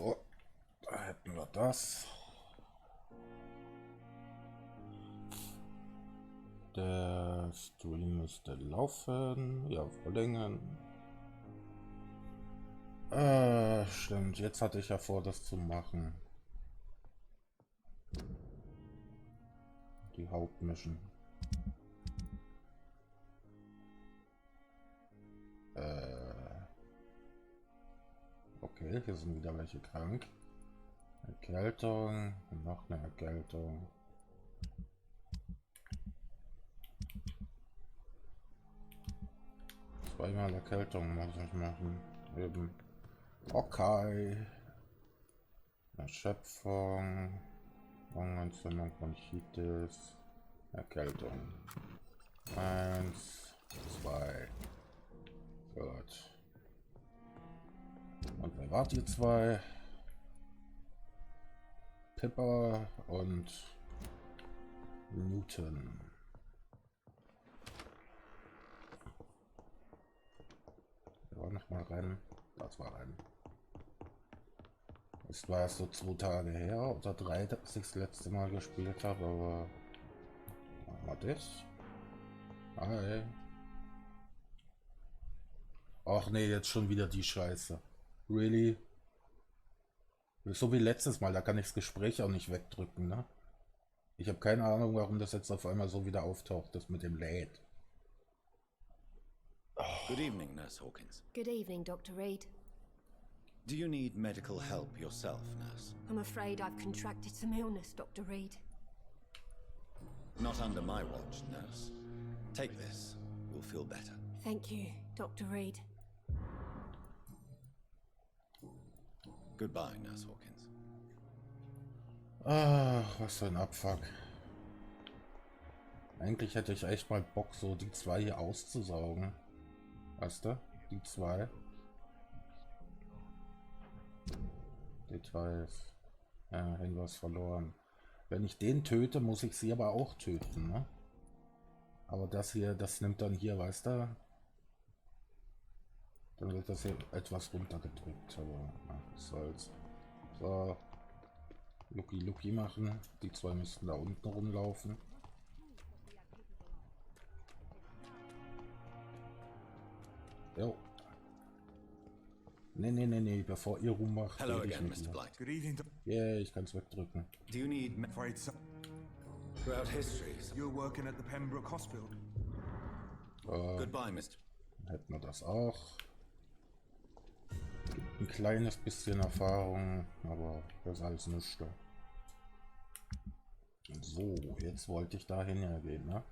So, da hätten wir das. Der Stream müsste laufen. Ja, verlängern. Stimmt. Jetzt hatte ich ja vor, das zu machen. Die Hauptmission. Okay, hier sind wieder welche krank. Erkältung, noch eine Erkältung. Zweimal Erkältung muss ich machen. Eben. Okay. Erschöpfung. Lungenentzündung, Bronchitis. Erkältung. 1, 2. Gut. Und wer wart ihr zwei? Pippa und Newton. Ja, noch mal rein. Das war rein. Es war erst so 2 Tage her oder 3, dass ich das letzte Mal gespielt habe, aber machen wir das. Hi. Ach nee, jetzt schon wieder die Scheiße. Really? So wie letztes Mal, da kann ich das Gespräch auch nicht wegdrücken, ne? Ich habe keine Ahnung, warum das jetzt auf einmal so wieder auftaucht, das mit dem Lädt. Good evening, Nurse Hawkins. Good evening, Dr. Reed. Do you need medical help yourself, Nurse? I'm afraid I've contracted some illness, Dr. Reed. Not under my watch, Nurse. Take this. You'll feel better. Thank you, Dr. Reed. Goodbye, Nurse Hawkins. Ach, was für ein Abfuck. Eigentlich hätte ich echt mal Bock, so die 2 hier auszusaugen. Weißt du? Die 2. Details. Ja, Hinweis verloren. Wenn ich den töte, muss ich sie aber auch töten, ne? Aber das hier, das nimmt dann hier, weißt du? Dann wird das hier etwas runtergedrückt, aber ach, was soll's. So. Lucky machen. Die 2 müssten da unten rumlaufen. Jo. Nee, bevor ihr rummacht. Hello rede ich again, mit Mr. ihr. Blight. Good evening, Yeah, ich kann es wegdrücken. Do you need afraid so. throughout history? You're working at the Pembroke Hospital. Goodbye, Mr. Hätten wir das auch. Ein kleines bisschen Erfahrung, aber das ist alles nichts. So, jetzt wollte ich dahin ja gehen, ne?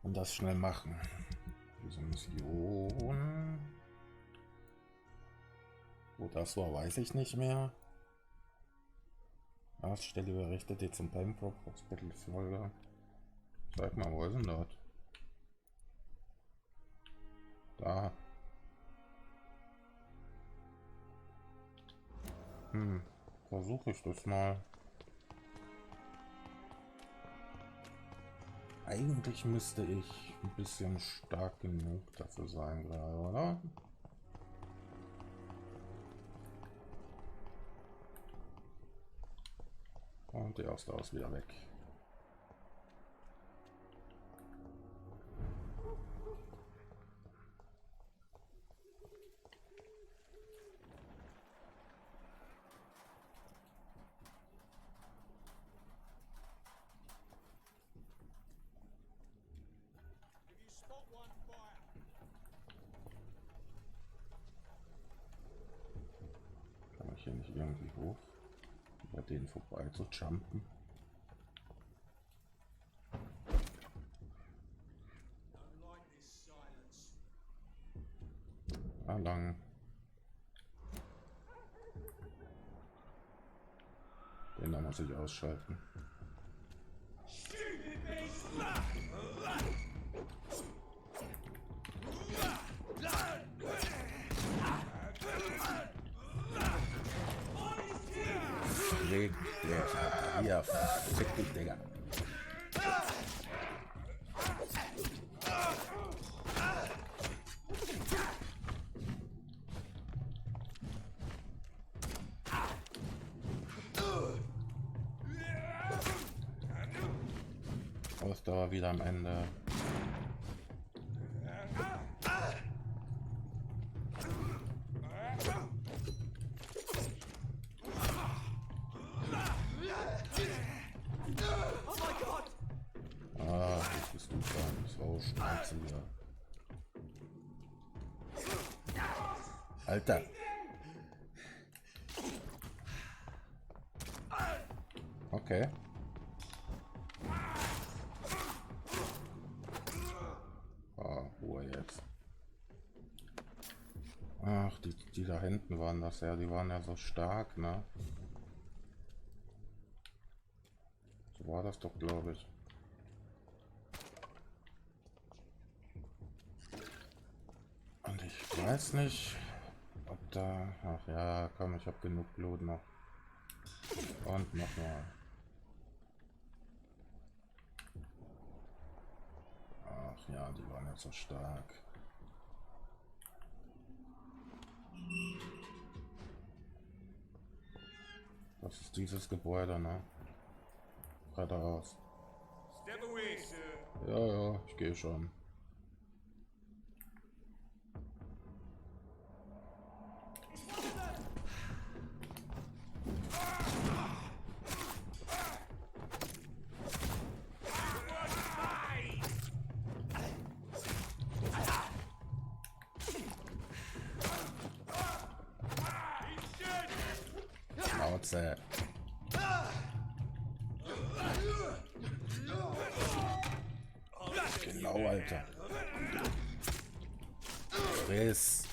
Und das schnell machen. Diese Mission. Wo das war, weiß ich nicht mehr. Stelle berichtet die zum Pembroke Hospital Folge. Sag mal, wo ist denn das? Da. Versuche ich das mal. Eigentlich müsste ich ein bisschen stark genug dafür sein gerade, oder? Und die Ausdauer ist wieder weg. Kann ich hier nicht irgendwie hoch? Über den vorbei zu jumpen. Ah, lang. Den da muss ich ausschalten. Leg dich, Alter. Hier, fick dich, Digga. Ausdauer wieder am Ende. Ah, das bist du dran. So, Schnauze wieder. Alter. Okay. Ruhe jetzt. Ach, die da hinten waren das ja, die waren ja so stark, ne? So war das doch, glaube ich. Und ich weiß nicht, ob da... Ach ja, komm, ich habe genug Blut noch. Und nochmal. Ach ja, die waren ja so stark. Das ist dieses Gebäude, ne? Geradeaus. Step away, sir. Ja, ja, ich gehe schon. Schnauze. Genau, Alter. Friss.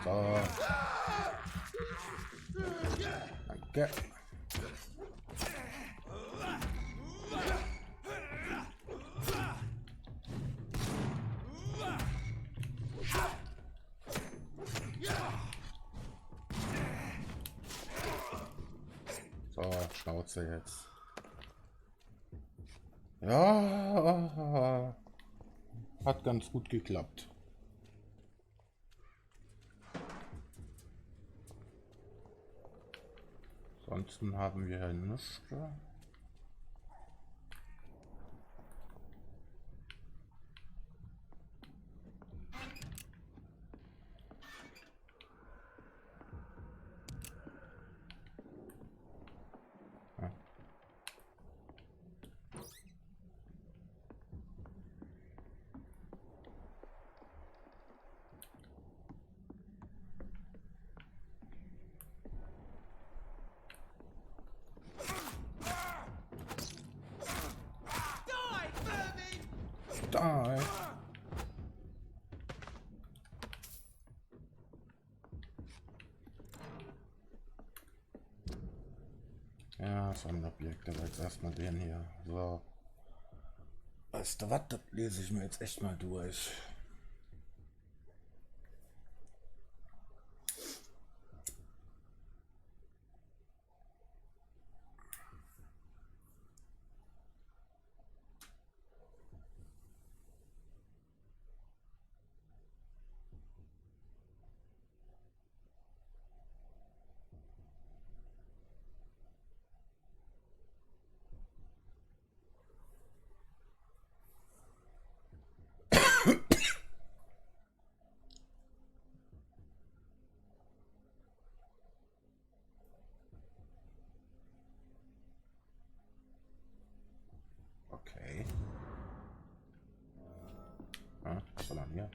So. Danke. So, Schnauze jetzt. Ja, hat ganz gut geklappt. Ansonsten haben wir nichts. Die. Ja, Sonderobjekte, aber jetzt erstmal den hier. So. Weißt du was, das lese ich mir jetzt echt mal durch. Okay. Ah, was soll er hier?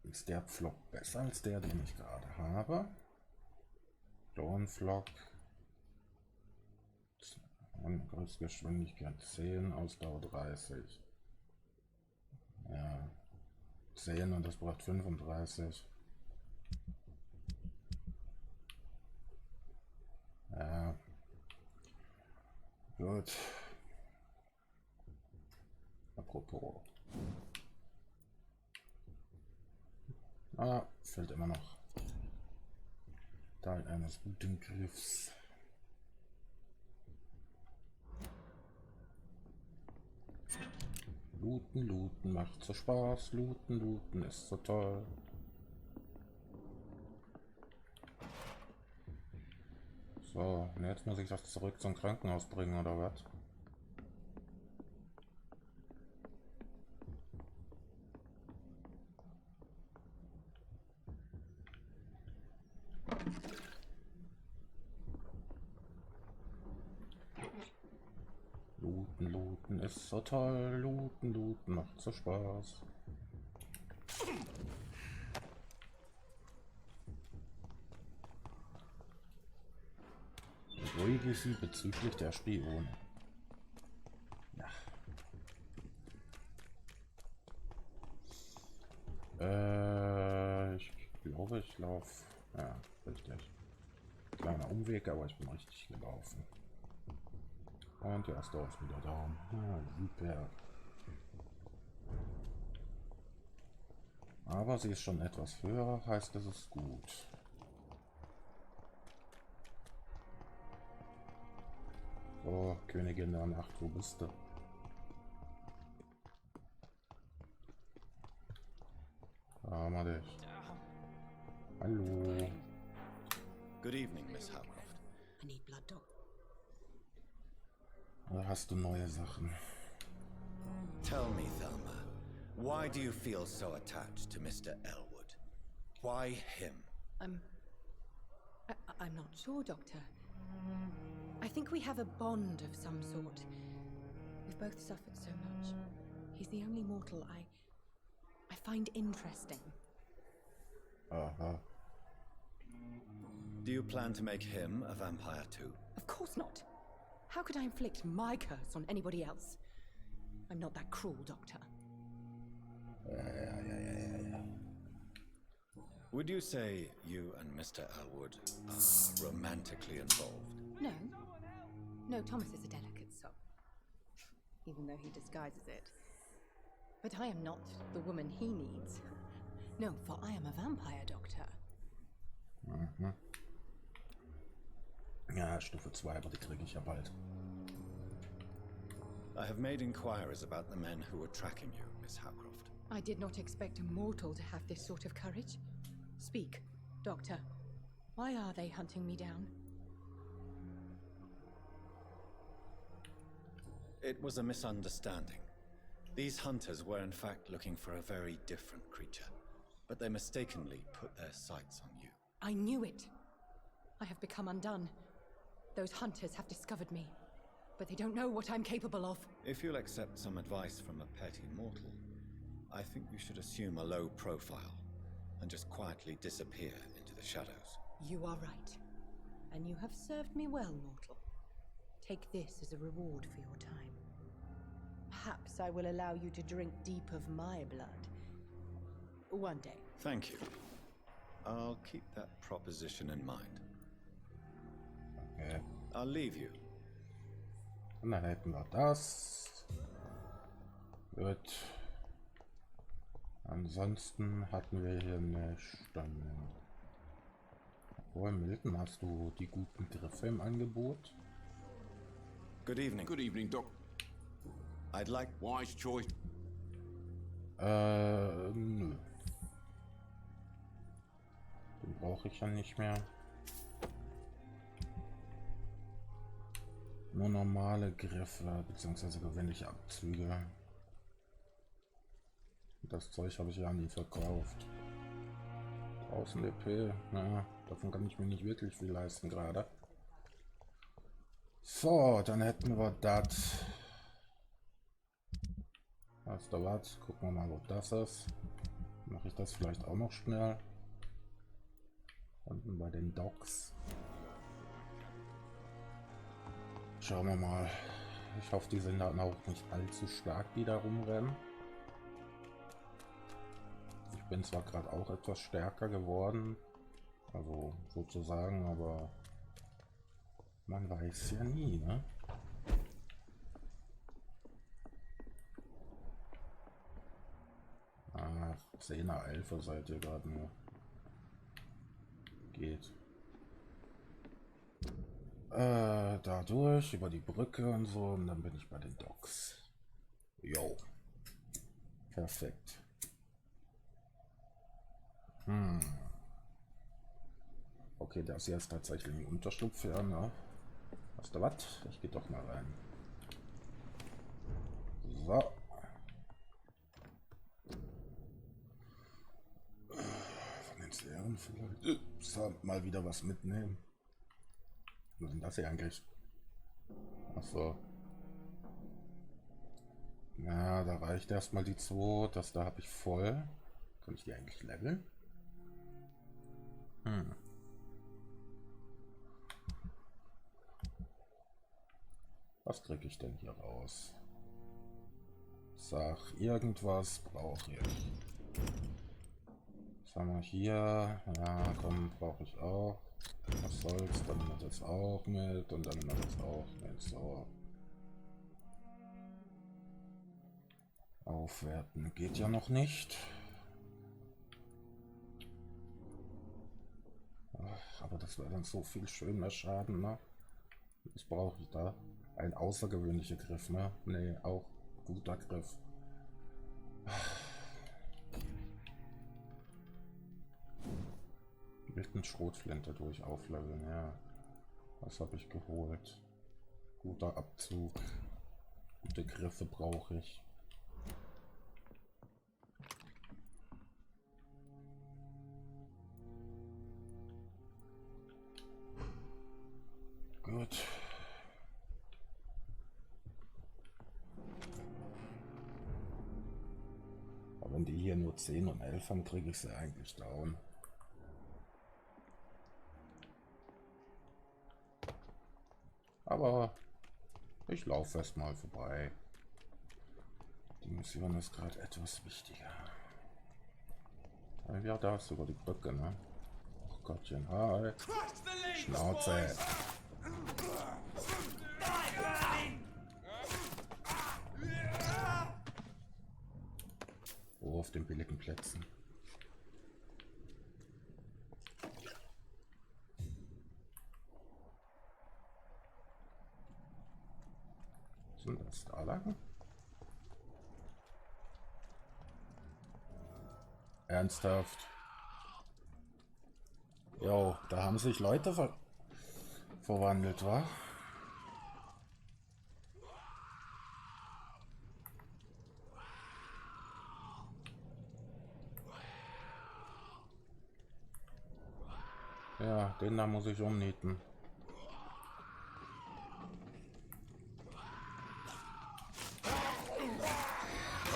Ist der Pflock besser als der, den ich gerade habe? Lohnflock. Angriffsgeschwindigkeit 10, Ausdauer 30. Ja. 10 und das braucht 35. Ja. Gut. Apropos. Ah, fehlt immer noch. Teil eines guten Griffs. Looten, looten macht so Spaß. Looten, looten ist so toll. So, und jetzt muss ich das zurück zum Krankenhaus bringen, oder was? Looten, looten ist so toll. Looten, looten macht so Spaß. Beruhige Sie bezüglich der Spione. Ja. Ich glaube, ich laufe. Ja, richtig. Kleiner Umweg, aber ich bin richtig gelaufen. Und der erste ist wieder da. Ja, super. Aber sie ist schon etwas höher, heißt es ist gut. So, Königin der Nacht, wo bist du? Da haben wir dich. Hallo. Good evening, Miss Howcroft. I need blood, Doc. Da hast du neue Sachen. Tell me, Thelma, why do you feel so attached to Mr. Elwood? Why him? I'm not sure, Doctor. I think we have a bond of some sort. We've both suffered so much. He's the only mortal I find interesting. Aha. Do you plan to make him a vampire too? Of course not. How could I inflict my curse on anybody else? I'm not that cruel, Doctor. Would you say you and Mr. Elwood are romantically involved? No. No, Thomas is a delicate soul. Even though he disguises it. But I am not the woman he needs. No, for I am a vampire, Doctor. Mhm. Ja, Stufe 2, aber die kriege ich ja bald. I have made inquiries about the men who were tracking you, Miss Howcroft. I did not expect a mortal to have this sort of courage. Speak, Doctor. Why are they hunting me down? It was a misunderstanding. These hunters were in fact looking for a very different creature, but they mistakenly put their sights on you. I knew it. I have become undone. Those hunters have discovered me, but they don't know what I'm capable of. If you'll accept some advice from a petty mortal, I think you should assume a low profile and just quietly disappear into the shadows. You are right. And you have served me well, mortal. Take this as a reward for your time. Perhaps I will allow you to drink deep of my blood. One day. Thank you. I'll keep that proposition in mind. Okay. I'll leave you. Und dann hätten wir das. Gut. Ansonsten hatten wir hier nicht. Dann. Woher, Milton, hast du die guten Griffe im Angebot? Good evening. Good evening, Doc. I'd like... Wise choice. Nö. Den brauche ich ja nicht mehr. Nur normale Griffe bzw. gewöhnliche Abzüge. Das Zeug habe ich ja nie verkauft. 1000 EP, naja, davon kann ich mir nicht wirklich viel leisten gerade. So, dann hätten wir das. Weißt du was? Gucken wir mal, ob das ist. Mache ich das vielleicht auch noch schnell. Unten bei den Docks. Schauen wir mal. Ich hoffe, die sind dann auch nicht allzu stark, die da rumrennen. Ich bin zwar gerade auch etwas stärker geworden, also sozusagen, aber man weiß ja nie, ne? Ah, 10er, 11er seid ihr gerade nur. Geht. Da durch, über die Brücke und so, und dann bin ich bei den Docks. Jo. Perfekt. Okay, das hier ist tatsächlich ein Unterschlupf, ja, ne? Weißt du was? Ich gehe doch mal rein. So. Von den Serien vielleicht. So, mal wieder was mitnehmen. Was ist denn das hier eigentlich? Achso. Ja, da reicht erstmal die 2. Das da habe ich voll. Kann ich die eigentlich leveln? Was kriege ich denn hier raus? Sag, irgendwas brauche ich. Was haben wir hier? Ja, komm, brauche ich auch. Was soll's? Dann nehmen wir das auch mit und dann nehmen wir das auch mit. So. Aufwerten geht ja noch nicht. Ach, aber das wäre dann so viel schöner Schaden, ne? Was brauche ich da? Ein außergewöhnlicher Griff, ne? Ne, auch guter Griff. Wilden Schrotflinte durch aufleveln, ja. Was habe ich geholt? Guter Abzug. Gute Griffe brauche ich. Gut. Aber wenn die hier nur 10 und 11 haben, kriege ich sie eigentlich down. Aber ich laufe erst mal vorbei. Die Mission ist gerade etwas wichtiger. Ja, da ist sogar die Brücke, ne? Oh Gottchen, hi. Schnauze. Oh, auf den billigen Plätzen. Sind das da lang? Ernsthaft? Jo, da haben sich Leute verwandelt, wa? Ja, den da muss ich umnieten.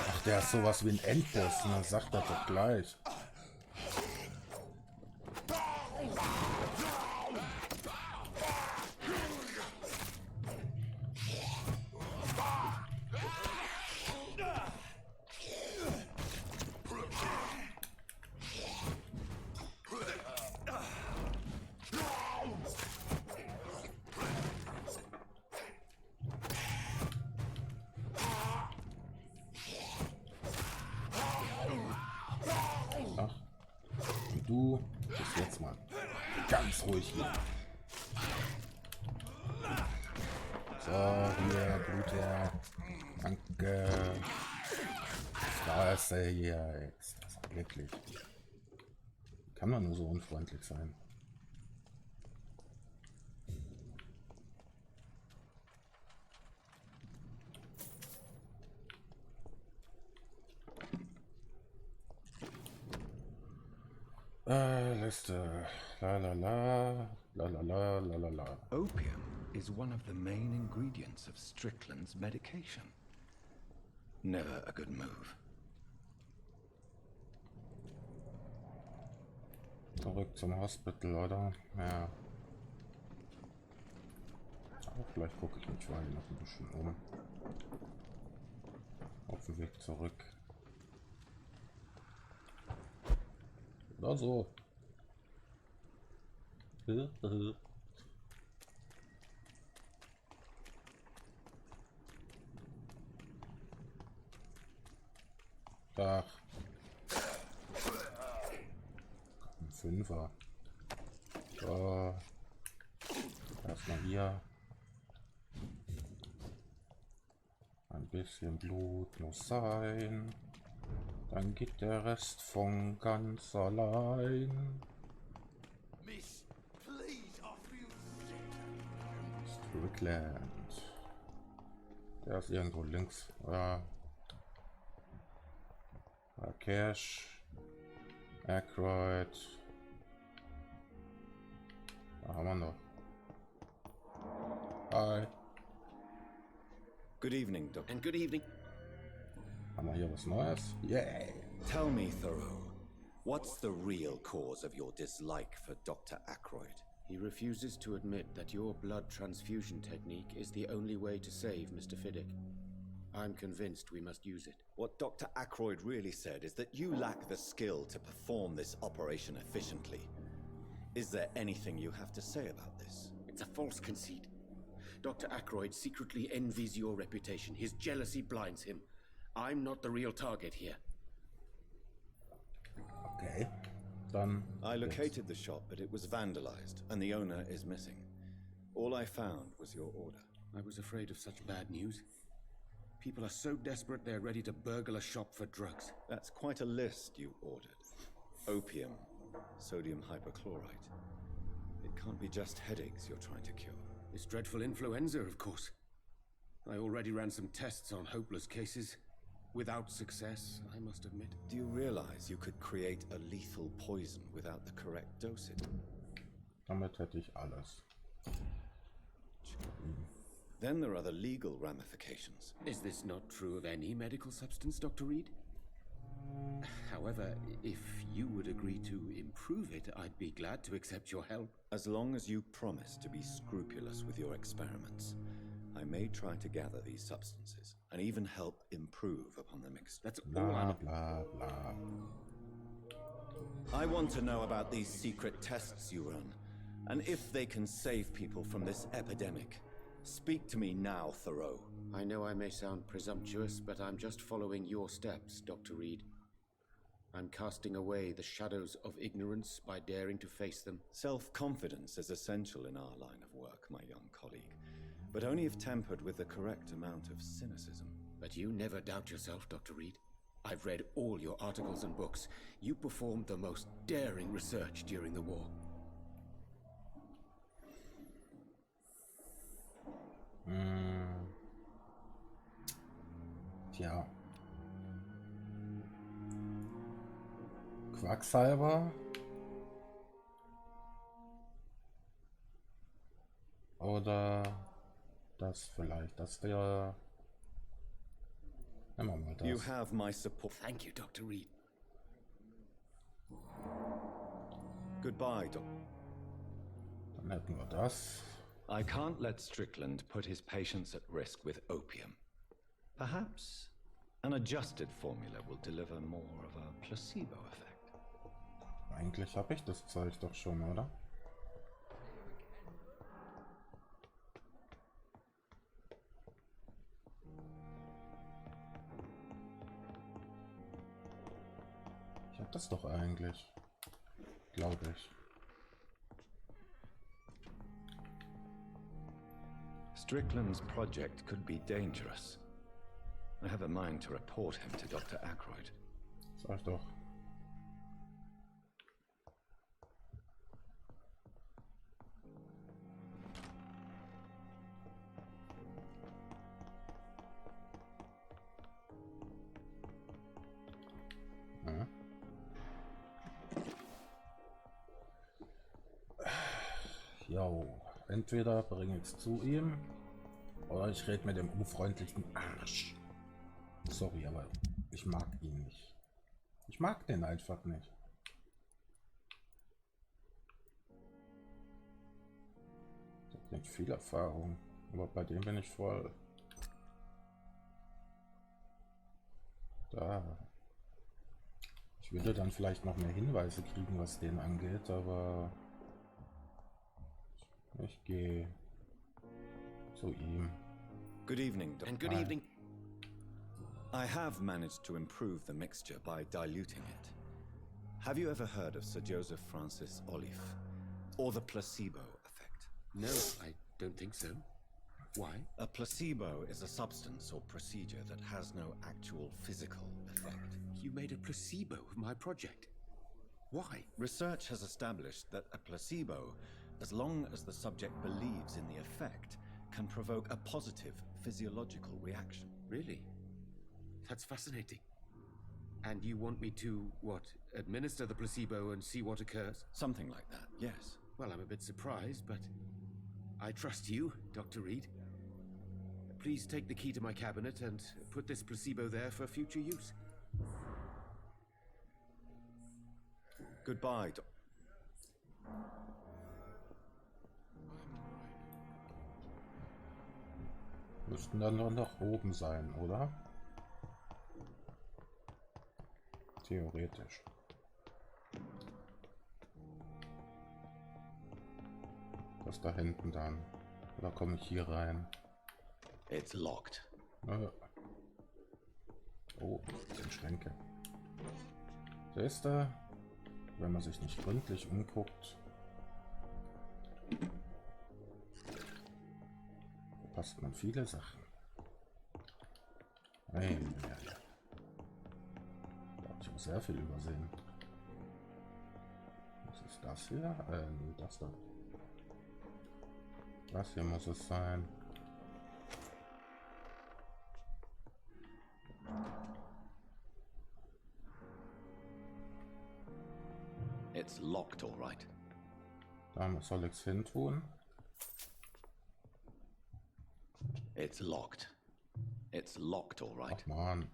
Ach, der ist sowas wie ein Endboss, ne? Sagt er doch gleich. Du bist jetzt mal ganz ruhig hier. So, hier, Blut her. Danke. Da ist er hier. Ist das wirklich? Kann man nur so unfreundlich sein? Liste. La la la. La la la la la la. Opium is one of the main ingredients of Strickland's medication. Never a good move. Zurück zum Hospital, oder? Ja. Aber vielleicht gucke ich mich vorhin noch ein bisschen um. Auf dem Weg zurück. Oder so. Ach. Ein Fünfer. So. Erstmal hier. Ein bisschen Blut muss sein. Dann geht der Rest von ganz allein. Miss, please offer you Strickland. Der ist irgendwo links. Ja. Cash. Aykroyd. Da haben wir noch. Hi. Good evening, Doctor. And good evening. Haben wir hier was Neues? Yay! Tell me, Thoreau, what's the real cause of your dislike for Dr. Aykroyd? He refuses to admit that your blood transfusion technique is the only way to save Mr. Fiddick. I'm convinced we must use it. What Dr. Aykroyd really said is that you lack the skill to perform this operation efficiently. Is there anything you have to say about this? It's a false conceit. Dr. Aykroyd secretly envies your reputation. His jealousy blinds him. I'm not the real target here. Okay. Dann. I located the shop, but it was vandalized, and the owner is missing. All I found was your order. I was afraid of such bad news. People are so desperate they're ready to burgle a shop for drugs. That's quite a list you ordered. Opium, sodium hypochlorite. It can't be just headaches you're trying to cure. This dreadful influenza, of course. I already ran some tests on hopeless cases. Without success, I must admit. Do you realize you could create a lethal poison without the correct dosage? Damit hätte ich alles. Then there are the legal ramifications. Is this not true of any medical substance, Dr. Reed? However, if you would agree to improve it, I'd be glad to accept your help. As long as you promise to be scrupulous with your experiments, I may try to gather these substances and even help improve upon the mixture. That's all Blah, blah, blah. I want to know about these secret tests you run, and if they can save people from this epidemic. Speak to me now, Thoreau. I know I may sound presumptuous, but I'm just following your steps, Dr. Reed. I'm casting away the shadows of ignorance by daring to face them. Self-confidence is essential in our line of work, my young colleague, but only if tempered with the correct amount of cynicism. But you never doubt yourself, Dr. Reed. I've read all your articles and books. You performed the most daring research during the war. Tja. Quacksalber. Oder das vielleicht. Das wäre. Nehmen wir mal das. You have my support. Thank you, Dr. Reed. Goodbye, Doc. Dann hätten wir das. I can't let Strickland put his patients at risk with opium. Perhaps an adjusted formula will deliver more of a placebo effect. Eigentlich habe ich das Zeug doch schon, oder? Ich habe das doch eigentlich. Glaube ich. Strickland's project could be dangerous. I have a mind to report him to Dr. Aykroyd. Sag ich doch. Ja. Jo, entweder bringe ich es zu ihm oder ich rede mit dem unfreundlichen Arsch. Sorry, aber ich mag ihn nicht. Ich mag den einfach nicht. Ich habe nicht viel Erfahrung, aber bei dem bin ich voll. Da. Ich würde dann vielleicht noch mehr Hinweise kriegen, was den angeht, aber ich gehe zu ihm. Good evening, Dr. And good evening. I have managed to improve the mixture by diluting it. Have you ever heard of Sir Joseph Francis Olive, or the placebo effect? No, I don't think so. Why? A placebo is a substance or procedure that has no actual physical effect. You made a placebo of my project. Why? Research has established that a placebo, as long as the subject believes in the effect, can provoke a positive physiological reaction. Really? That's fascinating. And you want me to, what, administer the placebo and see what occurs? Something like that, yes. Well, I'm a bit surprised, but I trust you, Dr. Reed. Please take the key to my cabinet and put this placebo there for future use. Goodbye, Müssten dann nur noch oben sein, oder? Theoretisch. Was da hinten dann? Oder komme ich hier rein? It's locked. Oh, das sind Schränke. Siehst du, wenn man sich nicht gründlich umguckt, verpasst man viele Sachen. Nein, ich habe sehr viel übersehen. Was ist das hier? Das da. Das hier muss es sein. It's locked, all right. Da soll ich es hin tun. It's locked. It's locked, all right. Ach man.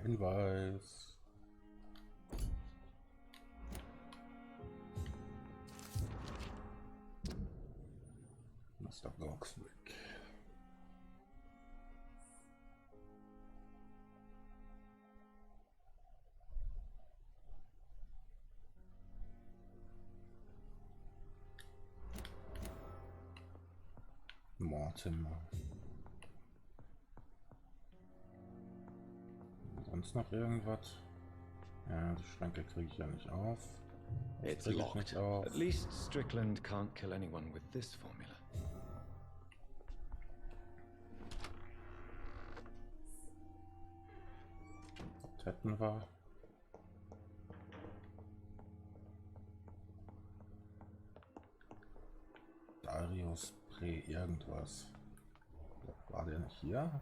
Hinweis. Mr. Boxwick. Mortimer. Sonst noch irgendwas? Ja, die Schränke kriege ich ja nicht auf. It's locked. At least Strickland can't kill anyone with this formula. Was hätten wir? Darius Pre irgendwas. War der nicht hier?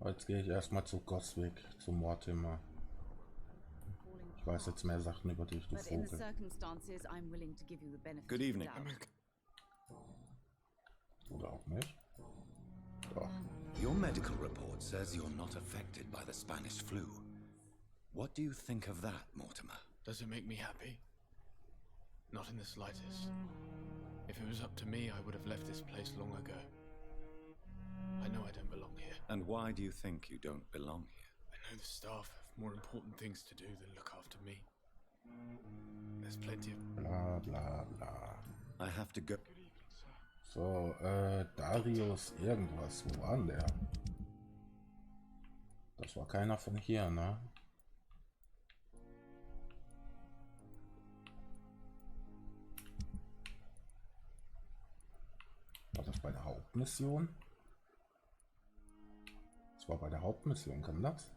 Jetzt gehe ich erstmal zu Goswick, zu Mortimer. Ich weiß jetzt mehr Sachen über dich, du Vogel. Good evening. Oder auch nicht. Doch. Your medical report says you're not affected by the Spanish flu. What do you think of that, Mortimer? Does it make me happy? Not in the slightest. If it was up to me, I would have left this place long ago. I know I don't belong here. And why do you think you don't belong here? I know the staff have more important things to do than look after me. There's plenty of... Bla bla bla. I have to go. So, Darius irgendwas. Wo war denn der? Das war keiner von hier, ne? War das bei der Hauptmission? Das war bei der Hauptmission, kann das?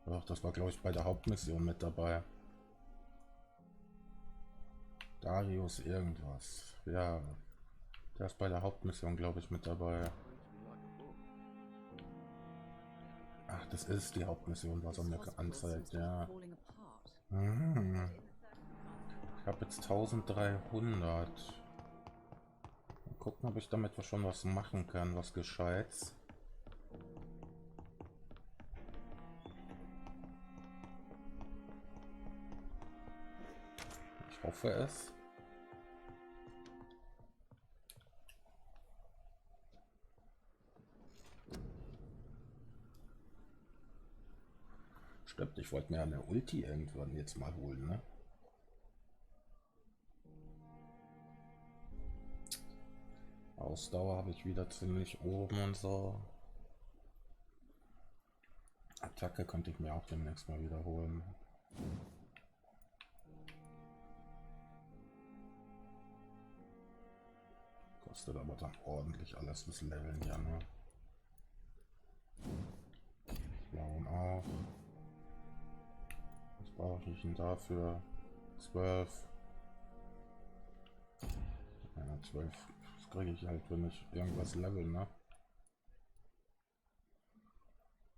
Ach, das war, glaube ich, bei der Hauptmission mit dabei. Darius irgendwas. Ja, der ist bei der Hauptmission, glaube ich, mit dabei. Ach, das ist die Hauptmission, was er mir anzeigt, ja. Ich habe jetzt 1300. Gucken, ob ich damit schon was machen kann, was Gescheites. Ich hoffe es. Stimmt, ich wollte mir eine Ulti irgendwann jetzt mal holen, ne? Ausdauer habe ich wieder ziemlich oben und so. Attacke könnte ich mir auch demnächst mal wiederholen. Kostet aber dann ordentlich alles das Leveln hier, ne? Blauen auch. Was brauche ich denn dafür? 12. Ja, 12. Das kriege ich halt, wenn ich irgendwas leveln, ne?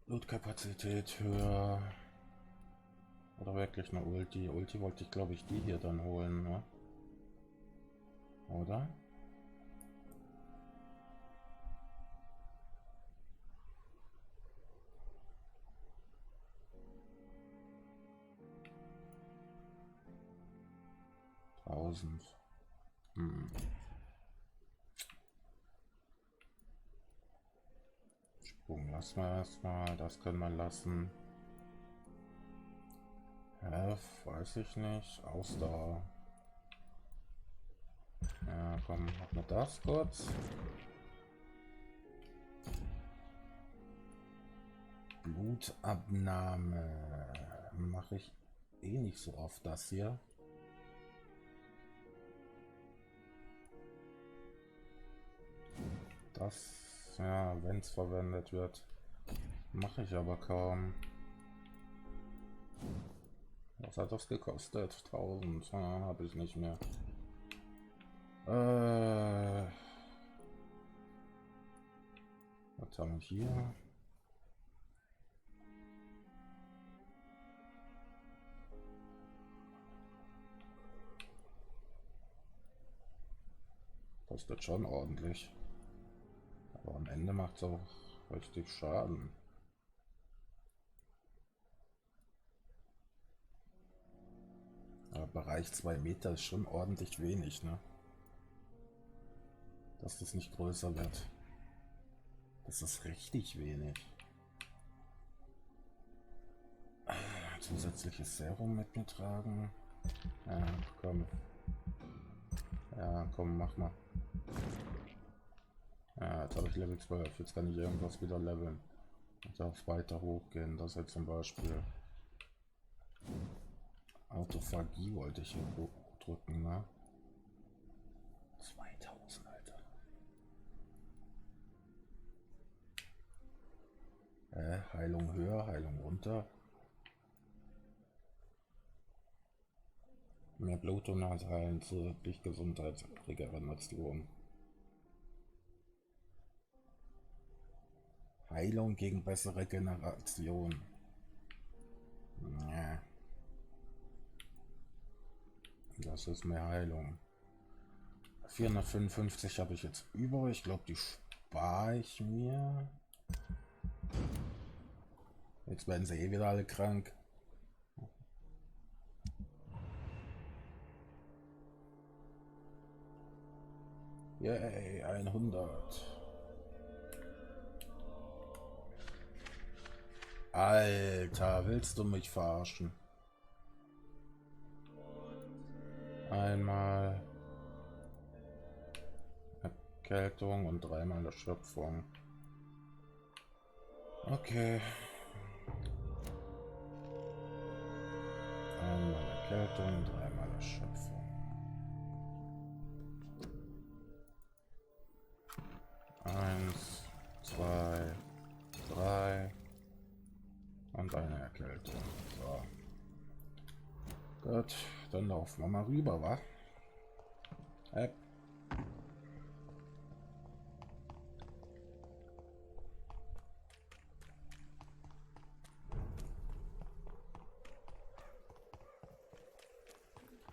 Blutkapazität höher. Oder wirklich eine Ulti. Ulti wollte ich, glaube ich, die hier dann holen, ne? Oder? Sprung lassen wir erstmal, das können wir lassen. Weiß ich nicht. Ausdauer. Ja, komm, machen wir das kurz. Blutabnahme mache ich eh nicht so oft, das hier. Das, ja, wenn es verwendet wird, mache ich aber kaum. Was hat das gekostet? 1000, habe ich nicht mehr. Was haben wir hier? Kostet schon ordentlich. Aber am Ende macht es auch richtig Schaden. Aber Bereich 2 Meter ist schon ordentlich wenig, ne? Dass das nicht größer wird. Das ist richtig wenig. Zusätzliches Serum mit mir tragen. Ja, komm. Ja, komm, mach mal. Ja, jetzt habe ich Level 12. Jetzt kann ich irgendwas wieder leveln. Ich darf weiter hochgehen. Das jetzt zum Beispiel. Autophagie wollte ich hier drücken, ne? 2000, Alter. Heilung höher, Heilung runter. Mehr Blutung heilen zusätzlich Gesundheit, Regeneration. Heilung gegen bessere Generation. Ja. Das ist mehr Heilung. 455 habe ich jetzt über. Ich glaube, die spare ich mir. Jetzt werden sie eh wieder alle krank. Yay, 100. Alter, willst du mich verarschen? Einmal Erkältung und dreimal Erschöpfung. Okay. Einmal Erkältung, dreimal Erschöpfung. Eins, zwei, drei und eine Erkältung. So. Gut, dann laufen wir mal rüber, wa?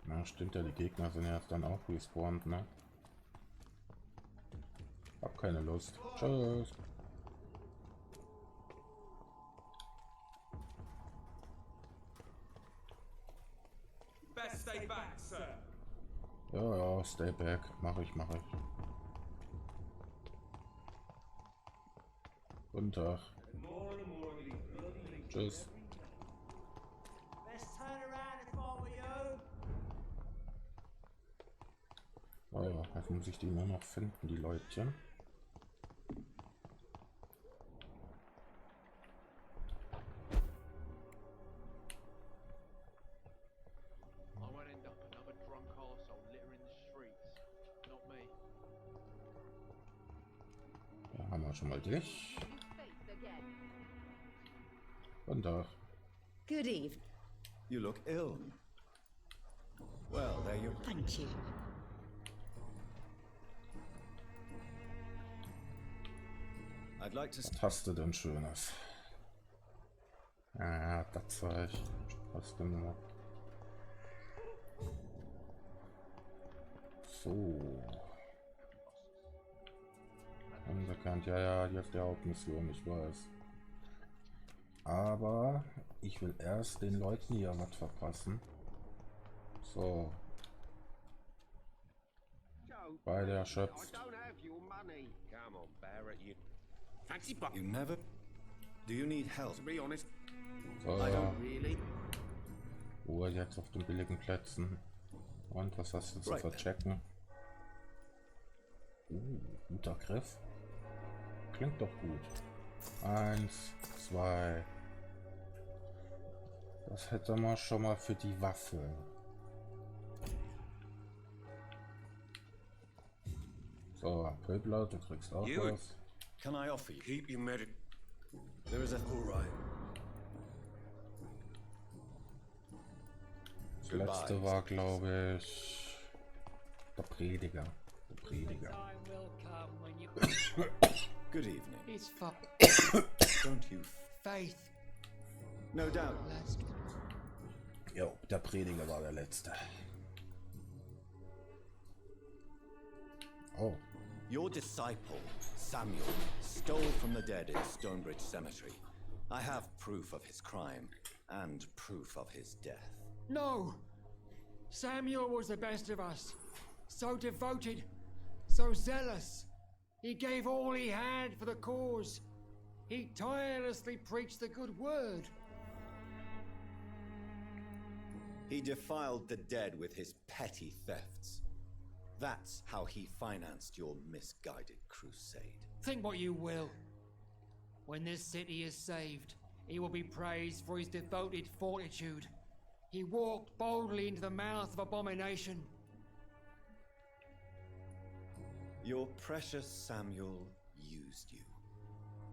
Na, stimmt ja, die Gegner sind ja jetzt dann auch respawned, ne? keine Lust. Tschüss. Best stay back, sir. Ja, ja, stay back. Mache ich. Guten Tag. Tschüss. Oh ja, jetzt muss ich die nur noch finden, die Leutchen. Da haben wir schon mal dich. Guten Tag. Good eve. You look ill. Well, there you... Thank you. I'd like to... Was hast du denn Schönes? Ja, das Zeug. Was denn nur? So. Unbekannt. Ja, hier ist die Hauptmission, ich weiß. Aber ich will erst den Leuten hier was verpassen. So. Beide erschöpft. You never... Do you need help? To be honest, So. I don't really. Ruhe jetzt auf den billigen Plätzen. Und was hast du zu verchecken? Guter Griff. Klingt doch gut. 1, 2. Das hätte man schon mal für die Waffe. So, Pöbler, du kriegst auch was. Can I offer you? Keep your medic. There is a... All right. Das letzte war, glaube ich, der Prediger. Der Prediger. Good evening. It's for Don't you... faith. No doubt. Jo, der Prediger war der letzte. Oh. Your disciple, Samuel, stole from the dead in Stonebridge Cemetery. I have proof of his crime and proof of his death. No! Samuel was the best of us. So devoted, so zealous. He gave all he had for the cause. He tirelessly preached the good word. He defiled the dead with his petty thefts. That's how he financed your misguided crusade. Think what you will. When this city is saved, he will be praised for his devoted fortitude. He walked boldly into the mouth of abomination. Your precious Samuel used you.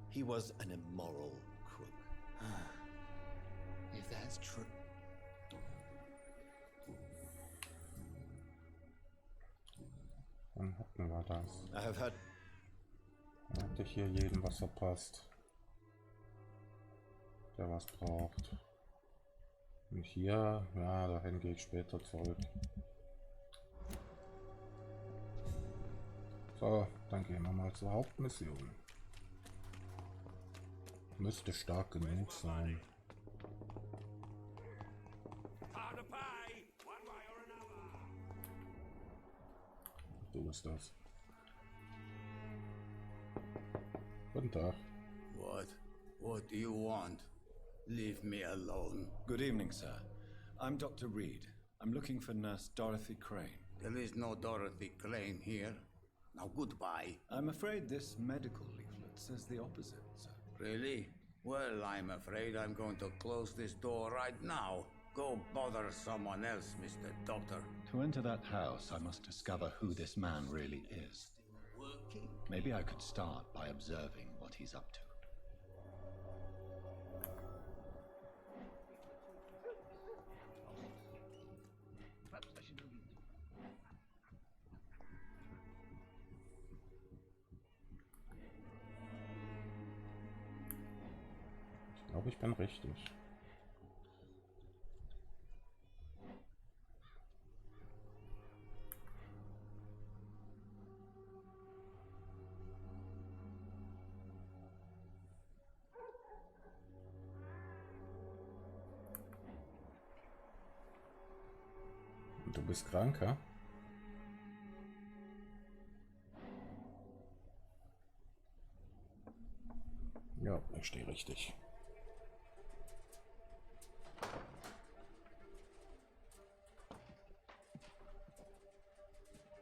He was an immoral crook. If that's true. Dann hatten wir das. I have had... Dann hatte ich hier jedem was verpasst, der was braucht. Und hier, ja, dahin gehe ich später zurück. So, dann gehen wir mal zur Hauptmission. Müsste stark genug sein. So ist das. Guten Tag. What do you want? Leave me alone. Good evening, sir. I'm Dr. Reed. I'm looking for Nurse Dorothy Crane. There is no Dorothy Crane here. Now goodbye. I'm afraid this medical leaflet says the opposite, sir. Really? Well, I'm afraid I'm going to close this door right now. Go bother someone else, Mr. Doctor. To enter that house, I must discover who this man really is. Working? Maybe I could start by observing what he's up to. Ich glaube, ich bin richtig. Du bist krank, ja? Ja, ich stehe richtig.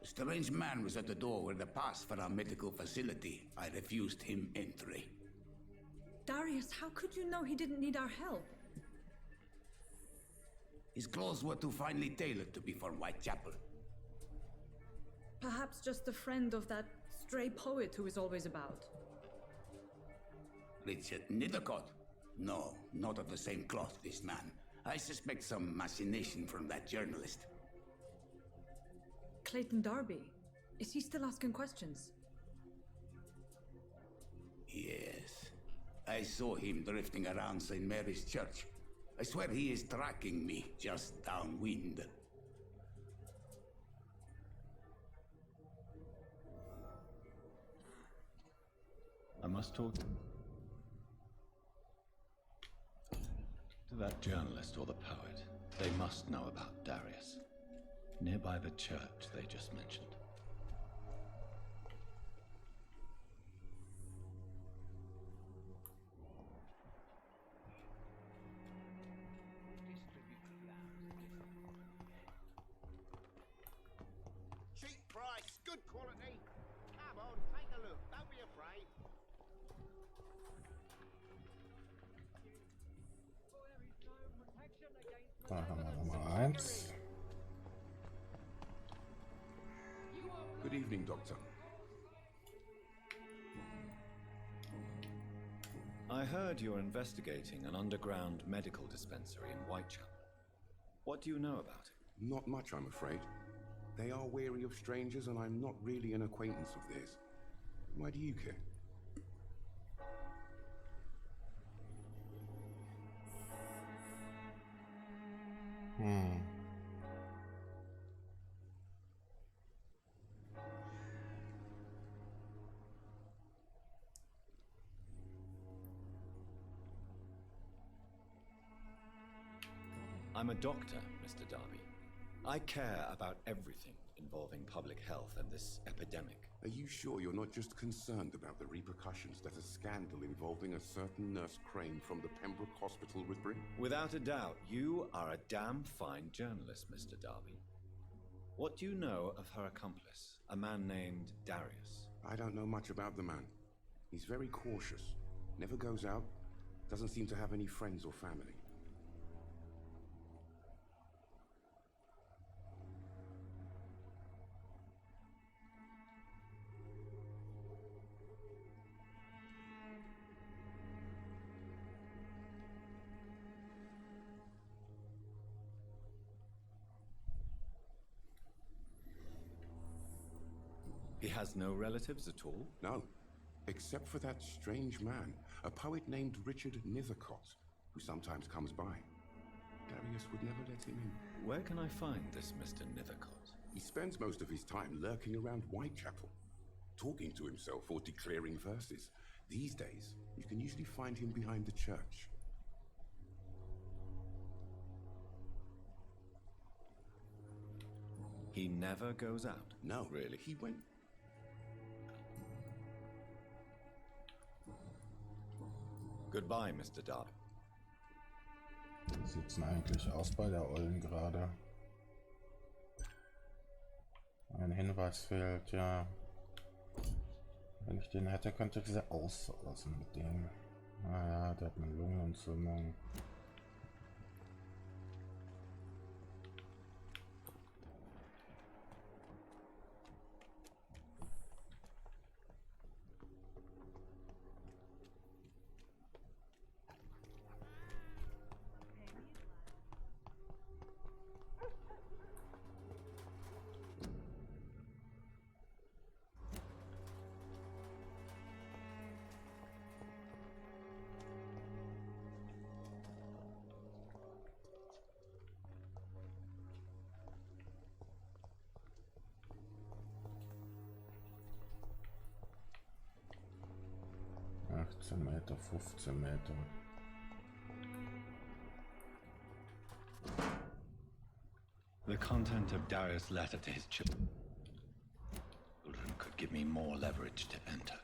A strange man was at the door with a pass for our medical facility. I refused him entry. Darius, how could you know he didn't need our help? His clothes were too finely tailored to be for Whitechapel. Perhaps just a friend of that stray poet who is always about. Richard Nithercott? No, not of the same cloth, this man. I suspect some machination from that journalist. Clayton Darby. Is he still asking questions? Yes. I saw him drifting around St. Mary's Church. I swear he is tracking me just downwind. I must talk to that journalist or the poet. They must know about Darius. Nearby the church they just mentioned. Cheap price, good quality. Come on, take a look. Don't be afraid. Da haben wir Nummer 1. Good evening, Doctor. I heard you're investigating an underground medical dispensary in Whitechapel. What do you know about it? Not much, I'm afraid. They are wary of strangers, and I'm not really an acquaintance of theirs. Why do you care? I'm a doctor, Mr. Darby. I care about everything involving public health and this epidemic. Are you sure you're not just concerned about the repercussions that a scandal involving a certain Nurse Crane from the Pembroke Hospital would bring? Without a doubt, you are a damn fine journalist, Mr. Darby. What do you know of her accomplice, a man named Darius? I don't know much about the man. He's very cautious, never goes out, doesn't seem to have any friends or family. He has no relatives at all? No, except for that strange man, a poet named Richard Nithercott, who sometimes comes by. Darius would never let him in. Where can I find this Mr. Nithercott? He spends most of his time lurking around Whitechapel, talking to himself or declaring verses. These days, you can usually find him behind the church. He never goes out? No, really. He went... Goodbye, Mr. Darby. Wie sieht's denn eigentlich aus bei der Ollen gerade? Ein Hinweis fehlt, ja. Wenn ich den hätte, könnte ich sie auslassen mit dem. Naja, der hat eine Lungenentzündung. Meter, 15 Meter. The content of Darius' letter to his children could give me more leverage to enter.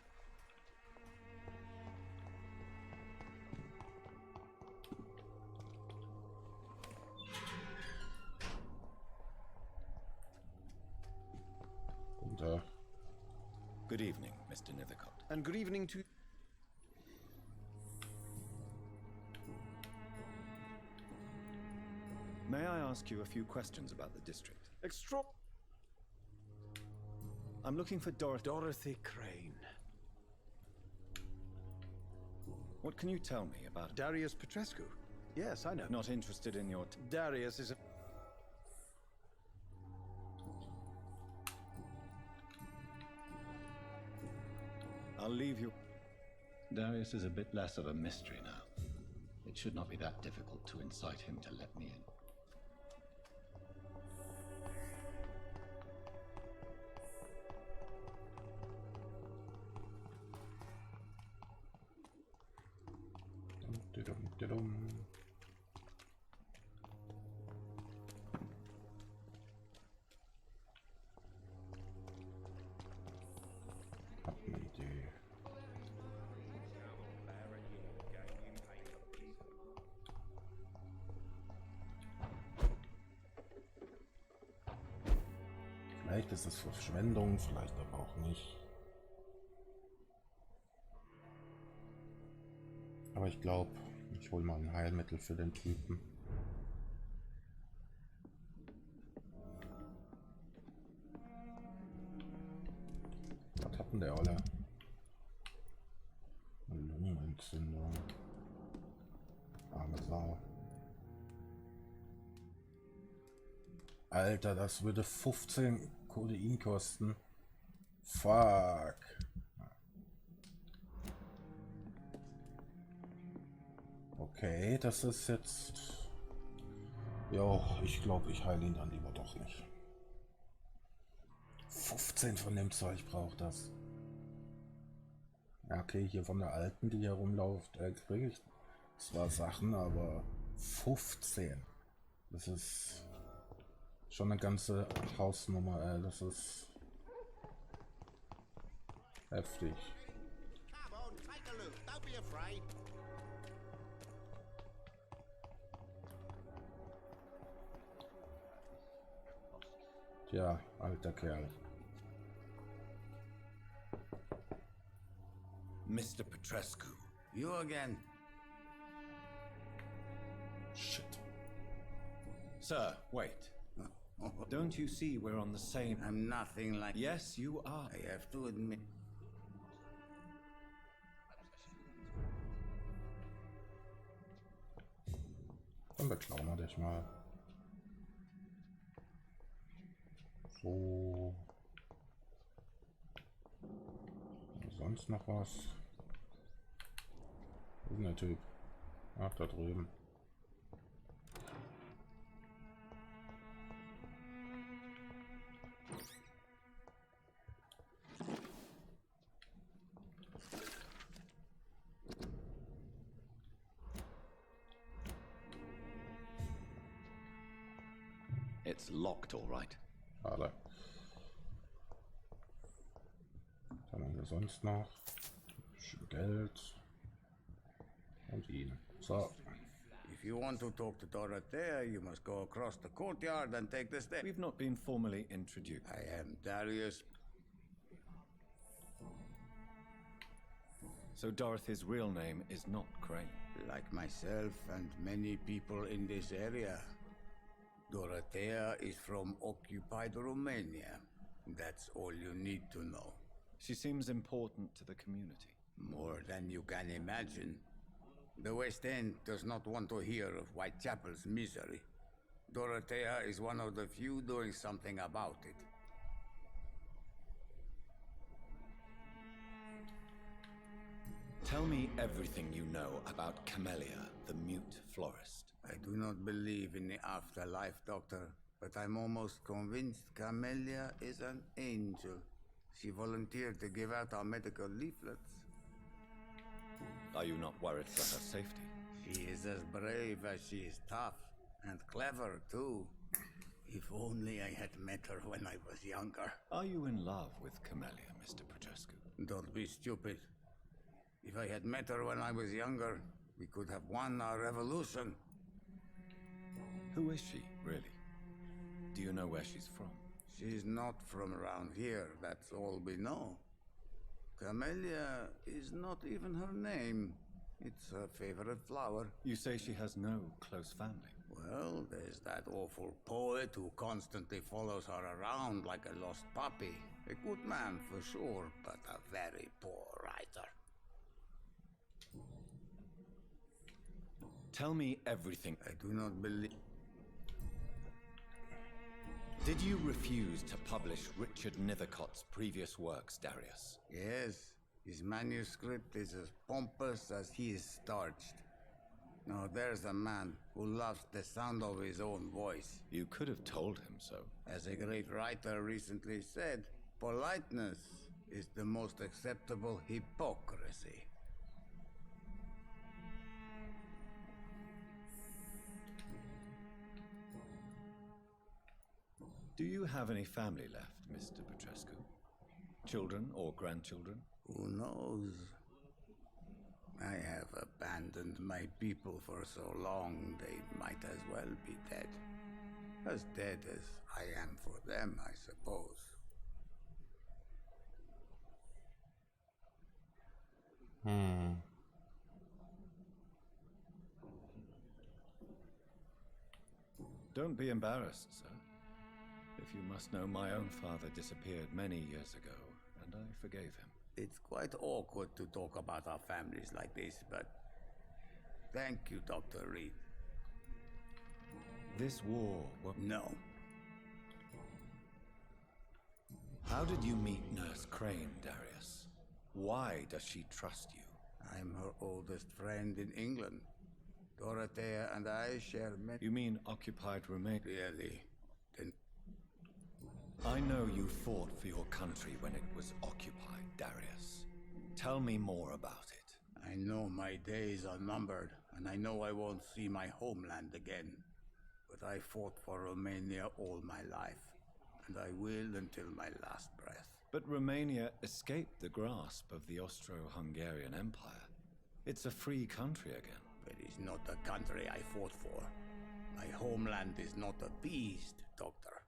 Good evening, Mr. Nithercott. And good evening to... May I ask you a few questions about the district? I'm looking for Dorothy Crane. What can you tell me about Darius Petrescu? Yes, I know. Not interested in your... Darius is a... I'll leave you. Darius is a bit less of a mystery now. It should not be that difficult to incite him to let me in. Hab eine Idee. Vielleicht ist es Verschwendung, vielleicht aber auch nicht. Aber ich glaube, ich hole mal ein Heilmittel für den Typen. Was hat denn der Olle? Eine Lungenentzündung. Arme Sau. Alter, das würde 15 Kodein kosten. Fuck. Okay, das ist jetzt... Jo, ich glaube, ich heile ihn dann lieber doch nicht. 15 von dem Zeug braucht das. Ja, okay, hier von der alten, die hier rumläuft, kriege ich zwar Sachen, aber 15. Das ist schon eine ganze Hausnummer, das ist heftig. Tja, alter Kerl. Mr. Petrescu. You again? Shit. Sir, wait. Don't you see we're on the same... I'm nothing like... Yes, you are. I have to admit... Dann beklauen wir dich mal. So. Sonst noch was? Wo ist denn der Typ? Ach, da drüben. It's locked, all right. Schade. Was haben wir sonst noch? Bisschen Geld. Und ihn. So. If you want to talk to Dorothea, you must go across the courtyard and take the stairs. We've not been formally introduced. I am Darius. So Dorothy's real name is not Crane. Like myself and many people in this area. Dorothea is from occupied Romania. That's all you need to know. She seems important to the community. More than you can imagine. The West End does not want to hear of Whitechapel's misery. Dorothea is one of the few doing something about it. Tell me everything you know about Camellia, the mute florist. I do not believe in the afterlife, Doctor, but I'm almost convinced Camellia is an angel. She volunteered to give out our medical leaflets. Are you not worried for her safety? She is as brave as she is tough, and clever too. If only I had met her when I was younger. Are you in love with Camellia, Mr. Petrescu? Don't be stupid. If I had met her when I was younger, we could have won our revolution. Who is she, really? Do you know where she's from? She's not from around here, that's all we know. Camellia is not even her name. It's her favorite flower. You say she has no close family? Well, there's that awful poet who constantly follows her around like a lost puppy. A good man for sure, but a very poor writer. Tell me everything. I do not believe... Did you refuse to publish Richard Nethercott's previous works, Darius? Yes. His manuscript is as pompous as he is starched. Now there's a man who loves the sound of his own voice. You could have told him so. As a great writer recently said, politeness is the most acceptable hypocrisy. Do you have any family left, Mr. Petrescu? Children or grandchildren? Who knows? I have abandoned my people for so long, they might as well be dead. As dead as I am for them, I suppose. Don't be embarrassed, sir. If you must know, my own father disappeared many years ago, and I forgave him. It's quite awkward to talk about our families like this, but thank you, Dr. Reed. This war... No. How did you meet Nurse Crane, Darius? Why does she trust you? I'm her oldest friend in England. Dorothea and I share many... You mean occupied Romania? Really? Then... I know you fought for your country when it was occupied, Darius. Tell me more about it. I know my days are numbered, and I know I won't see my homeland again. But I fought for Romania all my life, and I will until my last breath. But Romania escaped the grasp of the Austro-Hungarian Empire. It's a free country again. It is not the country I fought for. My homeland is not appeased, Doctor.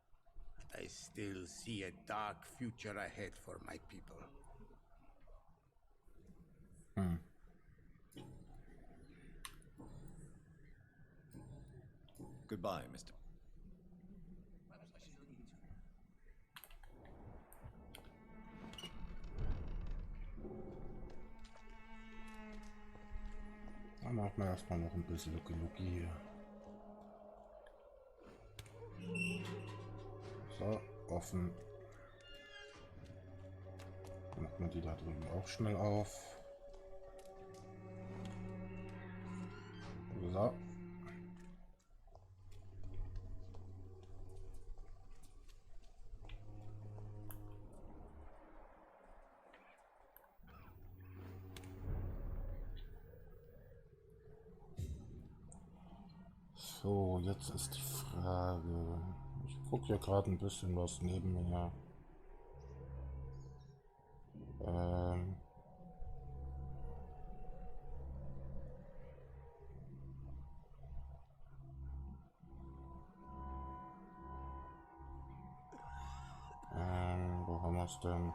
And I still see a dark future ahead for my people. Goodbye, Mr. Dann machen wir erstmal noch ein bisschen Lucky hier. So, offen. Dann macht man die da drüben auch schnell auf. So. So, jetzt ist die Frage. Ich gucke ja gerade ein bisschen was neben mir. Wo haben wir es denn?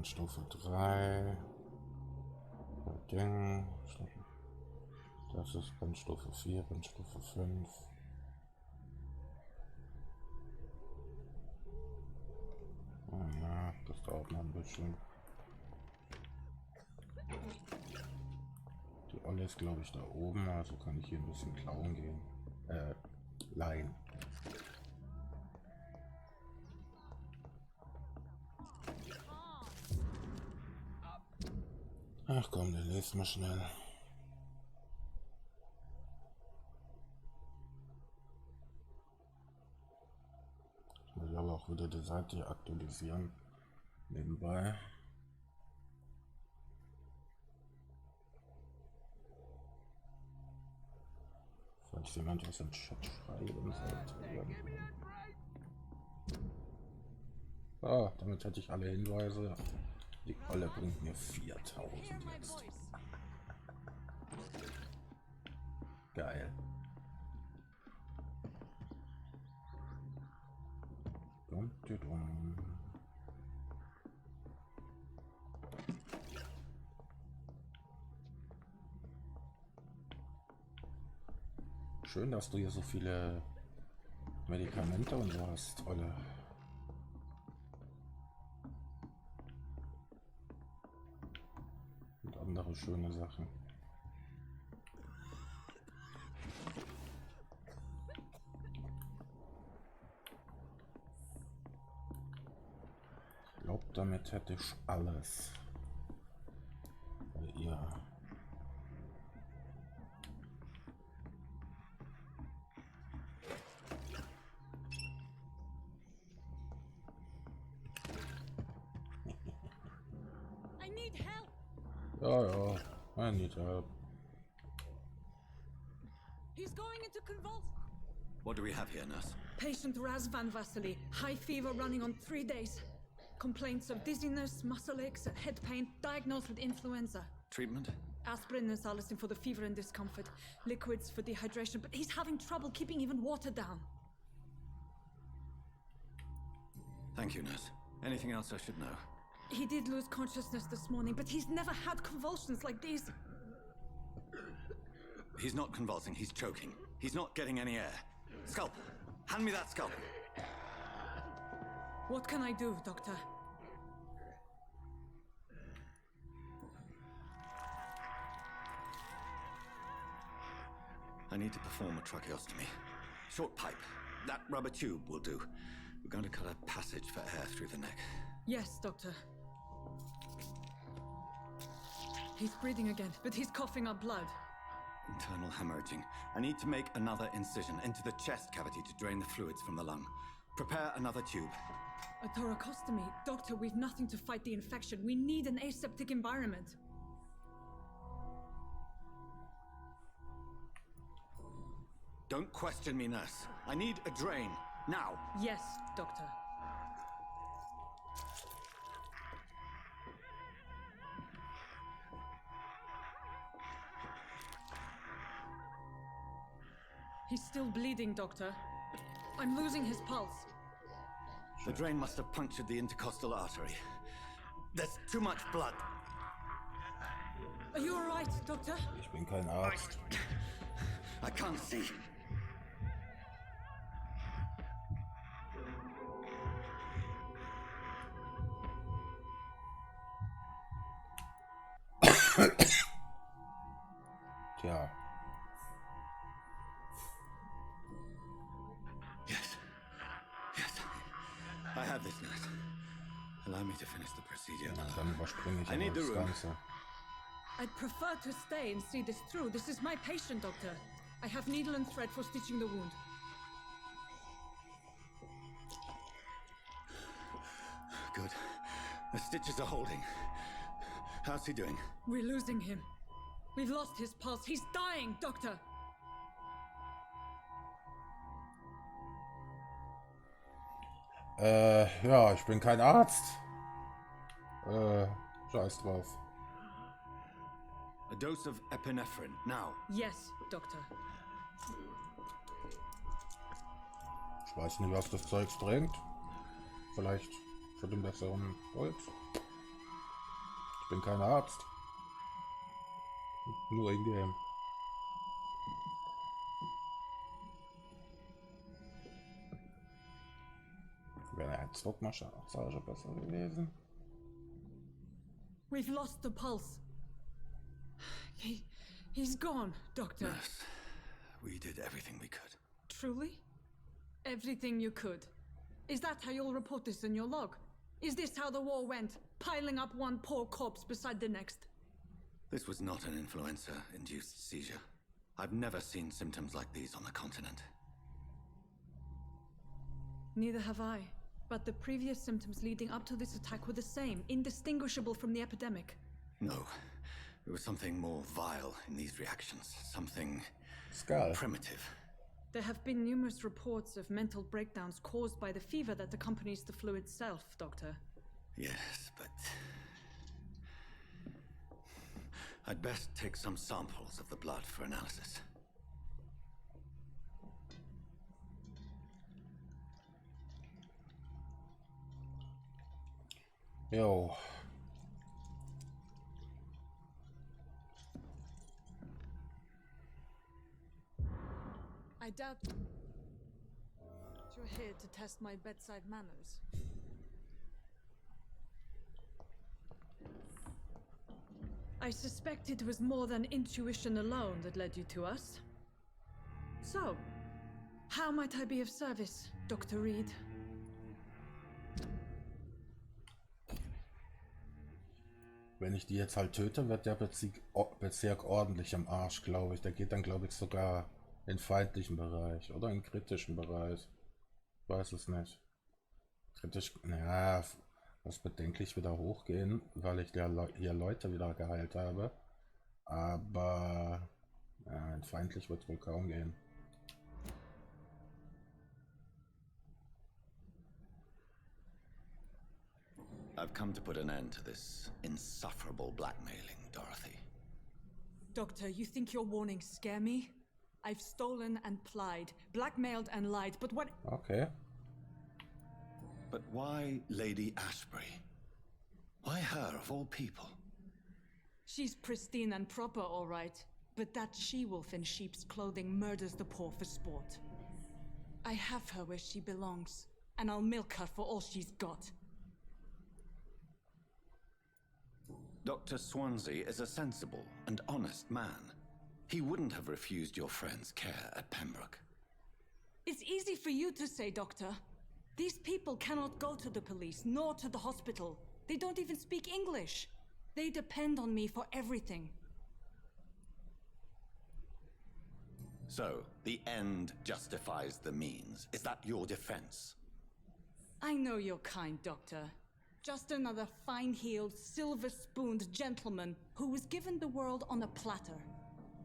Stufe 3. Ding. Das ist Bandstufe 4, Bandstufe 5. Ja, das dauert noch ein bisschen. Die Olle ist, glaube ich, da oben, also kann ich hier ein bisschen klauen gehen. Leihen. Ach komm, dann lest mal schnell. Ich will aber auch wieder die Seite hier aktualisieren. Nebenbei. Falls jemand was im Chat schreiben sollte. Ah, damit hätte ich alle Hinweise. Die Olle bringt mir 4000 jetzt. Geil. Dum, dum, dum. Schön, dass du hier so viele Medikamente und so hast, Olle. Und andere schöne Sachen. Ich glaube, damit hätte ich alles. Bei ihr. Ja, I need help. He's going into convulsion. What do we have here, nurse? Patient Razvan Vasily. High fever running on 3 days. Complaints of dizziness, muscle aches, head pain. Diagnosed with influenza. Treatment? Aspirin and salicin for the fever and discomfort. Liquids for dehydration, but he's having trouble keeping even water down. Thank you, nurse. Anything else I should know? He did lose consciousness this morning, but he's never had convulsions like these. He's not convulsing, he's choking. He's not getting any air. Scalpel! Hand me that scalpel! What can I do, Doctor? I need to perform a tracheostomy. Short pipe. That rubber tube will do. We're going to cut a passage for air through the neck. Yes, Doctor. He's breathing again, but he's coughing up blood. Internal hemorrhaging. I need to make another incision into the chest cavity to drain the fluids from the lung. Prepare another tube. A thoracostomy? Doctor, we've nothing to fight the infection. We need an aseptic environment. Don't question me, nurse. I need a drain. Now. Yes, Doctor. He's still bleeding, Doctor. I'm losing his pulse. The drain must have punctured the intercostal artery. There's too much blood. Are you all right, Doctor? Ich bin kein Arzt. I can't see. Tja. Yes. Yes. I have this, nurse. Allow me to finish the procedure. Na, dann überspringe ich I need aber the das room. Ganze. I'd prefer to stay and see this through. This is my patient, Doctor. I have needle and thread for stitching the wound. Good. The stitches are holding. How's he doing? We're losing him. We've lost his pulse. He's dying, Doctor. Ja, ich bin kein Arzt. Scheiß drauf. A dose of epinephrine, now. Yes, Doctor. Ich weiß nicht, was das Zeugs bringt. Vielleicht für den besseren Puls. Ich bin kein Arzt. Nur in Game. Wäre eine Druckmassage besser gewesen. We've lost the pulse. He's gone, Doctor. Nurse, we did everything we could. Truly? Everything you could. Is that how you'll report this in your log? Is this how the war went? Piling up one poor corpse beside the next? This was not an influenza-induced seizure. I've never seen symptoms like these on the continent. Neither have I. But the previous symptoms leading up to this attack were the same, indistinguishable from the epidemic. No. There was something more vile in these reactions. Something Skull. primitive. There have been numerous reports of mental breakdowns caused by the fever that accompanies the flu itself, Doctor. Yes, but... I'd best take some samples of the blood for analysis. Jo. I doubt you're here to test my bedside manners. I suspect it was more than intuition alone that led you to us. So, how might I be of service, Dr. Reed? Wenn ich die jetzt halt töte, wird der Bezirk ordentlich am Arsch, glaube ich. Der geht dann, glaube ich, sogar in feindlichen Bereich oder in kritischen Bereich. Ich weiß es nicht. Kritisch, ja, muss bedenklich wieder hochgehen, weil ich hier Leute wieder geheilt habe. Aber ja, in feindlich wird es wohl kaum gehen. I've come to put an end to this insufferable blackmailing, Dorothy. Doctor, you think your warnings scare me? I've stolen and plied, blackmailed and lied, but what— Okay. But why Lady Ashbury? Why her, of all people? She's pristine and proper, all right. But that she-wolf in sheep's clothing murders the poor for sport. I have her where she belongs, and I'll milk her for all she's got. Dr. Swansea is a sensible and honest man. He wouldn't have refused your friend's care at Pembroke. It's easy for you to say, Doctor. These people cannot go to the police, nor to the hospital. They don't even speak English. They depend on me for everything. So, the end justifies the means. Is that your defense? I know you're kind, Doctor. Just another fine-heeled, silver-spooned gentleman who was given the world on a platter.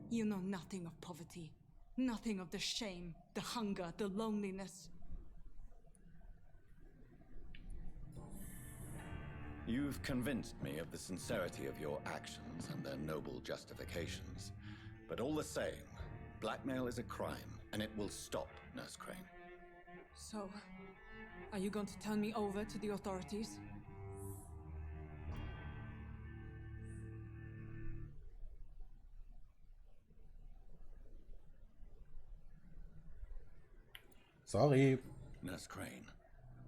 You know nothing of poverty. Nothing of the shame, the hunger, the loneliness. You've convinced me of the sincerity of your actions and their noble justifications. But all the same, blackmail is a crime, and it will stop, Nurse Crane. So, are you going to turn me over to the authorities? Sorry. Nurse Crane,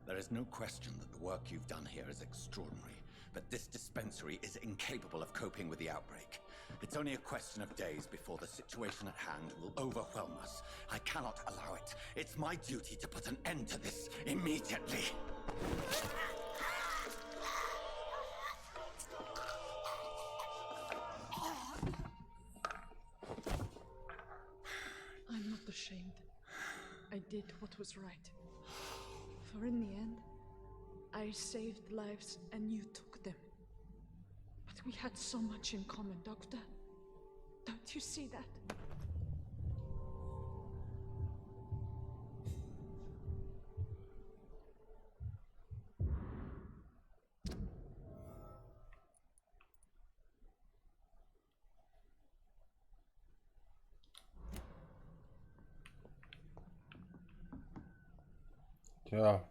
there is no question that the work you've done here is extraordinary, but this dispensary is incapable of coping with the outbreak. It's only a question of days before the situation at hand will overwhelm us. I cannot allow it. It's my duty to put an end to this immediately. I'm not ashamed. I did what was right. For in the end, I saved lives and you took them. But we had so much in common, Doctor. Don't you see that? Tja.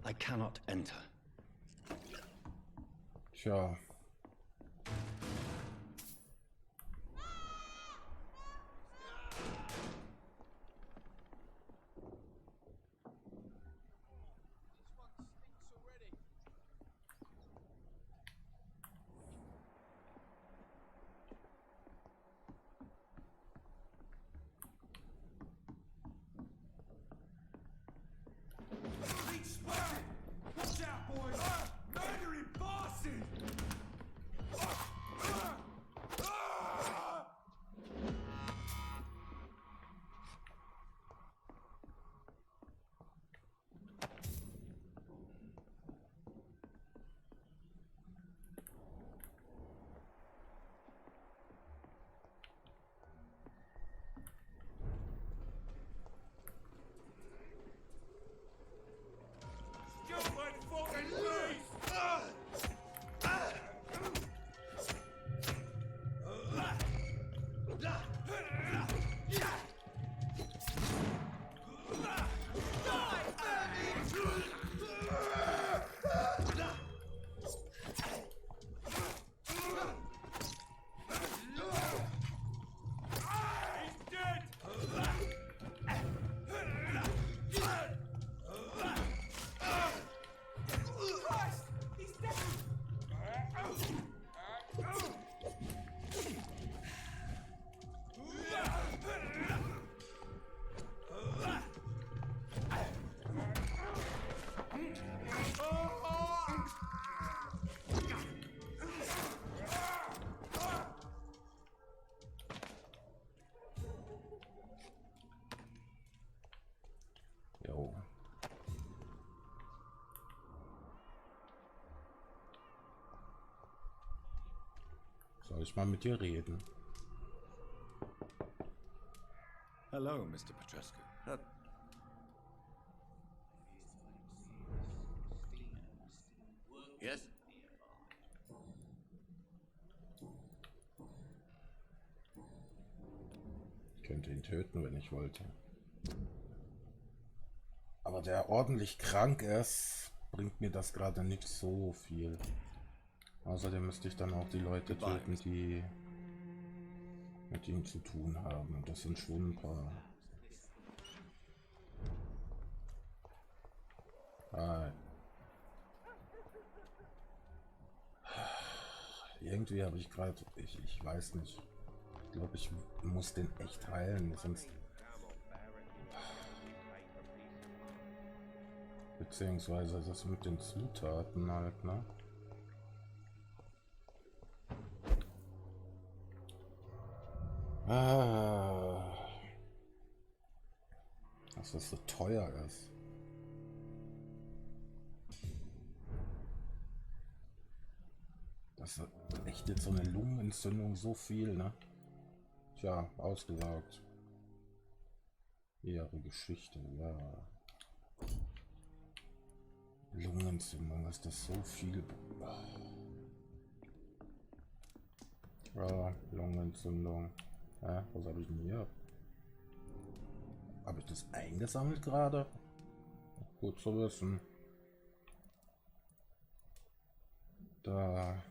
I cannot enter. Tja. ich mal mit dir reden. Hello, Mr. Petrescu. Yes? Ich könnte ihn töten, wenn ich wollte. Aber der ordentlich krank ist, bringt mir das gerade nicht so viel. Außerdem müsste ich dann auch die Leute töten, die mit ihm zu tun haben. Und das sind schon ein paar. Irgendwie habe ich gerade, ich weiß nicht. Ich glaube, ich muss den echt heilen, sonst. Beziehungsweise das mit den Zutaten halt, ne? Dass das so teuer ist. Das ist echt jetzt so eine Lungenentzündung so viel, ne? Tja, ausgesaugt. Ihre Geschichte, ja. Lungenentzündung, ist das so viel? Ja, Lungenentzündung. Ja, was habe ich denn hier? Habe ich das eingesammelt gerade? Gut zu wissen. Da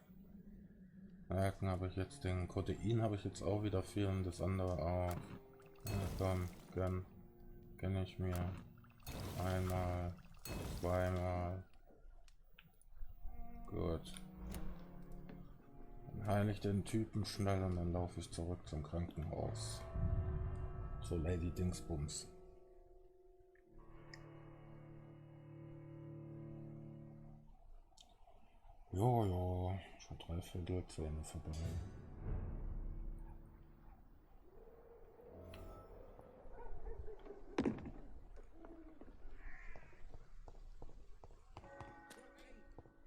merken habe ich jetzt den Kodein, habe ich jetzt auch wieder viel und das andere auch. Ja, dann gönne ich mir einmal, zweimal. Gut. Dann heile ich den Typen schnell und dann laufe ich zurück zum Krankenhaus. So Lady Dingsbums. Jo, schon 3/4 Zähne vorbei.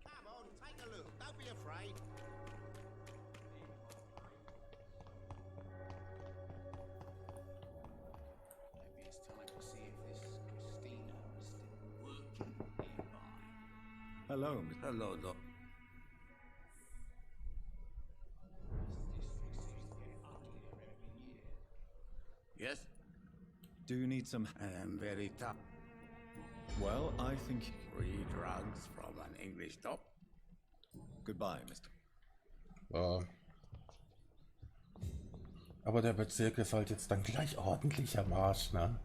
Come on, take a look. Don't be afraid. Maybe it's time to see if this Christina is still working nearby. Hello, Mr. Hello, Doc. Yes? Do you need some... I am very tough. Well, I think... Free drugs from an English top. Goodbye, Mr. Ja. Aber der Bezirk ist halt jetzt dann gleich ordentlich am Arsch, ne?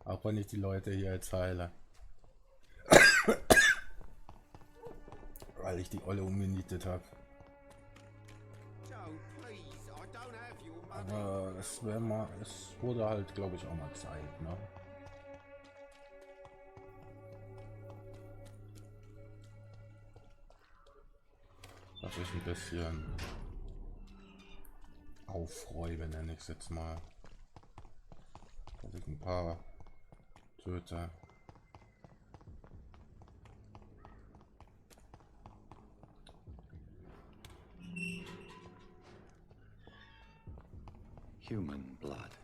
Auch wenn ich die Leute hier jetzt heile. Weil ich die Olle umgenietet habe. Aber es wäre mal, es wurde halt, glaube ich, auch mal Zeit, ne? Dass ich ein bisschen aufräume, nenne ich es jetzt mal. Dass ich ein paar töte. Human blood.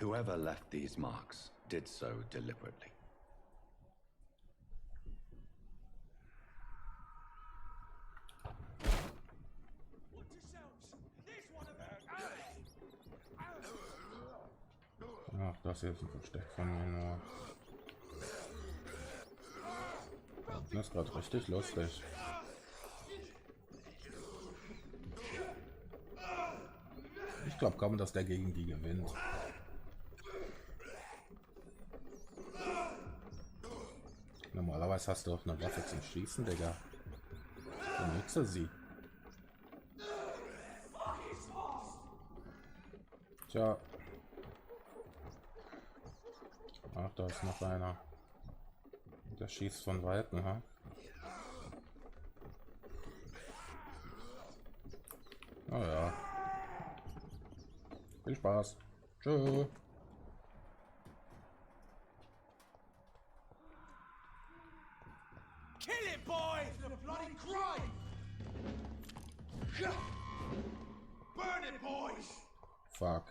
Whoever left these marks did so deliberately. Ach, das hier ist ein Versteck von mir nur. Das ist gerade richtig lustig. Ich glaube kaum, dass der gegen die gewinnt. Normalerweise hast du auch eine Waffe zum Schießen, Digga. Benutze sie. Tja. Ach, da ist noch einer. Der schießt von Weitem, ha? Oh ja. Viel Spaß. Tschö. Kill it, boy! It's a bloody crime! Burn it, boys! Fuck.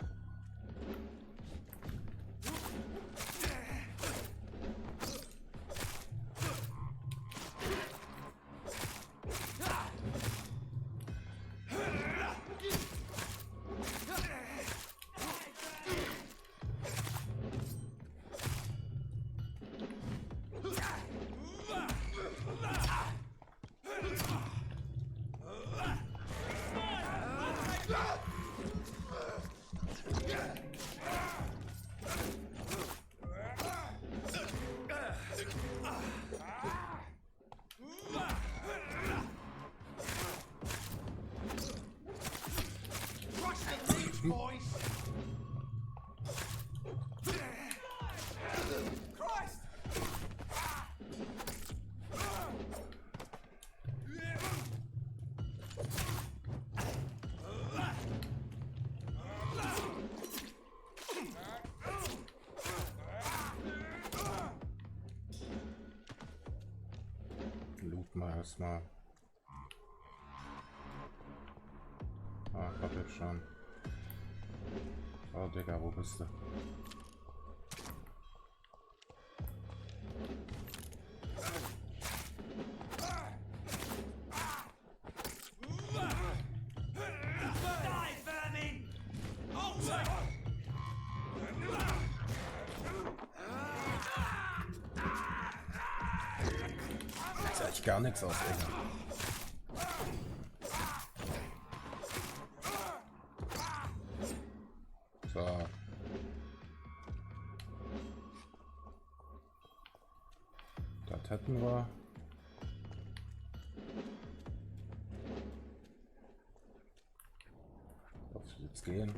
Loot mal erstmal. Ah, hab ich schon. Oh, Digga, wo bist du? Sieht echt gar nichts aus, Digga. So. Das hätten wir. Auf jetzt gehen.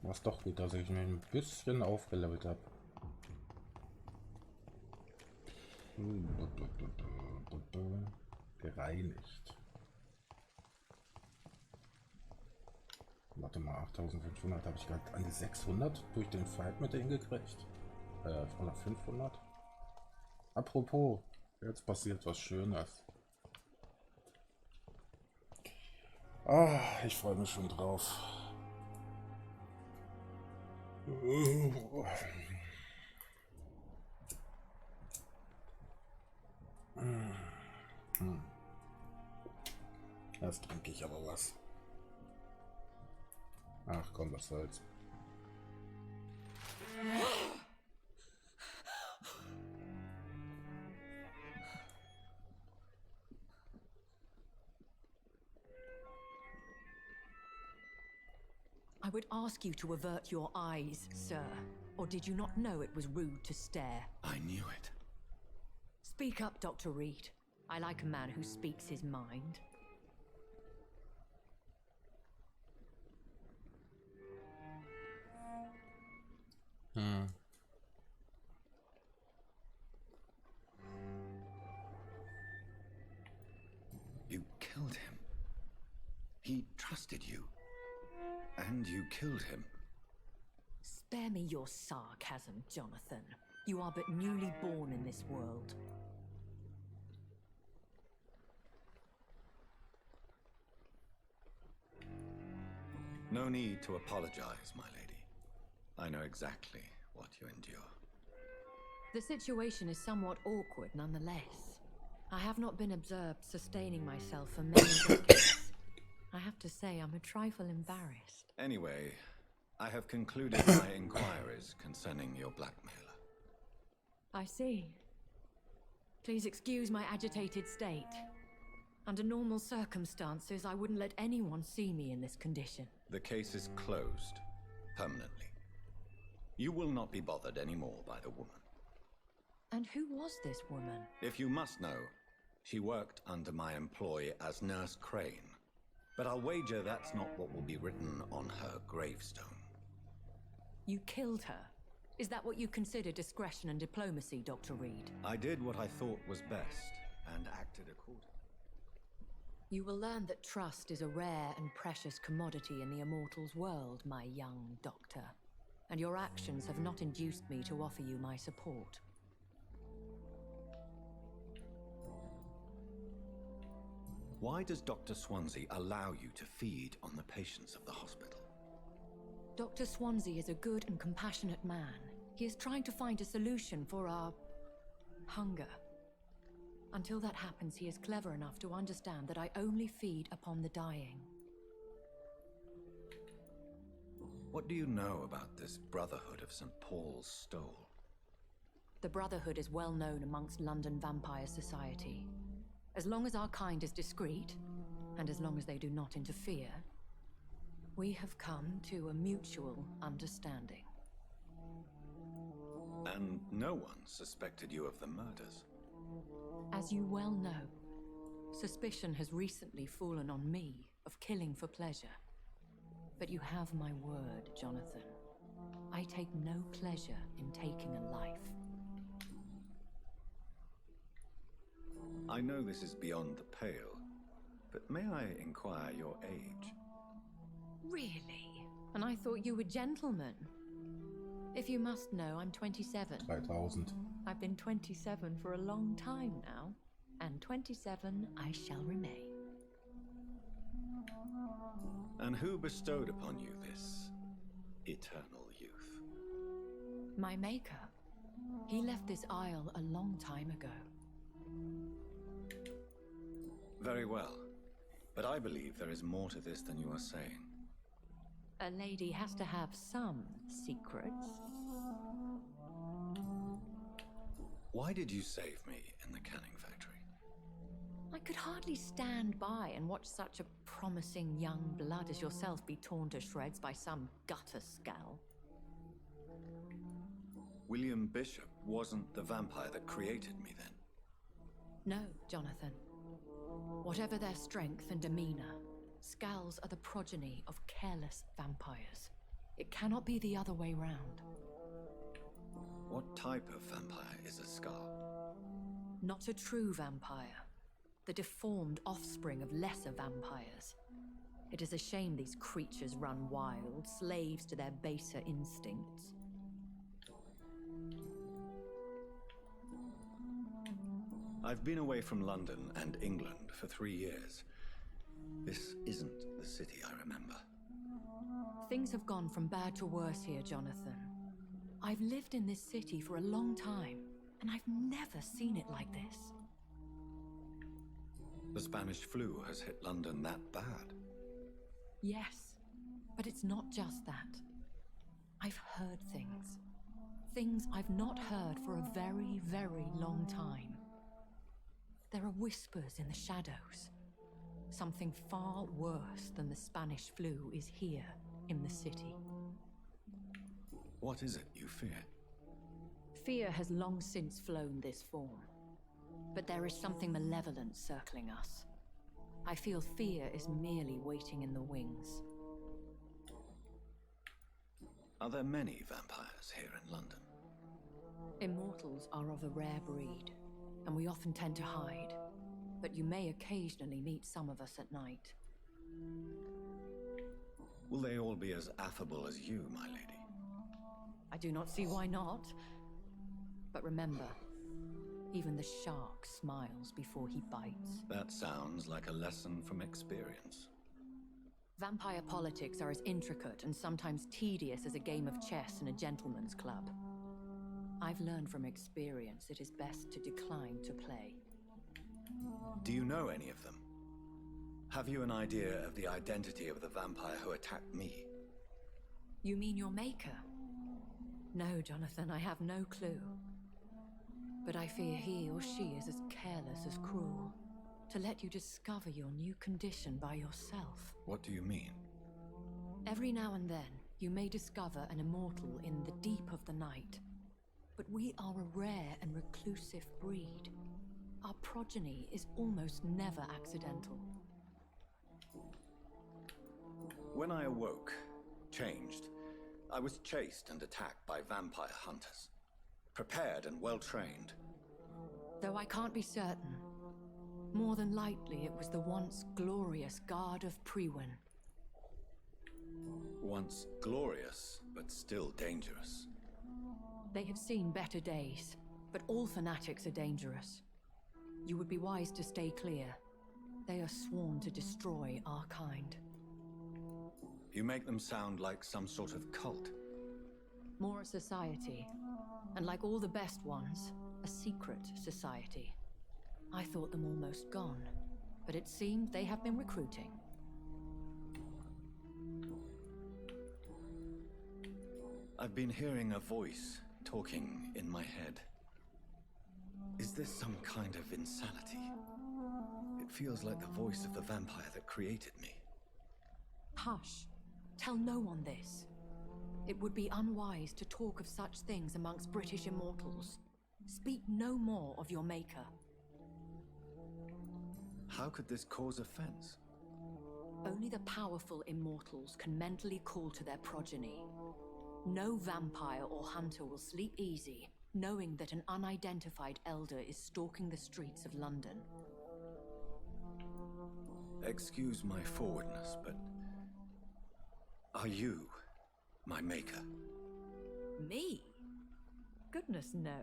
Was doch gut, dass ich mich ein bisschen aufgelevelt habe. Gereinigt. Warte mal, 8500 habe ich gerade an die 600 durch den Fight mit denen gekriegt. Oder 500. Apropos, jetzt passiert was Schönes. Ah, ich freue mich schon drauf. Jetzt trinke ich aber was. Ach komm, was soll's. I would ask you to avert your eyes, sir. Or did you not know it was rude to stare? I knew it. Speak up, Dr. Reed. I like a man who speaks his mind. You killed him. He trusted you. And you killed him. Spare me your sarcasm, Jonathan. You are but newly born in this world. No need to apologize, my lady. I know exactly what you endure. The situation is somewhat awkward nonetheless. I have not been observed sustaining myself for many decades. I have to say I'm a trifle embarrassed. Anyway, I have concluded my inquiries concerning your blackmailer. I see. Please excuse my agitated state. Under normal circumstances, I wouldn't let anyone see me in this condition. The case is closed, permanently. You will not be bothered anymore by the woman. And who was this woman? If you must know, she worked under my employ as Nurse Crane. But I'll wager that's not what will be written on her gravestone. You killed her? Is that what you consider discretion and diplomacy, Dr. Reed? I did what I thought was best, and acted accordingly. You will learn that trust is a rare and precious commodity in the Immortals world, my young doctor. And your actions have not induced me to offer you my support. Why does Dr. Swansea allow you to feed on the patients of the hospital? Dr. Swansea is a good and compassionate man. He is trying to find a solution for our hunger. Until that happens, he is clever enough to understand that I only feed upon the dying. What do you know about this Brotherhood of St. Paul's Stole? The Brotherhood is well known amongst London vampire society. As long as our kind is discreet, and as long as they do not interfere, we have come to a mutual understanding. And no one suspected you of the murders? As you well know, suspicion has recently fallen on me of killing for pleasure. But you have my word, Jonathan. I take no pleasure in taking a life. I know this is beyond the pale, but may I inquire your age? Really? And I thought you were gentlemen. If you must know, I'm 27. 3000. I've been 27 for a long time now, and 27 I shall remain. And who bestowed upon you this eternal youth? My maker. He left this isle a long time ago. Very well, but I believe there is more to this than you are saying. A lady has to have some secrets. Why did you save me in the canning factory? I could hardly stand by and watch such a promising young blood as yourself be torn to shreds by some gutter scowl. William Bishop wasn't the vampire that created me then? No, Jonathan. Whatever their strength and demeanor, Scowls are the progeny of careless vampires. It cannot be the other way round. What type of vampire is a Scowl? Not a true vampire. The deformed offspring of lesser vampires. It is a shame these creatures run wild, slaves to their baser instincts. I've been away from London and England for 3 years. This isn't the city I remember. Things have gone from bad to worse here, Jonathan. I've lived in this city for a long time, and I've never seen it like this. The Spanish flu has hit London that bad? Yes, but it's not just that. I've heard things. Things I've not heard for a very, very long time. There are whispers in the shadows. Something far worse than the Spanish flu is here in the city. What is it you fear? Fear has long since flown this form. But there is something malevolent circling us. I feel fear is merely waiting in the wings. Are there many vampires here in London? Immortals are of a rare breed, and we often tend to hide. But you may occasionally meet some of us at night. Will they all be as affable as you, my lady? I do not see why not. But remember, even the shark smiles before he bites. That sounds like a lesson from experience. Vampire politics are as intricate and sometimes tedious as a game of chess in a gentleman's club. I've learned from experience it is best to decline to play. Do you know any of them? Have you an idea of the identity of the vampire who attacked me? You mean your maker? No, Jonathan, I have no clue. But I fear he or she is as careless as cruel. To let you discover your new condition by yourself. What do you mean? Every now and then, you may discover an immortal in the deep of the night. But we are a rare and reclusive breed. Our progeny is almost never accidental. When I awoke, changed, I was chased and attacked by vampire hunters. Prepared and well-trained. Though I can't be certain, more than likely it was the once glorious Guard of Priwen. Once glorious, but still dangerous. They have seen better days, but all fanatics are dangerous. You would be wise to stay clear. They are sworn to destroy our kind. You make them sound like some sort of cult. More a society. And like all the best ones, a secret society. I thought them almost gone, but it seemed they have been recruiting. I've been hearing a voice talking in my head. Is this some kind of insanity? It feels like the voice of the vampire that created me. Hush. Tell no one this. It would be unwise to talk of such things amongst British immortals. Speak no more of your maker. How could this cause offense? Only the powerful immortals can mentally call to their progeny. No vampire or hunter will sleep easy, knowing that an unidentified elder is stalking the streets of London. Excuse my forwardness, but are you my maker? Me? Goodness, no.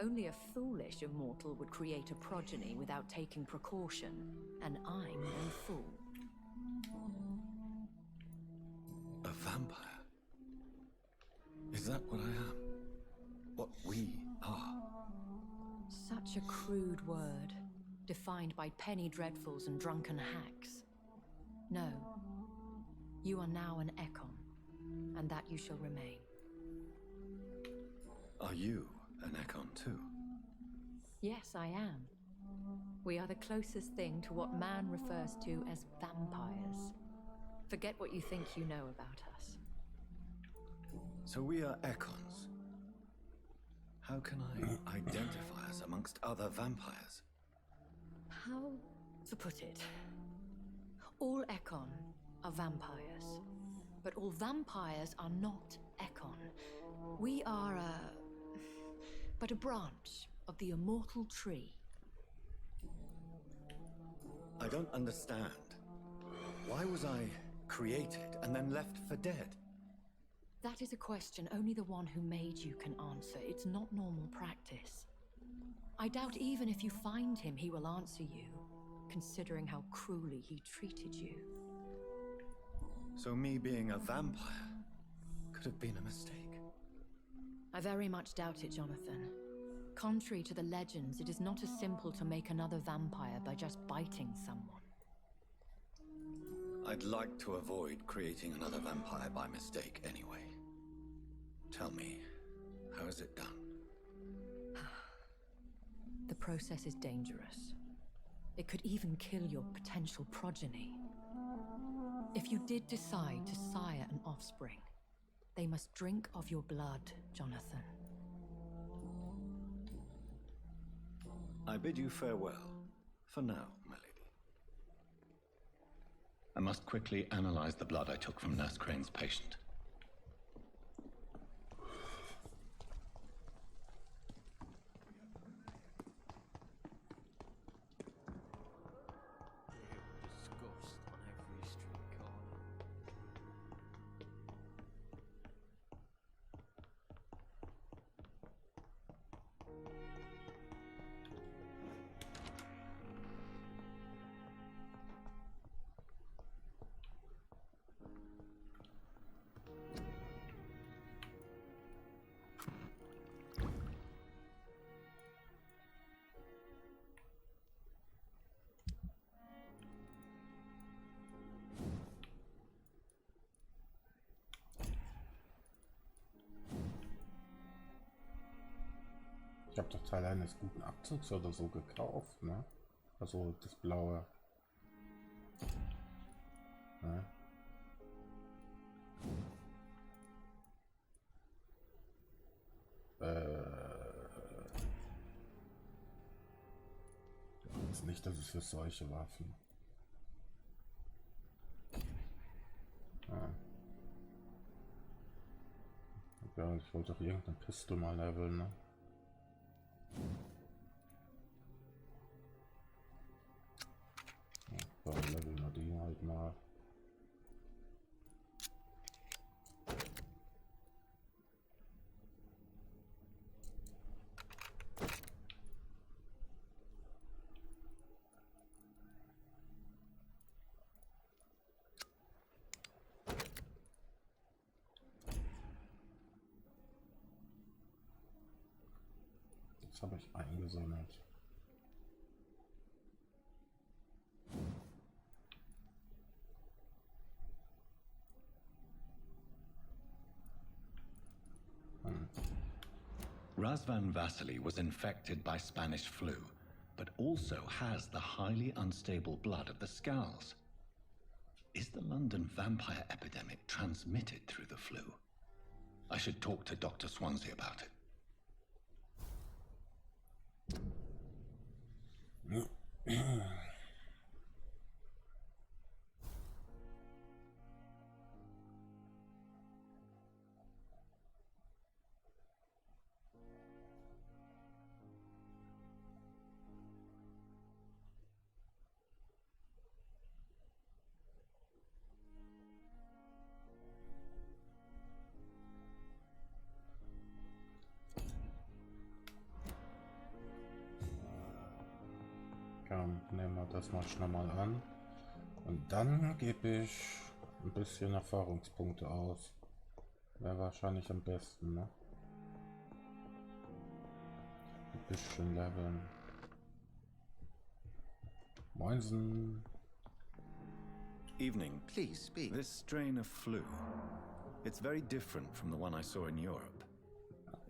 Only a foolish immortal would create a progeny without taking precaution, and I'm no fool. A vampire? Is that what I am? What we are? Such a crude word, defined by penny dreadfuls and drunken hacks. No. You are now an Ekon, and that you shall remain. Are you an Ekon too? Yes, I am. We are the closest thing to what man refers to as vampires. Forget what you think you know about us. So we are Ekons. How can I identify us amongst other vampires? How to put it? All Ekon are vampires, but all vampires are not Ekon. We are but a branch of the immortal tree. I don't understand. Why was I created and then left for dead? That is a question only the one who made you can answer. It's not normal practice. I doubt even if you find him, he will answer you, considering how cruelly he treated you. So me being a vampire could have been a mistake. I very much doubt it, Jonathan. Contrary to the legends, it is not as simple to make another vampire by just biting someone. I'd like to avoid creating another vampire by mistake anyway. Tell me, how is it done? The process is dangerous. It could even kill your potential progeny. If you did decide to sire an offspring, they must drink of your blood, Jonathan. I bid you farewell, for now, my lady. I must quickly analyze the blood I took from Nurse Crane's patient. Ich habe doch Teil eines guten Abzugs oder so gekauft, ne? Also das blaue. Ne? Jetzt nicht, dass es für solche Waffen. Ja, ich wollte doch irgendein Pistol mal leveln, ne? Ja, leveln wir die halt mal. Das habe ich eingesammelt. Razvan Vasily was infected by Spanish flu, but also has the highly unstable blood of the Scowls. Is the London vampire epidemic transmitted through the flu? I should talk to Dr. Swansea about it. Komm, nehmen wir das mal schnell mal an. Und dann gebe ich ein bisschen Erfahrungspunkte aus. Wäre wahrscheinlich am besten, ne? Ein bisschen leveln. Moinsen. Evening. Please speak. This strain of flu, it's very different from the one I saw in Europe.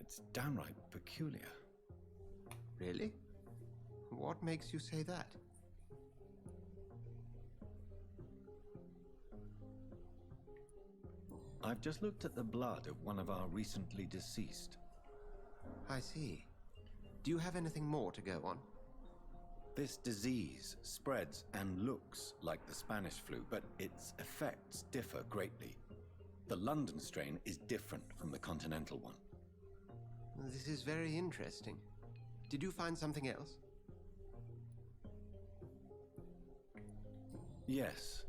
It's downright peculiar. Really? What makes you say that? I've just looked at the blood of one of our recently deceased. I see. Do you have anything more to go on? This disease spreads and looks like the Spanish flu, but its effects differ greatly. The London strain is different from the continental one. This is very interesting. Did you find something else? Yes.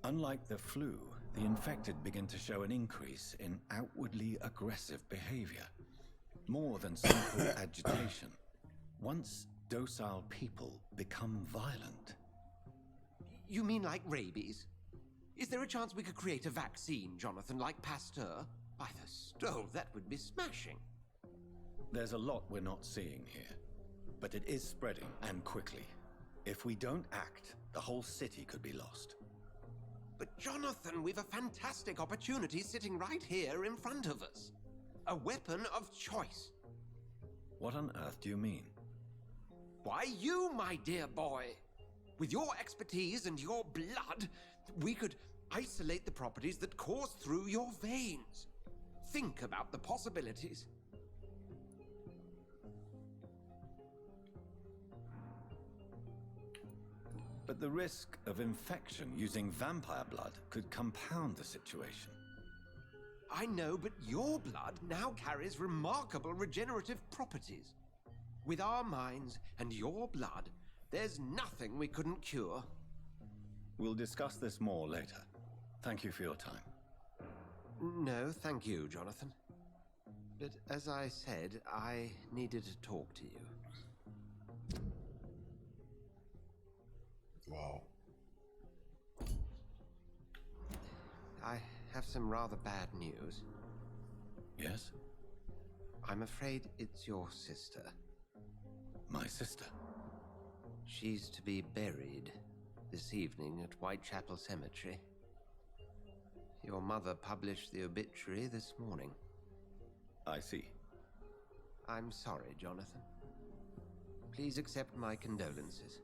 Unlike the flu, the infected begin to show an increase in outwardly aggressive behavior. More than simple agitation. Once docile people become violent. You mean like rabies? Is there a chance we could create a vaccine, Jonathan, like Pasteur? By the stove, that would be smashing. There's a lot we're not seeing here, but it is spreading, and quickly. If we don't act, the whole city could be lost. But Jonathan, we've a fantastic opportunity sitting right here in front of us. A weapon of choice. What on earth do you mean? Why, you, my dear boy. With your expertise and your blood, we could isolate the properties that course through your veins. Think about the possibilities. But the risk of infection using vampire blood could compound the situation. I know, but your blood now carries remarkable regenerative properties. With our minds and your blood, there's nothing we couldn't cure. We'll discuss this more later. Thank you for your time. No, thank you, Jonathan. But as I said, I needed to talk to you. Wow. I have some rather bad news. Yes? I'm afraid it's your sister. My sister? She's to be buried this evening at Whitechapel Cemetery. Your mother published the obituary this morning. I see. I'm sorry, Jonathan. Please accept my condolences.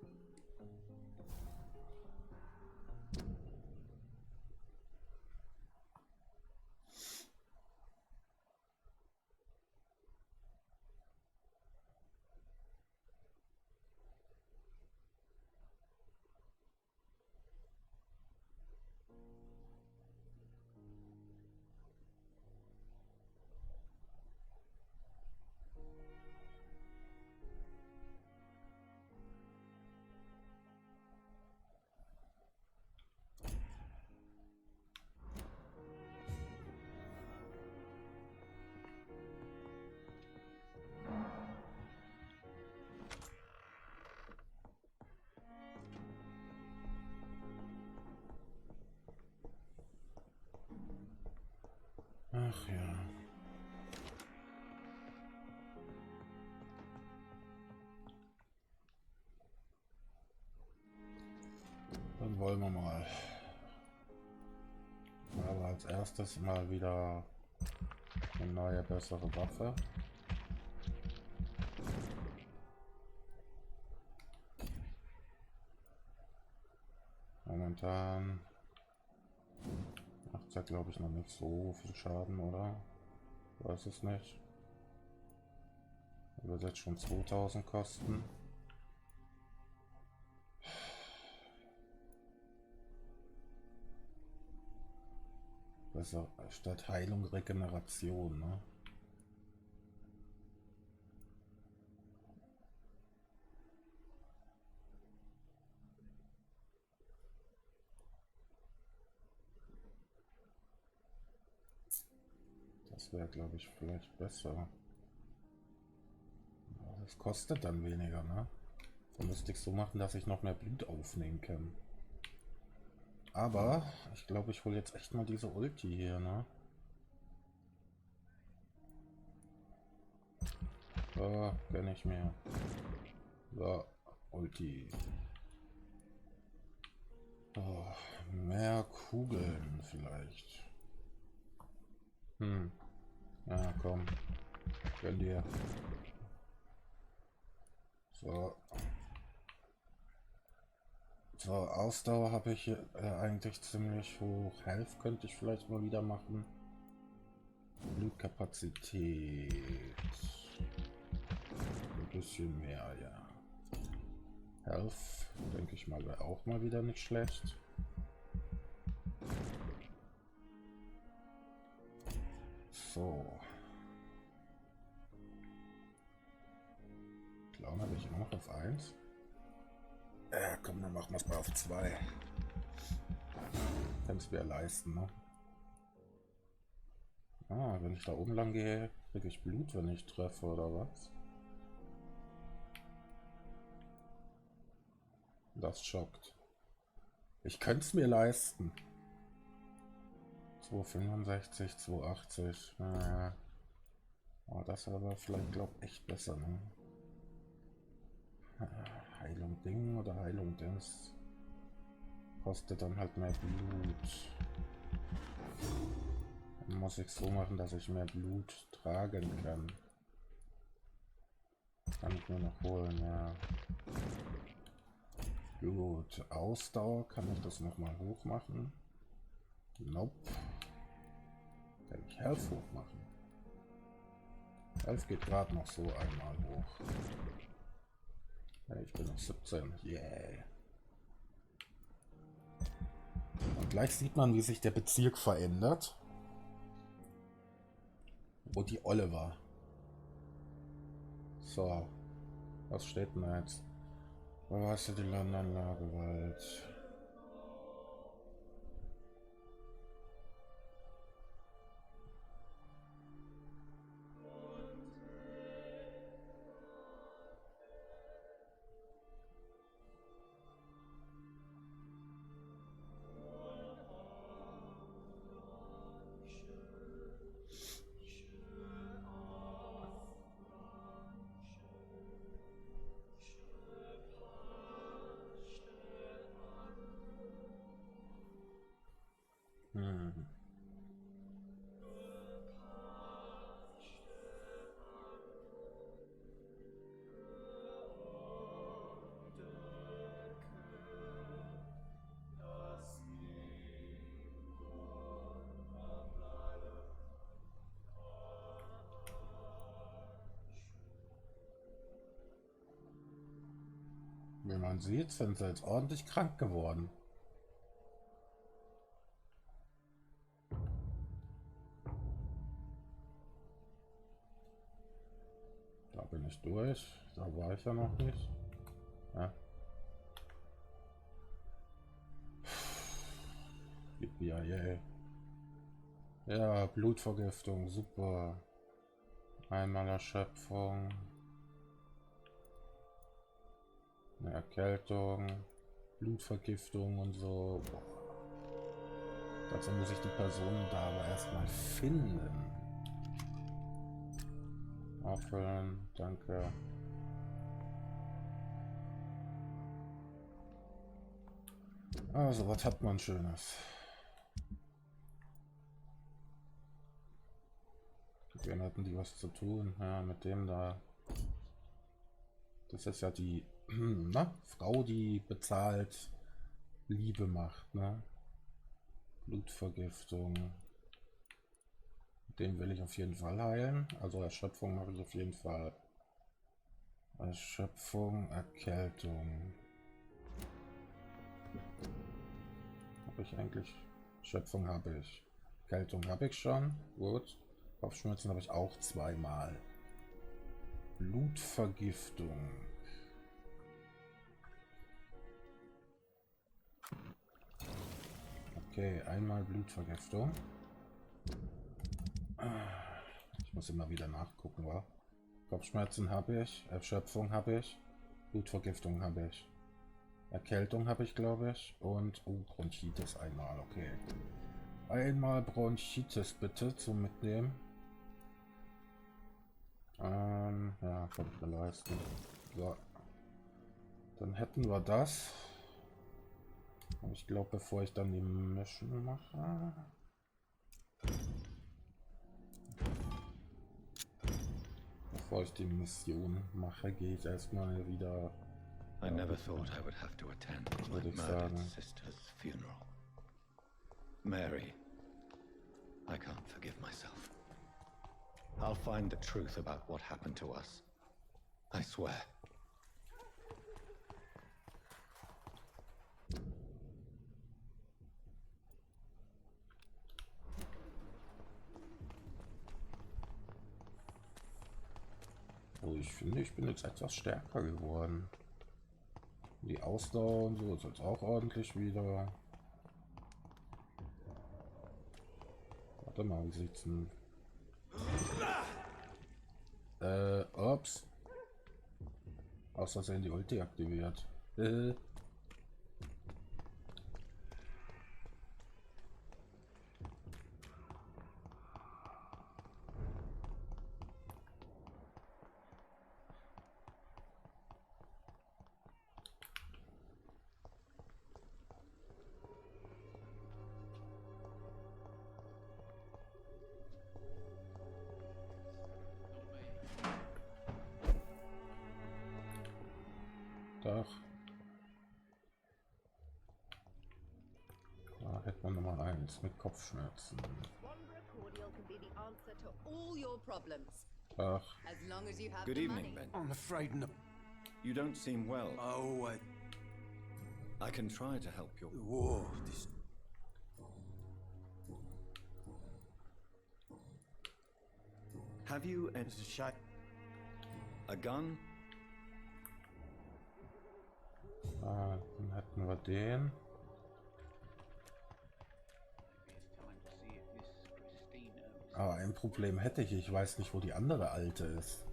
Ach ja. wollen wir mal. Aber als erstes mal wieder eine neue, bessere Waffe. Momentan macht es ja, glaube ich, noch nicht so viel Schaden, oder? Weiß es nicht. Wird jetzt schon 2000 kosten. Besser statt Heilung Regeneration, ne? Das wäre, glaube ich, vielleicht besser. Das kostet dann weniger, ne? Dann müsste ich so machen, dass ich noch mehr Blut aufnehmen kann. Aber ich glaube, ich hole jetzt echt mal diese Ulti hier, ne? So, gönn ich mir. So, Ulti. Oh, mehr Kugeln vielleicht. Ja, komm. Gönn dir. So. So, Ausdauer habe ich eigentlich ziemlich hoch. Health könnte ich vielleicht mal wieder machen. Blutkapazität. Ein bisschen mehr, ja. Health, denke ich mal, wäre auch mal wieder nicht schlecht. So. Clown habe ich immer noch auf 1. Komm, dann machen wir es mal auf 2. Kannst du ja leisten, ne? Ah, wenn ich da oben lang gehe, kriege ich Blut, wenn ich treffe, oder was? Das schockt. Ich könnte es mir leisten. 265, 280. Oh, das aber vielleicht, glaube ich, echt besser, ne? Heilung Ding oder Heilung Dings. Kostet dann halt mehr Blut. Dann muss ich so machen, dass ich mehr Blut tragen kann. Kann ich mir noch holen, ja. Gut, Ausdauer, kann ich das nochmal hoch machen? Nope. Kann ich Health hoch machen? Health geht gerade noch so einmal hoch. Ja, ich bin auf 17, yeah. Und gleich sieht man, wie sich der Bezirk verändert. Wo die Olle war. So. Was steht denn jetzt? Wo hast du die Landanlage, Wald? Wie man sieht, sind sie jetzt ordentlich krank geworden. Da bin ich durch. Da war ich ja noch nicht. Ja. Yeah. Ja, Blutvergiftung, super. Einmal Erschöpfung. Eine Erkältung, Blutvergiftung und so. Boah. Dazu muss ich die Person da aber erstmal finden. Auffüllen, danke. Also, was hat man Schönes? Mit wem hatten die was zu tun? Ja, mit dem da. Das ist ja die Frau, die bezahlt Liebe macht, ne? Blutvergiftung. Den will ich auf jeden Fall heilen. Also Erschöpfung mache ich auf jeden Fall. Erschöpfung, Erkältung. Habe ich eigentlich? Erschöpfung habe ich. Erkältung habe ich schon. Gut. Kopfschmerzen habe ich auch zweimal. Blutvergiftung. Okay, einmal Blutvergiftung. Ich muss immer wieder nachgucken, wa? Kopfschmerzen habe ich, Erschöpfung habe ich, Blutvergiftung habe ich, Erkältung habe ich, glaube ich, und Bronchitis einmal, okay. Einmal Bronchitis bitte zum Mitnehmen. Ja, kann ich mir leisten. So. Dann hätten wir das. Ich glaube, bevor ich dann die Mission mache. Bevor ich die Mission mache, gehe ich erstmal wieder. I never thought I would have to attend my murdered sister's funeral. Mary, I can't forgive myself. I'll find the truth about what happened to us. I swear. Oh, ich finde, ich bin jetzt etwas stärker geworden. Die Ausdauer und so ist jetzt auch ordentlich wieder. Warte mal, wie sieht's denn? Ups. Aus Versehen die Ulti aktiviert. Doch. Da hätte man Nummer 1 mit Kopfschmerzen. Ach. Good evening, Ben. I'm afraid no. You don't seem well. Oh, I can try to help you. Whoa, this. Have you a gun? Dann hätten wir den. Aber ein Problem hätte ich. Ich weiß nicht, wo die andere alte ist.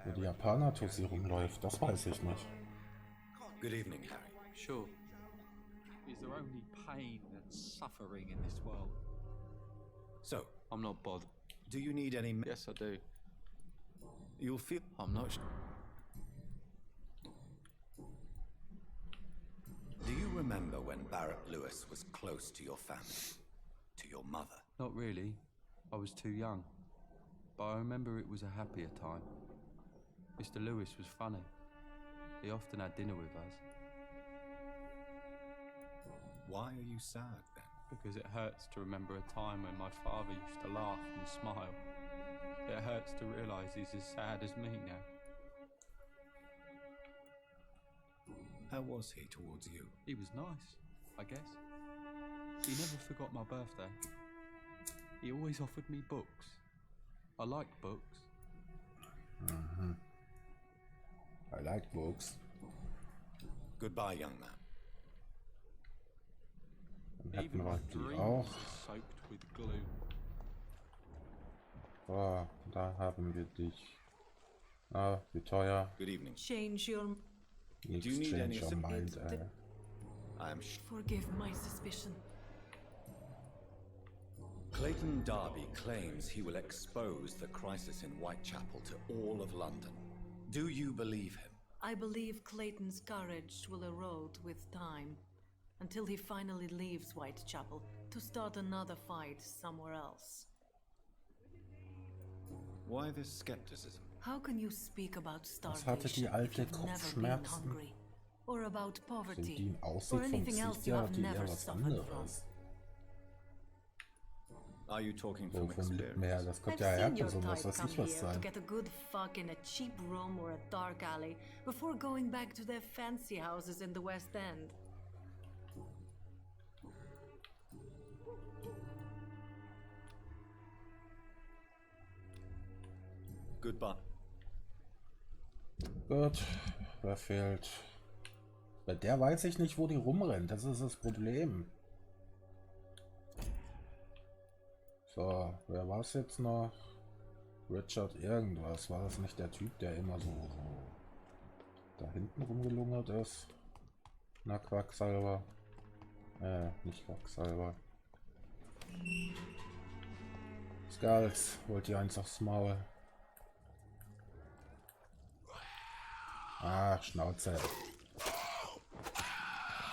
Wo die Japaner-Dosierung läuft, das weiß ich nicht. Good evening, Harry. Sure. Is there only pain and suffering in this world? So, I'm not bothered. Do you need any... Yes, I do. You'll feel... I'm not sure. Do you remember when Barrett Lewis was close to your family? To your mother? Not really. I was too young. But I remember it was a happier time. Mr. Lewis was funny. He often had dinner with us. Why are you sad then? Because it hurts to remember a time when my father used to laugh and smile. It hurts to realise he's as sad as me now. How was he towards you? He was nice, I guess. He never forgot my birthday. He always offered me books. I like books. I like books. Goodbye, young man. Dann hätten wir die auch. So, da haben wir dich. Ah, wie teuer. Good evening. Change your... Nichts Do you need any change your mind, ey. I'm Forgive my suspicion. Clayton Darby claims he will expose the crisis in Whitechapel to all of London. Do you believe him? I believe Clayton's courage will erode with time, until he finally leaves Whitechapel to start another fight somewhere else. Why this skepticism? How can you speak about Was hatte die starvation if alte you've never been Kopfschmerzen? hungry? Or about Sind poverty? die im Or Aussehen vom anything else Gesicht you her, have hat die eher never was suffered from? anderes. Are you talking So from vom Lippen experience? her, das I've könnte ja seen your Herpes und was type weiß come ich was here to sein. get a good fuck in a cheap room or a dark alley before going back to their fancy houses in the West End. Goodbye. Gut, wer fehlt? Bei der weiß ich nicht, wo die rumrennt. Das ist das Problem. So, wer war es jetzt noch? Richard irgendwas. War das nicht der Typ, der immer so da hinten rumgelungert ist? Na, Quacksalber. Nicht Quacksalber. Skulls, holt die eins aufs Maul. Ach, Schnauze.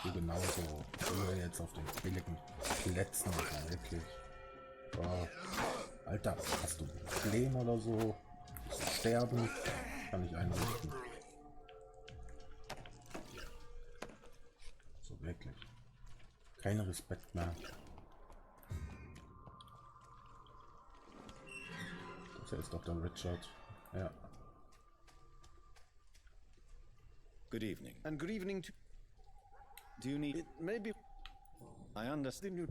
Du genauso. Du jetzt auf den billigen Plätzen, also wirklich. Oh. Alter, hast du ein Problem oder so? Sterben? Kann ich einrichten. So, wirklich. Kein Respekt mehr. Das hier ist doch der Richard. Ja. Good evening. And good evening to... Do you need... It may be... I understand.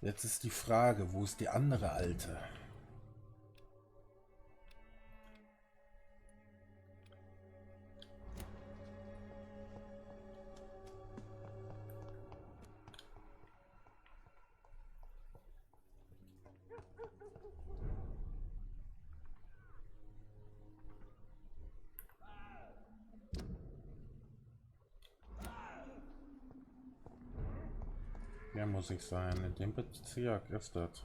Jetzt ist die Frage, wo ist die andere Alte? Hier muss ich sein. In dem Bezirk ist das.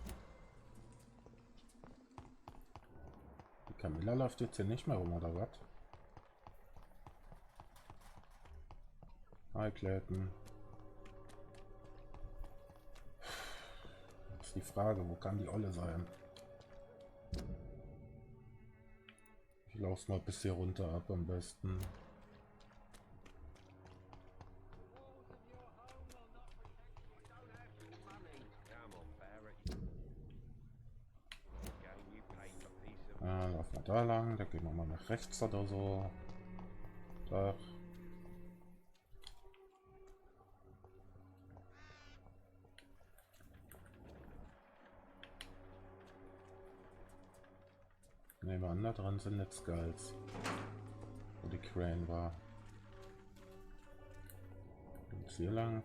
Die Camilla läuft jetzt hier nicht mehr rum, oder was? Hi, Clayton. Das ist die Frage, wo kann die Olle sein? Ich laufe mal bis hier runter ab am besten. Laufen wir da lang, da gehen wir mal nach rechts oder so. Da. Nehmen wir an, da dran sind jetzt Skulls. Wo die Crane war. Jetzt hier lang.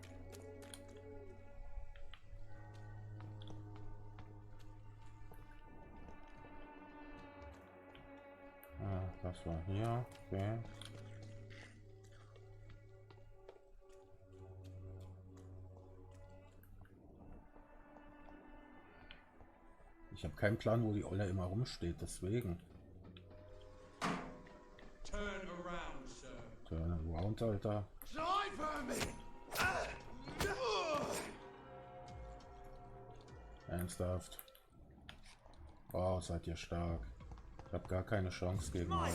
Das war hier, okay. Ich habe keinen Plan, wo die Olle immer rumsteht, deswegen. Turn around, sir. Turn around, Alter. Ernsthaft. Wow, seid ihr stark. Ich habe gar keine Chance gegen euch.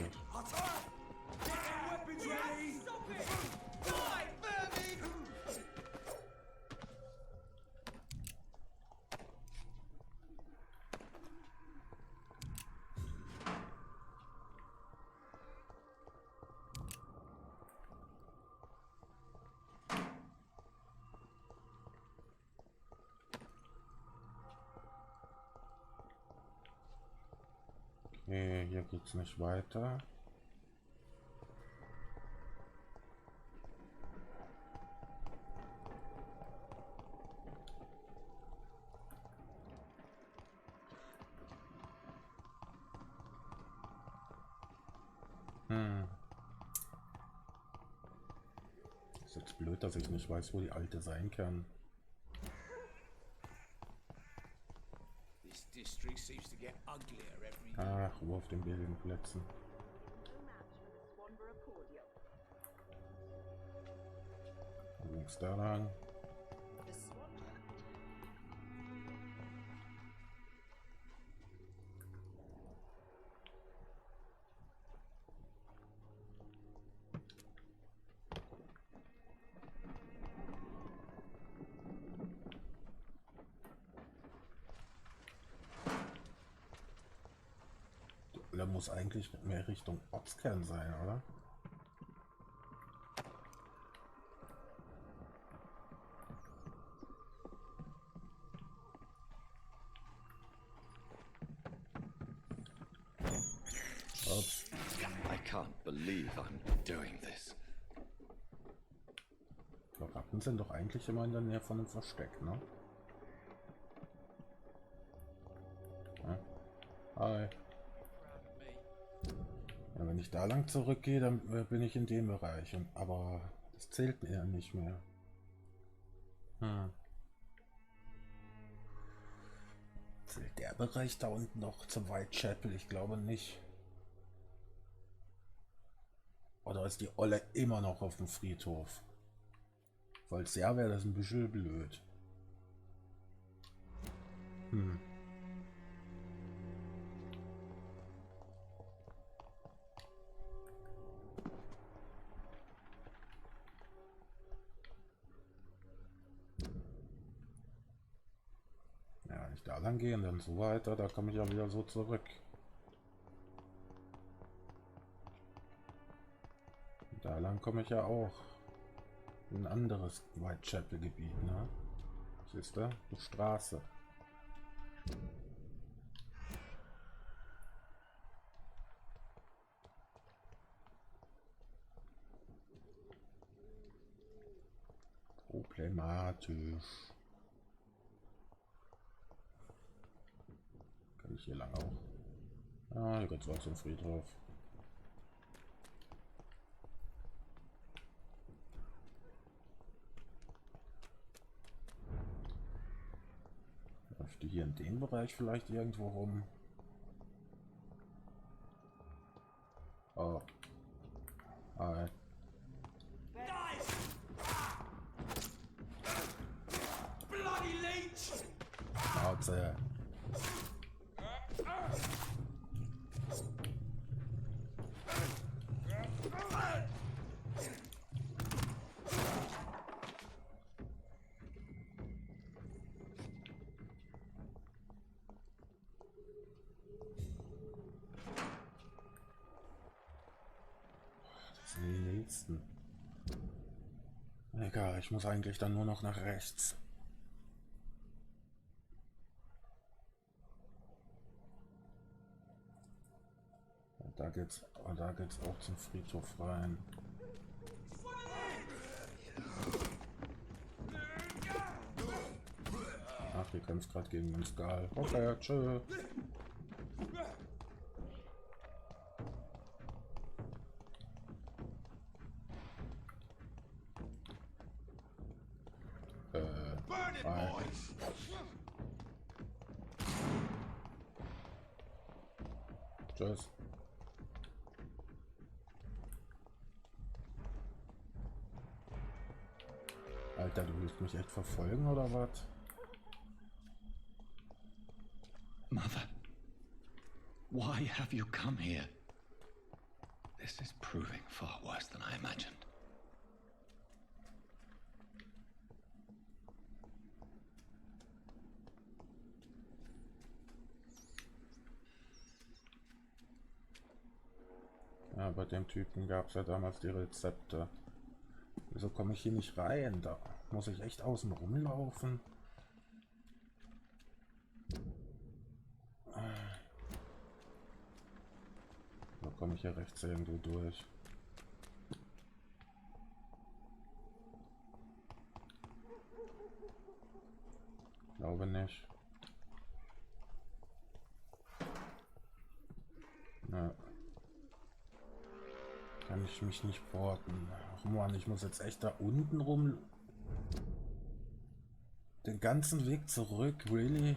Okay, hier geht's nicht weiter. dass ich nicht weiß, wo die alte sein kann. This district seems to get uglier every Ach, Ruhe auf den billigen Plätzen. Wo ging's da lang? Der muss eigentlich mehr Richtung Ortskern sein, oder? Ups. I can't believe I'm doing this. Die Ratten sind doch eigentlich immer in der Nähe von einem Versteck, ne? Ja. Hi. Ja, wenn ich da lang zurückgehe, dann bin ich in dem Bereich. Aber das zählt mir ja nicht mehr. Zählt der Bereich da unten noch zum Whitechapel? Ich glaube nicht. Oder ist die Olle immer noch auf dem Friedhof? Falls ja, wäre das ein bisschen blöd. Ja, wenn ich da lang gehe und dann so weiter, da komme ich ja wieder so zurück. Und da lang komme ich ja auch. Ein anderes Whitechapel-Gebiet, ne? Siehst du? Die Straße. Problematisch. Kann ich hier lang auch? Ah, hier geht's auch zum Friedhof. Läuft die hier in dem Bereich vielleicht irgendwo rum? Oh. Hi. bloody leech! Schnauze. Die nächsten. Egal, ich muss eigentlich dann nur noch nach rechts. Und da geht's auch zum Friedhof rein. Ach, hier kämpft gerade gegen den Skal. Okay, tschö. Tschüss. Alter, du willst mich echt verfolgen oder was? Mother, why have you come here? This is proving far worse than I imagined. Ja, bei dem Typen gab es ja damals die Rezepte. Wieso komme ich hier nicht rein? Da muss ich echt außen rumlaufen. Da komme ich hier rechts irgendwo durch. Glaube nicht. Ja. Kann ich mich nicht porten. Ach man, ich muss jetzt echt da unten rum. Den ganzen Weg zurück, really?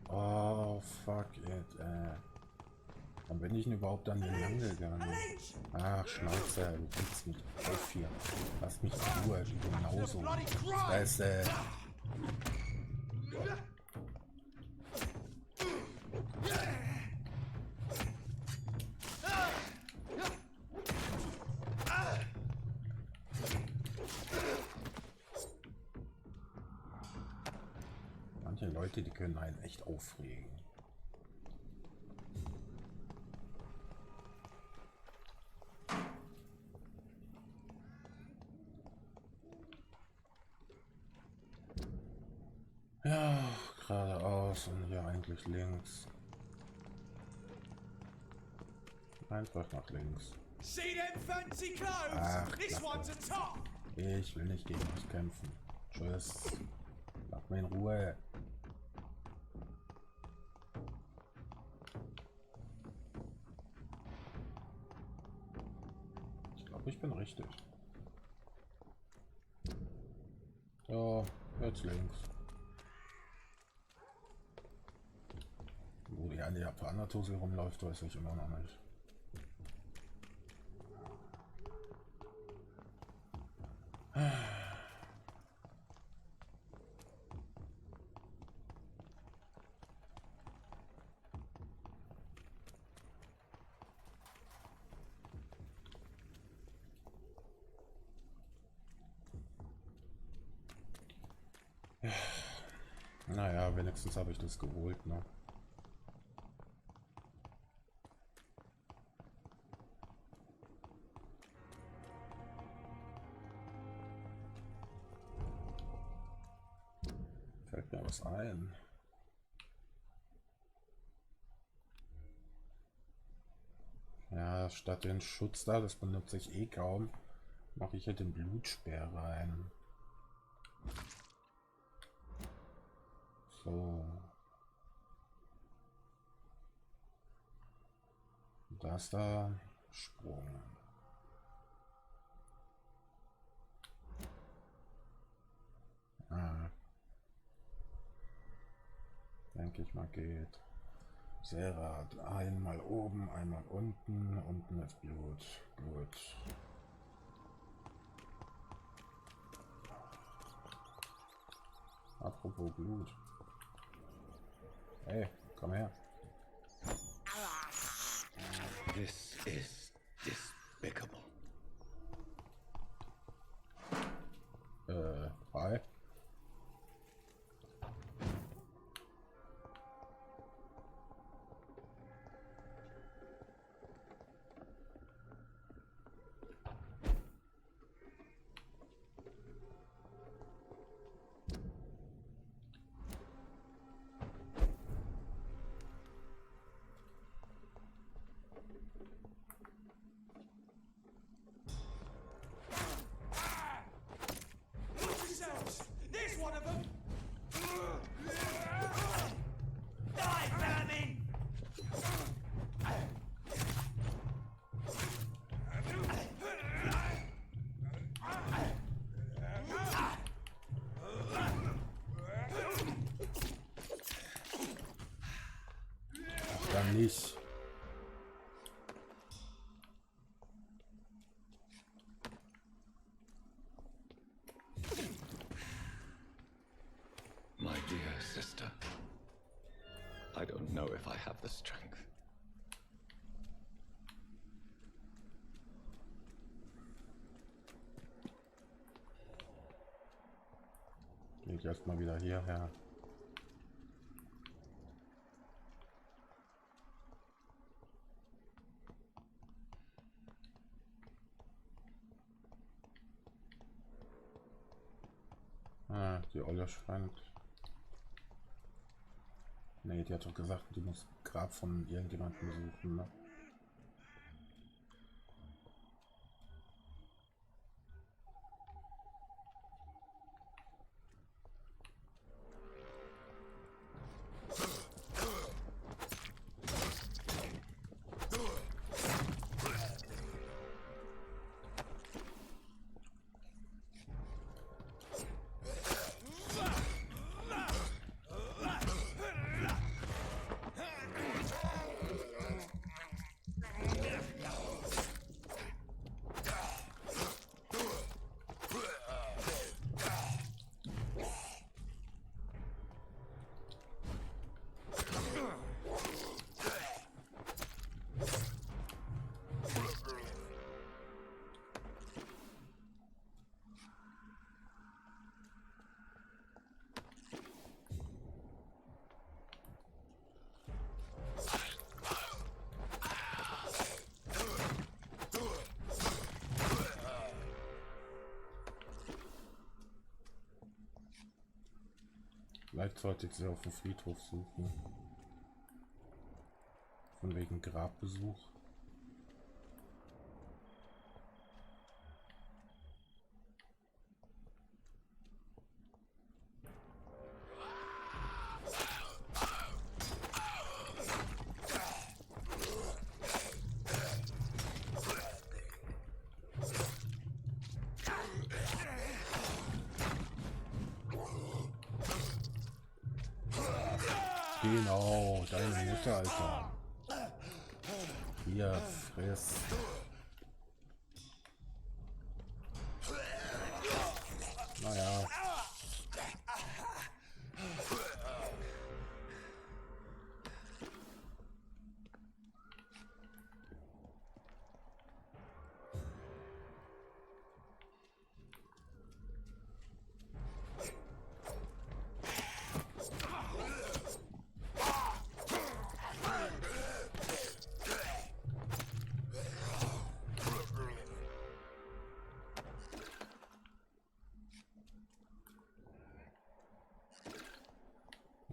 Oh, fuck it, Wann bin ich denn überhaupt an den lang gegangen? Ach, Schnauze, du kriegst mich auf hier. Lass mich in Ruhe, genauso. Fresse. Manche Leute, die können einen echt aufregen. Ja, geradeaus und hier eigentlich links. Einfach nach links. Ach, ich will nicht gegen dich kämpfen. Tschüss. Lass mich in Ruhe. Ich glaube, ich bin richtig. Ja, jetzt links. Wo die eine Japaner-Tose rumläuft, weiß ich immer noch nicht. Naja, wenigstens habe ich das geholt, ne? Fällt mir was ein. Ja, statt den Schutz da, das benutze ich eh kaum, mache ich hier den Blutspeer rein. So. Das da, Sprung. Denke ich mal geht. Sehr, einmal oben, einmal unten. Unten ist Blut. Gut. Apropos Blut. Hey, komm her. This is despicable. Hi. Dann nicht. My dear sister, I don't know if I have the strength. Gehe ich erstmal wieder hierher. Die Olle schreibt. Nee, die hat doch gesagt, die muss Grab von irgendjemandem besuchen, ne? sollte ich sie auf dem Friedhof suchen. Von wegen Grabbesuch. Genau, deine Mutter, Alter. Hier, friss. Naja.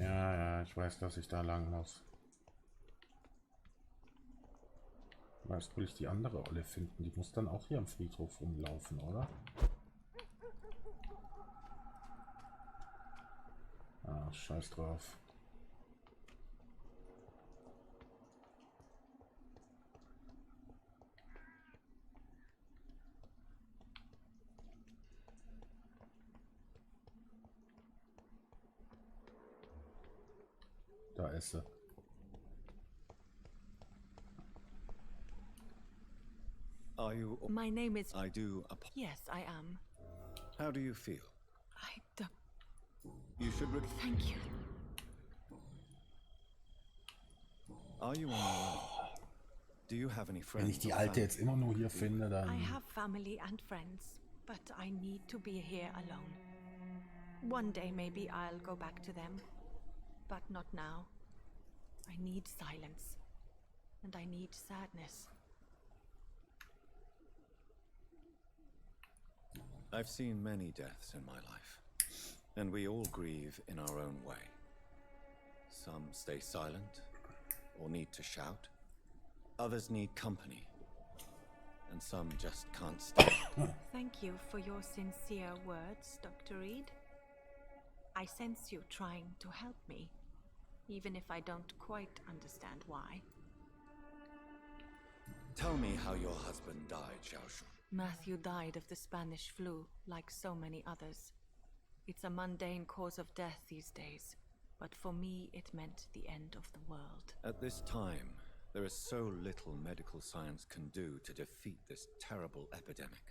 Ja, ich weiß, dass ich da lang muss. Erst will ich die andere Olle finden. Die muss dann auch hier am Friedhof rumlaufen, oder? Ah, scheiß drauf. Da ist sie. Are you... My name is... I do... Yes, I am. How do you feel? I don't... You should... Thank you. Are you on your own? Do you have any friends? Wenn ich die Alte jetzt immer nur hier finde, dann... I have family and friends, but I need to be here alone. One day maybe I'll go back to them, but not now. I need silence, and I need sadness. I've seen many deaths in my life, and we all grieve in our own way. Some stay silent, or need to shout. Others need company, and some just can't stay. Thank you for your sincere words, Dr. Reed. I sense you trying to help me, even if I don't quite understand why. Tell me how your husband died, Xiaoshu. Matthew died of the Spanish flu, like so many others. It's a mundane cause of death these days, but for me it meant the end of the world. At this time, there is so little medical science can do to defeat this terrible epidemic.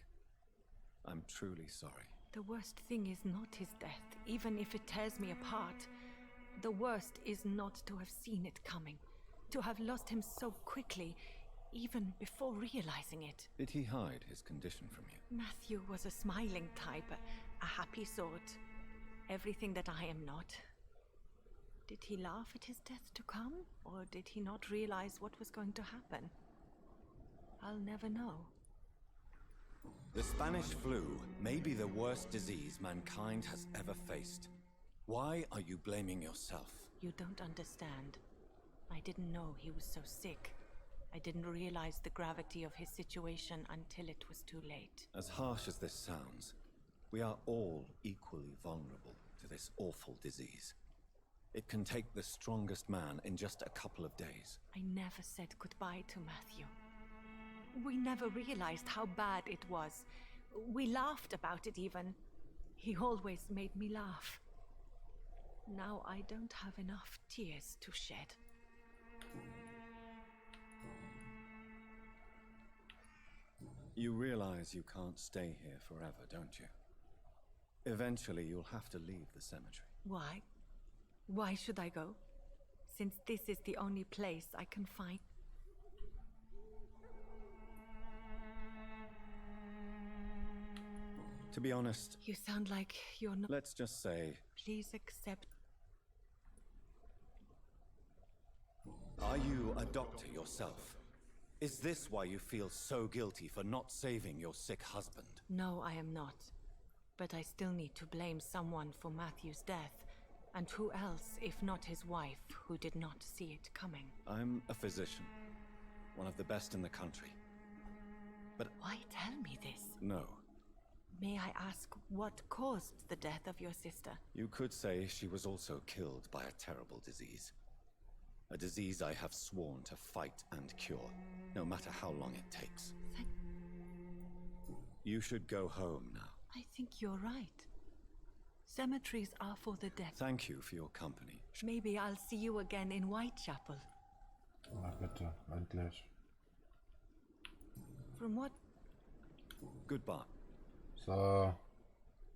I'm truly sorry. The worst thing is not his death, even if it tears me apart. The worst is not to have seen it coming, to have lost him so quickly, even before realizing it. Did he hide his condition from you? Matthew was a smiling type, a happy sort. Everything that I am not. Did he laugh at his death to come, or did he not realize what was going to happen? I'll never know. The Spanish flu may be the worst disease mankind has ever faced. Why are you blaming yourself? You don't understand. I didn't know he was so sick. I didn't realize the gravity of his situation until it was too late. As harsh as this sounds, we are all equally vulnerable to this awful disease. It can take the strongest man in just a couple of days. I never said goodbye to Matthew. We never realized how bad it was. We laughed about it even. He always made me laugh. Now I don't have enough tears to shed. You realize you can't stay here forever, don't you? Eventually you'll have to leave the cemetery. Why? Why should I go? Since this is the only place I can find. To be honest... You sound like you're not... Let's just say... Please accept... Are you a doctor yourself? Is this why you feel so guilty for not saving your sick husband? No, I am not. But I still need to blame someone for Matthew's death. And who else, if not his wife, who did not see it coming? I'm a physician. One of the best in the country. But why tell me this? No. May I ask what caused the death of your sister? You could say she was also killed by a terrible disease. A disease I have sworn to fight and cure, no matter how long it takes. You should go home now. I think you're right. Cemeteries are for the dead. Thank you for your company. Maybe I'll see you again in Whitechapel. Ah, bitte, endlich. From what? Goodbye. So.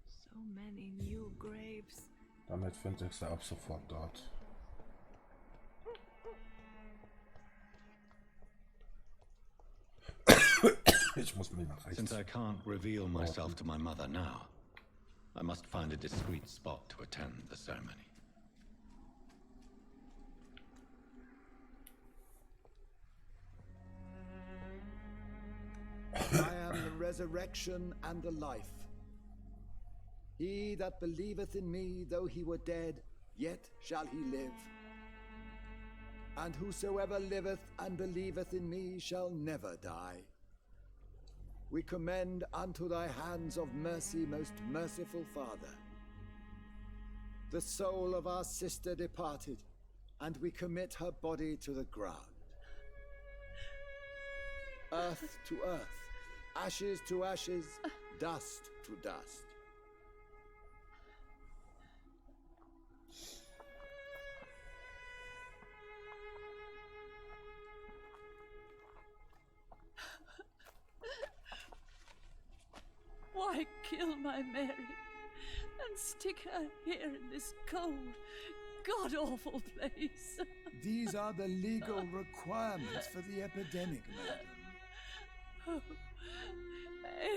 So many new graves. Damit finde ich sie ab sofort dort. Ich muss mir nach rechts. Since I can't reveal myself to my mother now, I must find a discreet spot to attend the ceremony. I am the resurrection and the life. He that believeth in me, though he were dead, yet shall he live. And whosoever liveth and believeth in me shall never die. We commend unto thy hands of mercy, most merciful Father, the soul of our sister departed, and we commit her body to the ground. Earth to earth, ashes to ashes, dust to dust. Why kill my Mary and stick her here in this cold, god-awful place? These are the legal requirements for the epidemic, madam. Oh,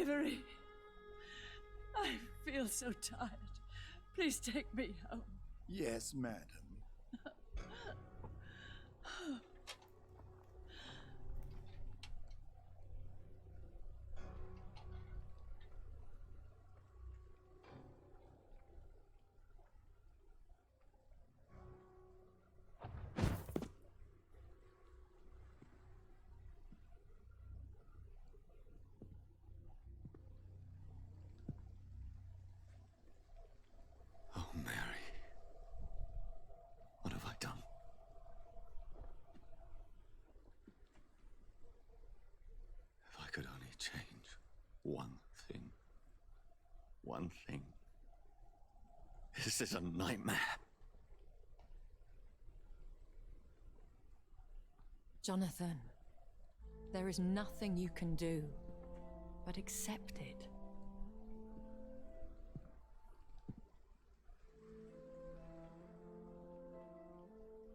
Avery, I feel so tired. Please take me home. Yes, madam. Oh, Mary. What have I done? If I could only change one thing. One thing. This is a nightmare. Jonathan, there is nothing you can do but accept it.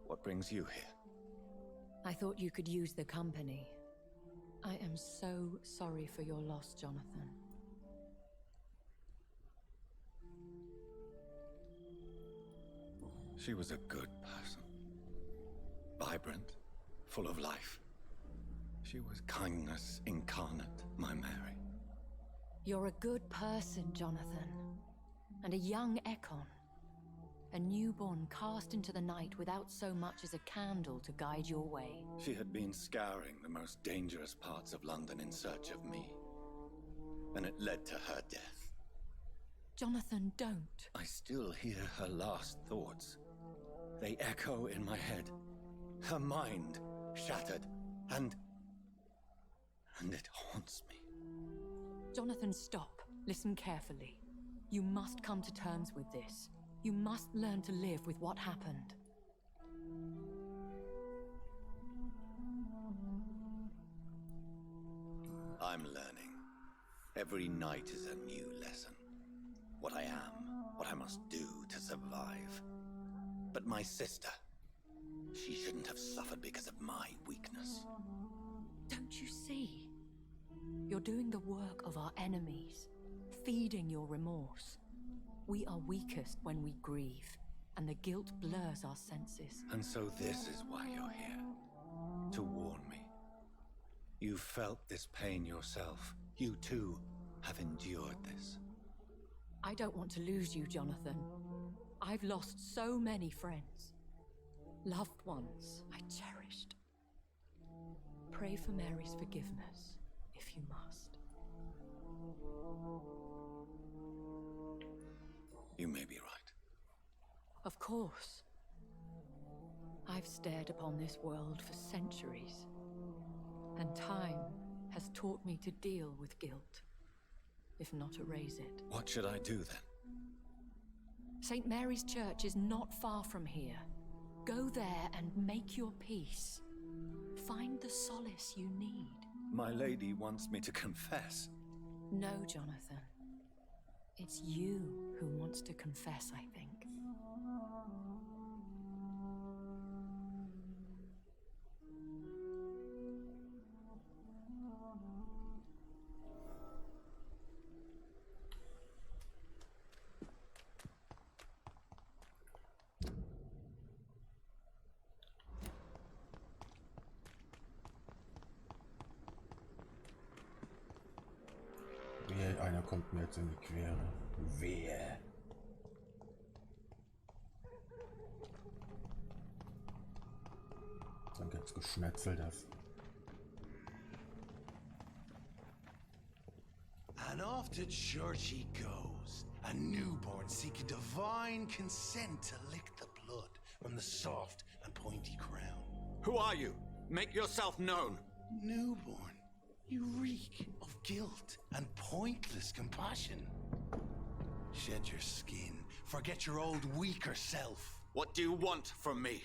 What brings you here? I thought you could use the company. I am so sorry for your loss, Jonathan. She was a good person. Vibrant, full of life. She was kindness incarnate, my Mary. You're a good person, Jonathan. And a young Ekon. A newborn cast into the night without so much as a candle to guide your way. She had been scouring the most dangerous parts of London in search of me. And it led to her death. Jonathan, don't. I still hear her last thoughts. They echo in my head. Her mind shattered, and it haunts me. Jonathan, stop. Listen carefully. You must come to terms with this. You must learn to live with what happened. I'm learning. Every night is a new lesson. What I am, what I must do to survive. But my sister, she shouldn't have suffered because of my weakness. Don't you see? You're doing the work of our enemies, feeding your remorse. We are weakest when we grieve, and the guilt blurs our senses. And so this is why you're here. To warn me. You felt this pain yourself. You too have endured this. I don't want to lose you, Jonathan. I've lost so many friends, loved ones I cherished. Pray for Mary's forgiveness, if you must. You may be right. Of course. I've stared upon this world for centuries, and time has taught me to deal with guilt, if not erase it. What should I do then? St. Mary's Church is not far from here. Go there and make your peace. Find the solace you need. My lady wants me to confess. No, Jonathan. It's you who wants to confess, I think. Einer kommt mir jetzt in die Quere. Wehe. Dann gibt's Geschnetzeltes. And off to church he goes, a newborn seeking divine consent to lick the blood from the soft and pointy crown. Who are you? Make yourself known. Newborn, you reek of guilt and pointless compassion. Shed your skin, forget your old weaker self. What do you want from me?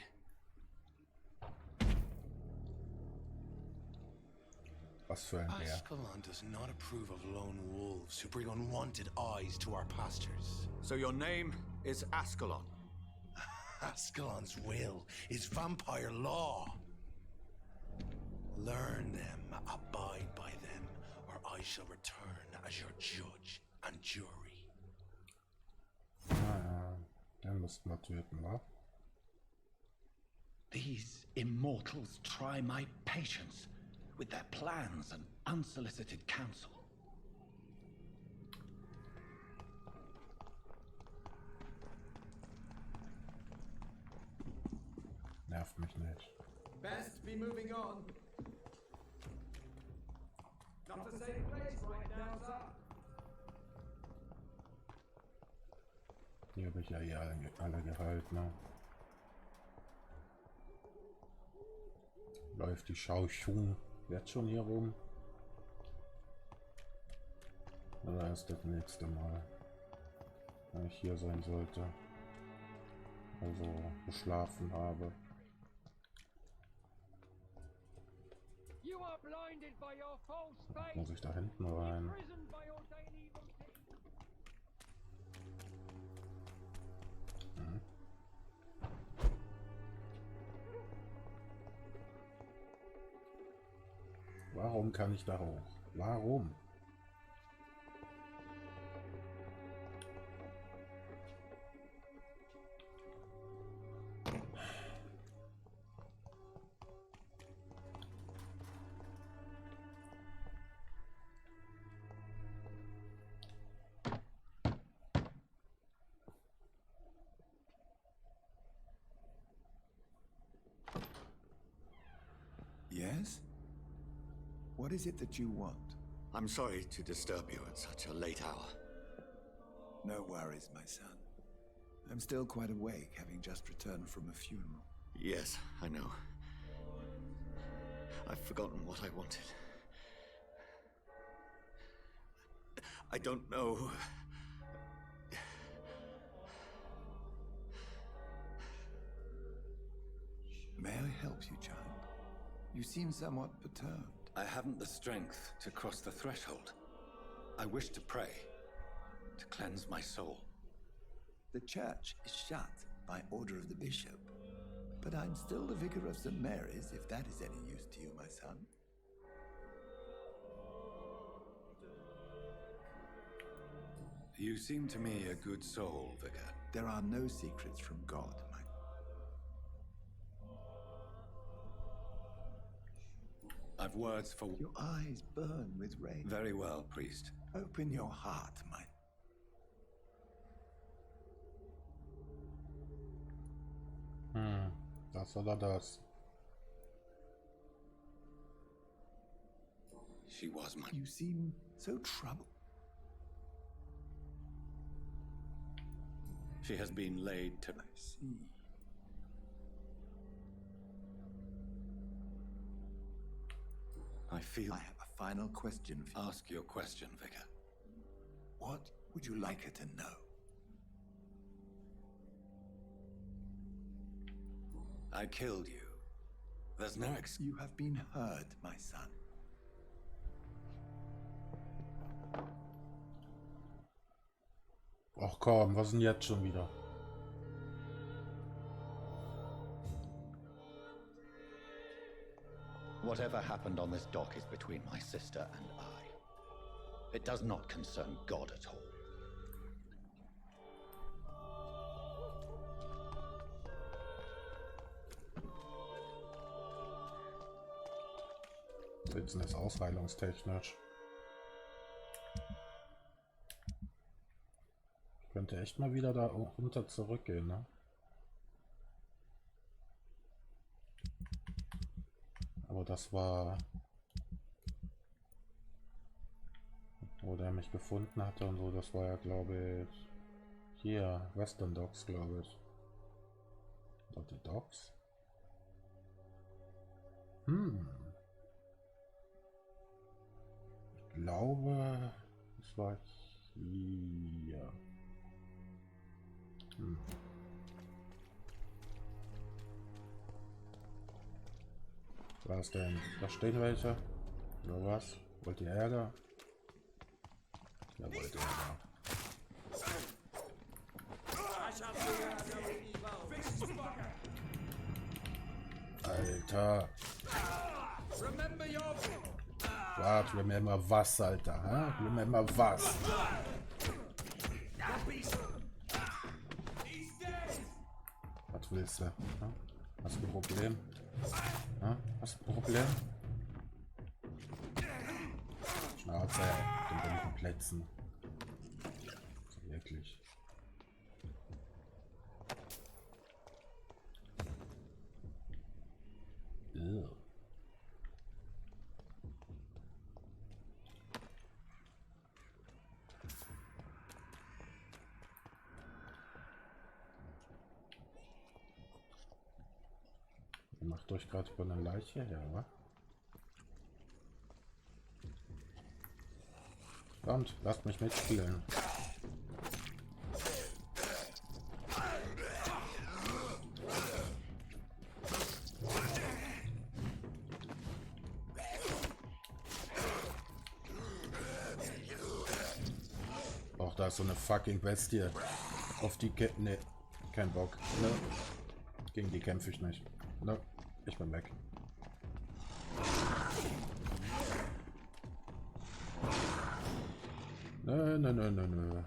Was für ein Bär. Ascalon does not approve of lone wolves who bring unwanted eyes to our pastures. So your name is Ascalon? Ascalon's will is vampire law. Learn them, abide by them, or I shall return as your judge and jury. Den müssten wir töten, wa? These immortals try my patience with their plans and unsolicited counsel. Nervt mich nicht. Best be moving on. Not the same place right now, sir. Die habe ich ja hier alle gehalten, ne? Läuft die Schauchung jetzt schon hier rum? Oder ist das nächste Mal, wenn ich hier sein sollte? Also geschlafen habe. Muss ich da hinten rein? Hm. Warum kann ich da hoch? Warum? Yes? What is it that you want? I'm sorry to disturb you at such a late hour. No worries, my son. I'm still quite awake, having just returned from a funeral. Yes, I know. I've forgotten what I wanted. I don't know. May I help you, child? You seem somewhat perturbed. I haven't the strength to cross the threshold. I wish to pray, to cleanse my soul. The church is shut by order of the bishop, but I'm still the vicar of St. Mary's, if that is any use to you, my son. You seem to me a good soul, vicar. There are no secrets from God, my... I've words for... Your eyes burn with rage. Very well, priest. Open your heart, my... Das oder das? She was my... You seem so troubled. She has been laid to... I see. I feel... I have a final question for you. Ask your question, Vicar. What would you like her to know? I killed you. There's no You have been heard, my son. Ach komm, was denn jetzt schon wieder? Whatever happened on this dock is between my sister and I. It does not concern God at all. Sitzen ist ausheilungstechnisch. Ich könnte echt mal wieder da runter zurückgehen, ne? Aber das war, wo der mich gefunden hatte und so, das war ja, glaube ich, hier, Western Docks, glaube ich. Dort die Docks? Ich glaube, es war hier. Was denn? Da stehen welche. Oder was? Wollt ihr Ärger? Ja, wollt ihr Ärger. Alter. What? Remember was, Alter? Huh? Remember was? Was willst du? Hm? Hast du ein Problem? Hm? Hast du ein Problem? Schnauze, den bunten Plätzen. So, wirklich. Ew. Macht euch gerade über eine Leiche her, wa? Kommt, lasst mich mitspielen. Auch da ist so eine fucking Bestie. Auf die ne, kein Bock. Ne? Gegen die kämpfe ich nicht. Ne? Ich bin weg. Nö, nö, nö, nö, nö.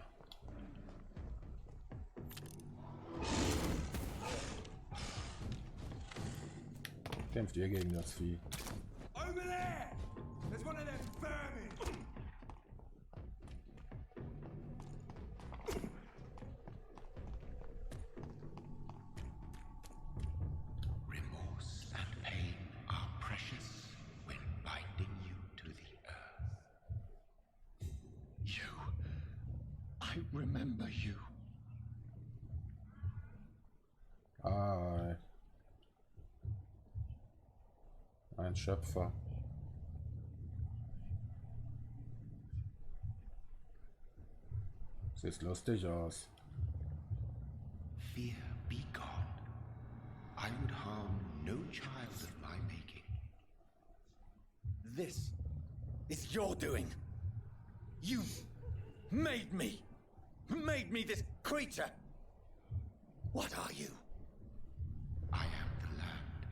Kämpft ihr gegen das Vieh? Over there! There's one of them vermin! Remorse and pain are precious when binding you to the earth. I remember you. Ah, ein Schöpfer. Sieht lustig aus. Fear be gone. I would harm no child of my making. This is your doing. You made me this creature. What are you? I am the land.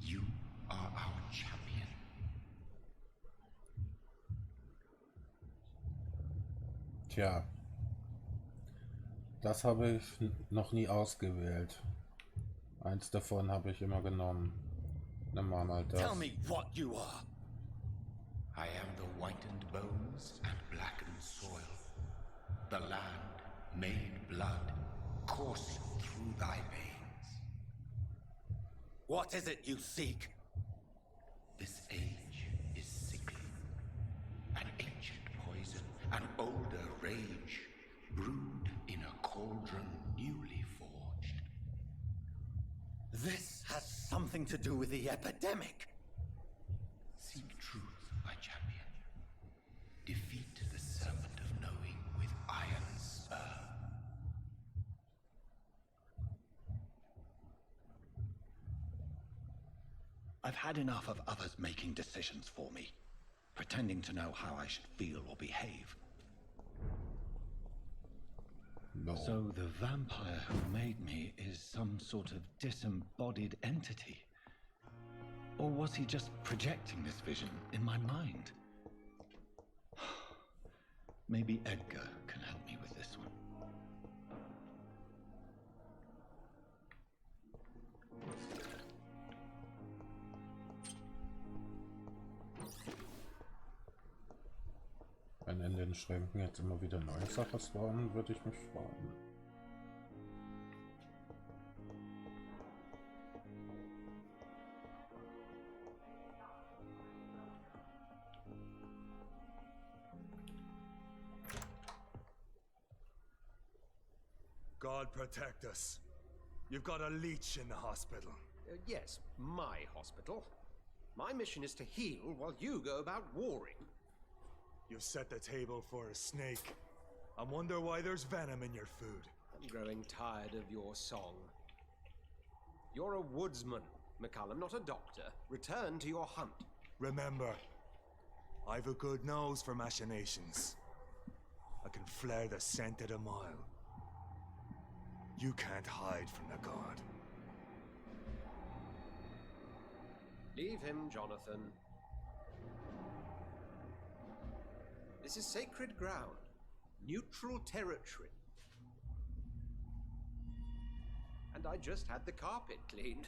You are our champion. Tja, das habe ich noch nie ausgewählt. Eins davon habe ich immer genommen. Nimm mal das. Tell me what you are. I am the whitened bones and blackened soil. The land made blood coursing through thy veins. What is it you seek? This age is sickly. An ancient poison, an older rage, brewed in a cauldron newly forged. This has something to do with the epidemic. Seek truth, my champion. Defeat the serpent of knowing with iron spur. I've had enough of others making decisions for me, pretending to know how I should feel or behave. No. So the vampire who made me is some sort of disembodied entity? Or was he just projecting this vision in my mind? Maybe Edgar can help me with this one. Wenn in den Schränken jetzt immer wieder neue Sachen spawnen, würde ich mich freuen. God protect us. You've got a leech in the hospital. Yes, my hospital. My mission is to heal while you go about warring. You set the table for a snake. I wonder why there's venom in your food. I'm growing tired of your song. You're a woodsman, McCallum, not a doctor. Return to your hunt. Remember, I've a good nose for machinations. I can flare the scent at a mile. You can't hide from the god. Leave him, Jonathan. This is sacred ground. Neutral territory. And I just had the carpet cleaned.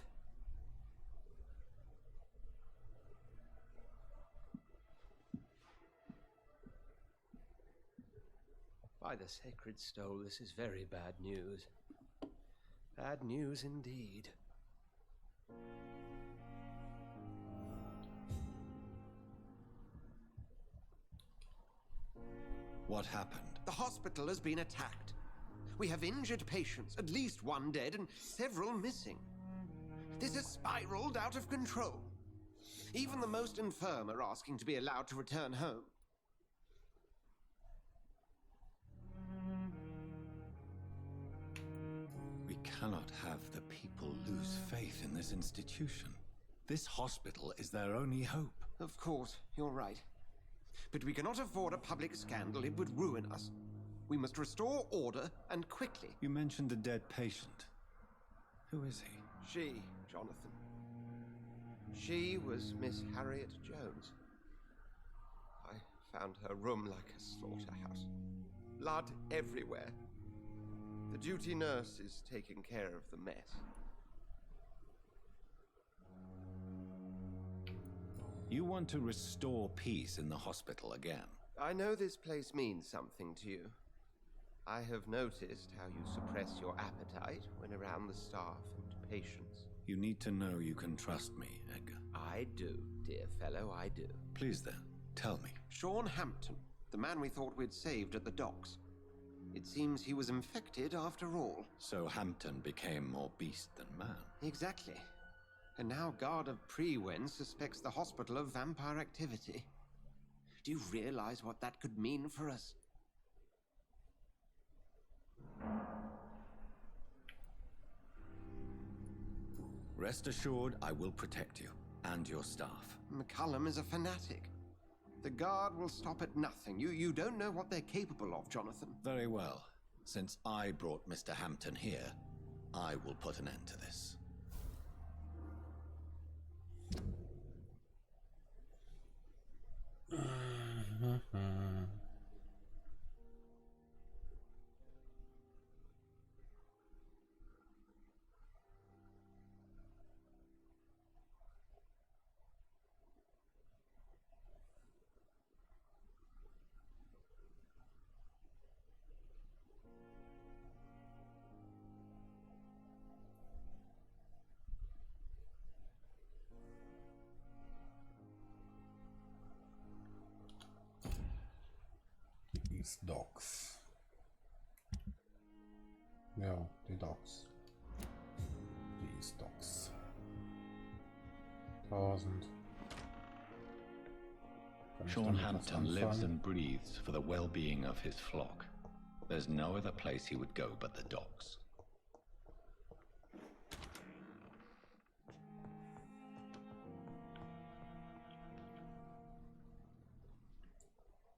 By the sacred stole, this is very bad news. Bad news indeed. What happened? The hospital has been attacked. We have injured patients, at least one dead and several missing. This has spiraled out of control. Even the most infirm are asking to be allowed to return home. We cannot have the people lose faith in this institution. This hospital is their only hope. Of course, you're right. But we cannot afford a public scandal. It would ruin us. We must restore order, and quickly. You mentioned a dead patient. Who is he? She, Jonathan. She was Miss Harriet Jones. I found her room like a slaughterhouse. Blood everywhere. The duty nurse is taking care of the mess. You want to restore peace in the hospital again? I know this place means something to you. I have noticed how you suppress your appetite when around the staff and patients. You need to know you can trust me, Edgar. I do, dear fellow, I do. Please then, tell me. Sean Hampton, the man we thought we'd saved at the docks. It seems he was infected after all. So Hampton became more beast than man. Exactly. And now Guard of Prewen suspects the hospital of vampire activity. Do you realize what that could mean for us? Rest assured, I will protect you and your staff. McCallum is a fanatic. The Guard will stop at nothing. You don't know what they're capable of, Jonathan. Very well. Since I brought Mr. Hampton here, I will put an end to this. These Dogs. Ja, die Dogs. These Dogs. 1000. Sean Hampton lives and breathes for the well-being of his flock. There's no other place he would go but the docks.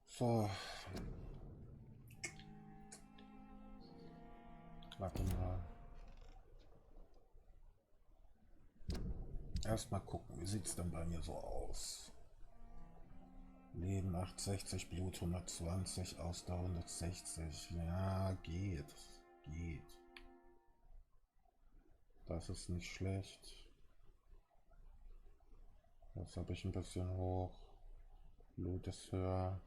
So. Warte mal. Erstmal gucken, wie sieht's denn bei mir so aus? Leben 860, Blut 120, Ausdauer 160. Ja, geht. Geht. Das ist nicht schlecht. Jetzt habe ich ein bisschen hoch. Blut ist höher.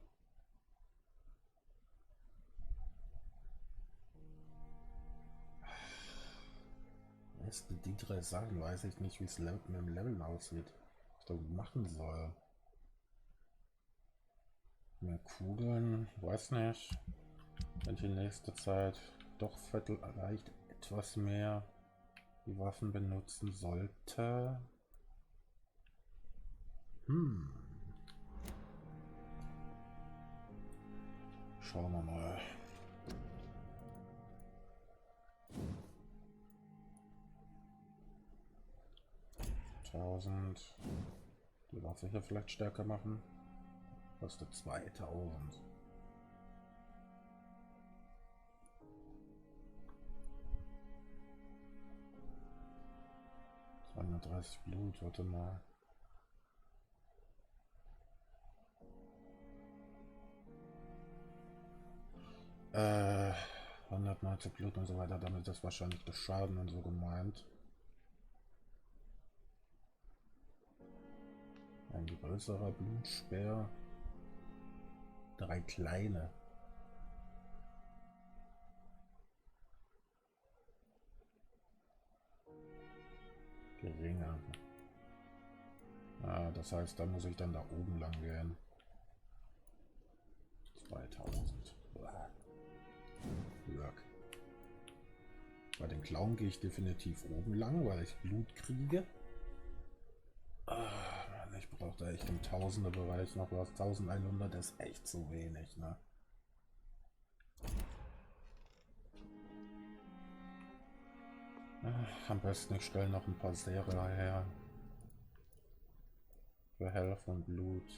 Weißt du, die drei Sachen weiß ich nicht, wie es mit dem Leveln aussieht. Was ich da machen soll. Mehr Kugeln, weiß nicht. Wenn ich in nächster Zeit doch vielleicht etwas mehr die Waffen benutzen sollte. Schauen wir mal. Die Waffe hier vielleicht stärker machen. Kostet 2000. Blut, warte mal. Äh, 190 Blut und so weiter, damit ist wahrscheinlich der Schaden und so gemeint. Ein größerer Blutspeer. 3 kleine. Geringer. Ah, das heißt, da muss ich dann da oben lang gehen. 2000. Work. Bei den Klauen gehe ich definitiv oben lang, weil ich Blut kriege. Ich brauche da echt im Tausender-Bereich noch was. 1100 ist echt zu wenig, ne? Am besten ich stelle noch ein paar Serie her. Für Health und Blut.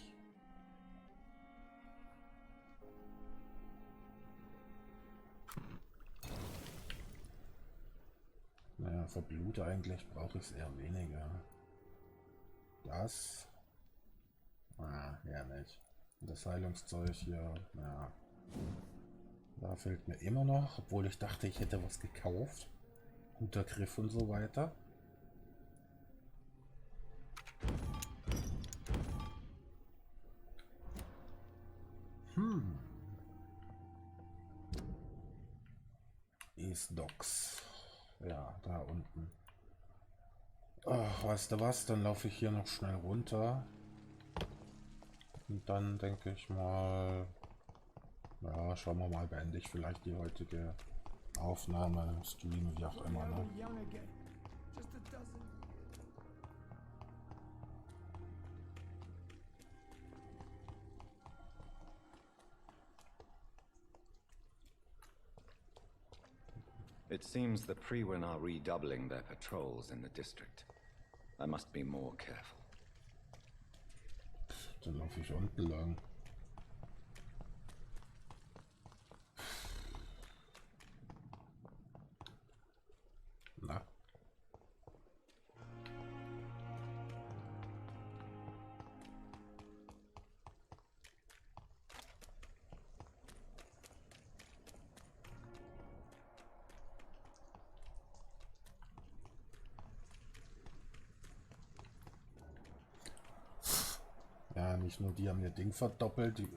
Naja, für Blut eigentlich brauche ich es eher weniger. Das? Ja nicht. Das Heilungszeug hier, ja. Da fehlt mir immer noch, obwohl ich dachte, ich hätte was gekauft. Guter Griff und so weiter. East Docks. Ja, da unten. Ach, weißt du was? Dann laufe ich hier noch schnell runter. Und dann denke ich mal, ja, schauen wir mal, beende ich vielleicht die heutige Aufnahme, Stream, wie auch immer, ne? It seems the Freewen are redoubling their patrols in the district. I must be more careful. Dann laufe ich unten lang. Na. Ja, nicht nur die haben ihr Ding verdoppelt, die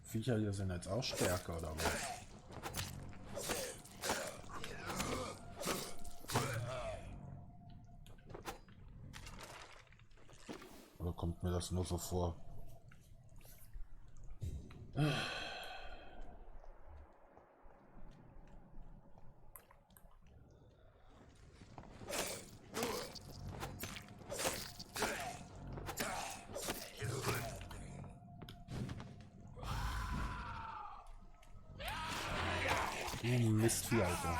Viecher hier sind jetzt auch stärker, oder was? Oder kommt mir das nur so vor? Mistvieh, Alter.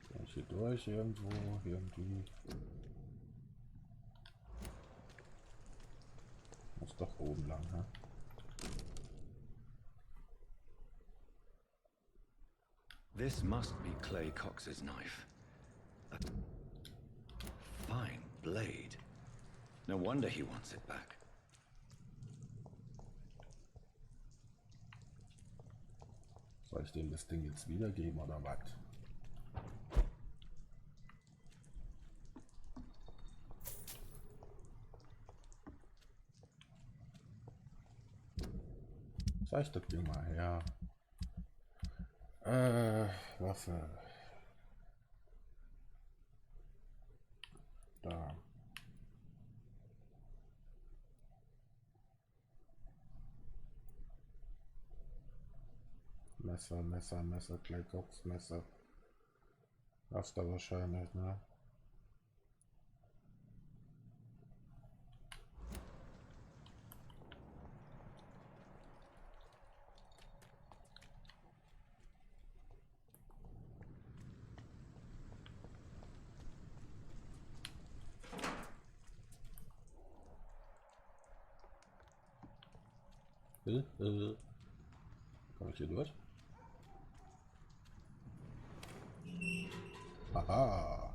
Kann ich hier durch irgendwo, irgendwie? Muss doch oben lang, ne? This must be Clay Cox's knife. A fine blade. No wonder he wants it back. Soll ich dem das Ding jetzt wiedergeben oder was? Zeig das Ding mal her. Waffe. Da. Messer, Clay Cox Messer. Das da wahrscheinlich, ne? Komm ich hier durch? Aha.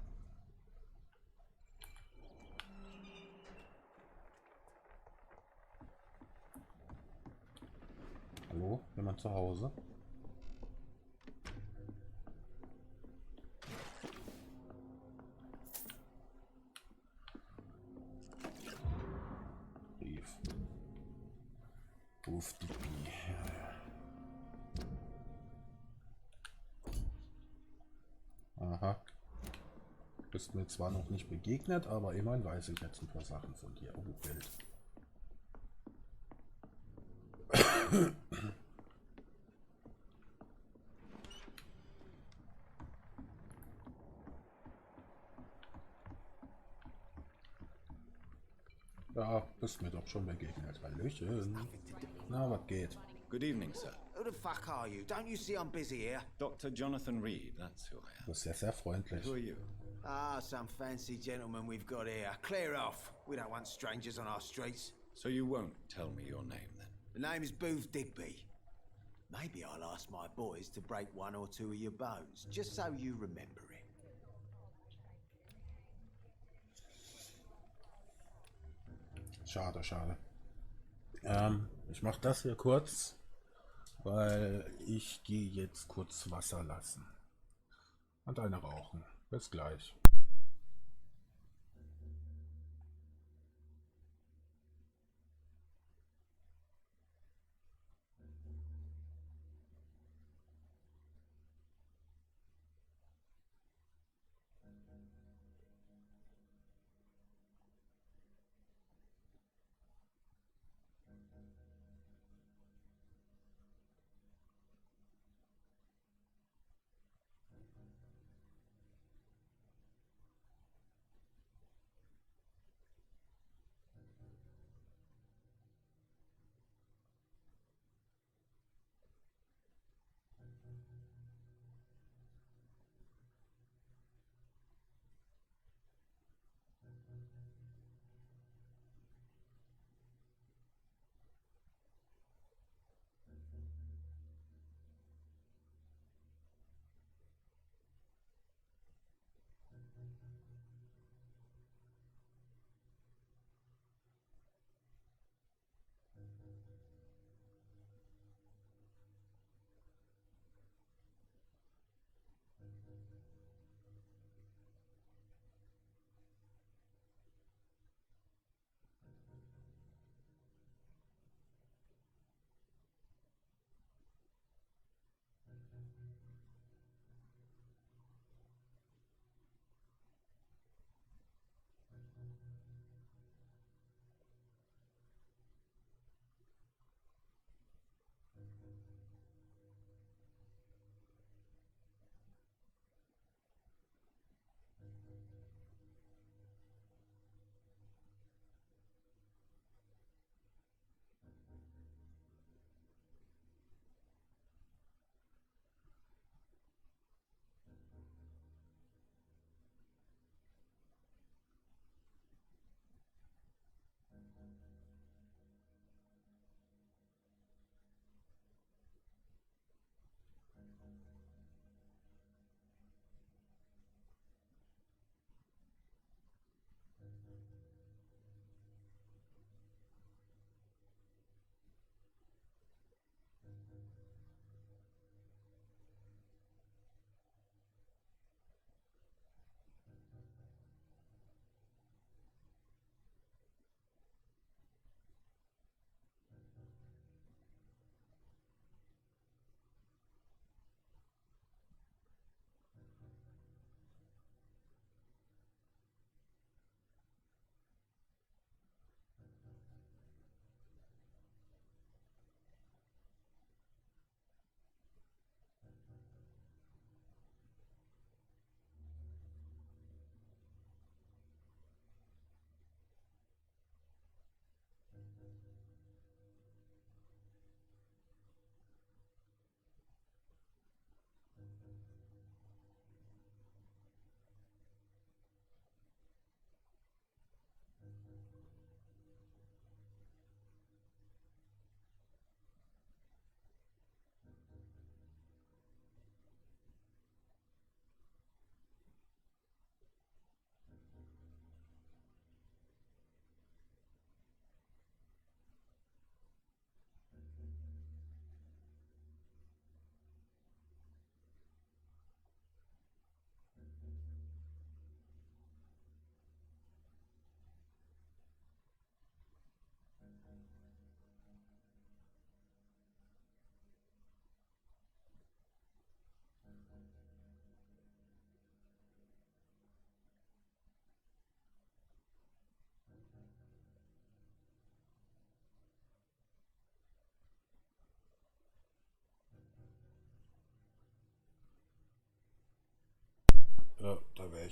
Hallo? Jemand zu Hause? Brief. Ruf die Bi. Aha. Bist mir zwar noch nicht begegnet, aber immerhin weiß ich jetzt ein paar Sachen von dir. Oh, Bild. Ja, bist mir doch schon begegnet. Hallöchen. Na, was geht? Good evening, sir. Who the fuck are you? Don't you see I'm busy here? Dr. Jonathan Reed, that's who I am. Du bist sehr freundlich. Who are you? Ah, some fancy gentleman we've got here. Clear off. We don't want strangers on our streets. So you won't tell me your name, then? The name is Booth Digby. Maybe I'll ask my boys to break one or two of your bones, just so you remember it. Schade, schade. Ich mache das hier kurz, weil ich gehe jetzt kurz Wasser lassen. Und eine rauchen. Bis gleich.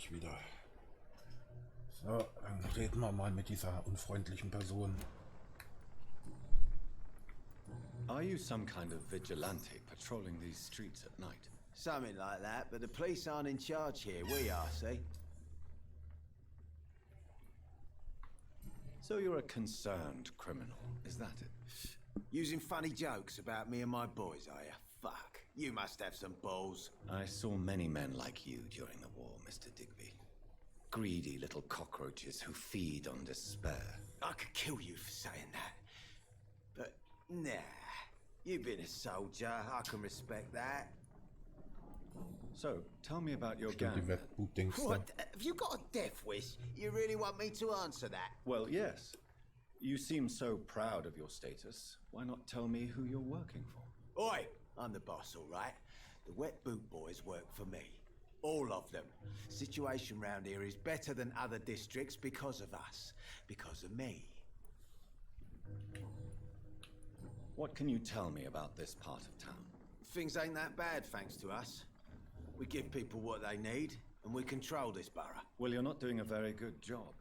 gleich wieder. So, dann reden wir mal mit dieser unfreundlichen Person. Are you some kind of vigilante patrolling these streets at night? Something like that, but the police aren't in charge here. We are, see? So you're a concerned criminal, is that it? Using funny jokes about me and my boys, are you? Fuck. You must have some balls. I saw many men like you during the war, Mr. Digby. Greedy little cockroaches who feed on despair. I could kill you for saying that. But, nah. You've been a soldier. I can respect that. So, tell me about your gang. What? Have you got a death wish? You really want me to answer that? Well, yes. You seem so proud of your status. Why not tell me who you're working for? Oi! I'm the boss, all right? The wet boot boys work for me. All of them. Situation round here is better than other districts because of us. Because of me. What can you tell me about this part of town? Things ain't that bad, thanks to us. We give people what they need, and we control this borough. Well, you're not doing a very good job.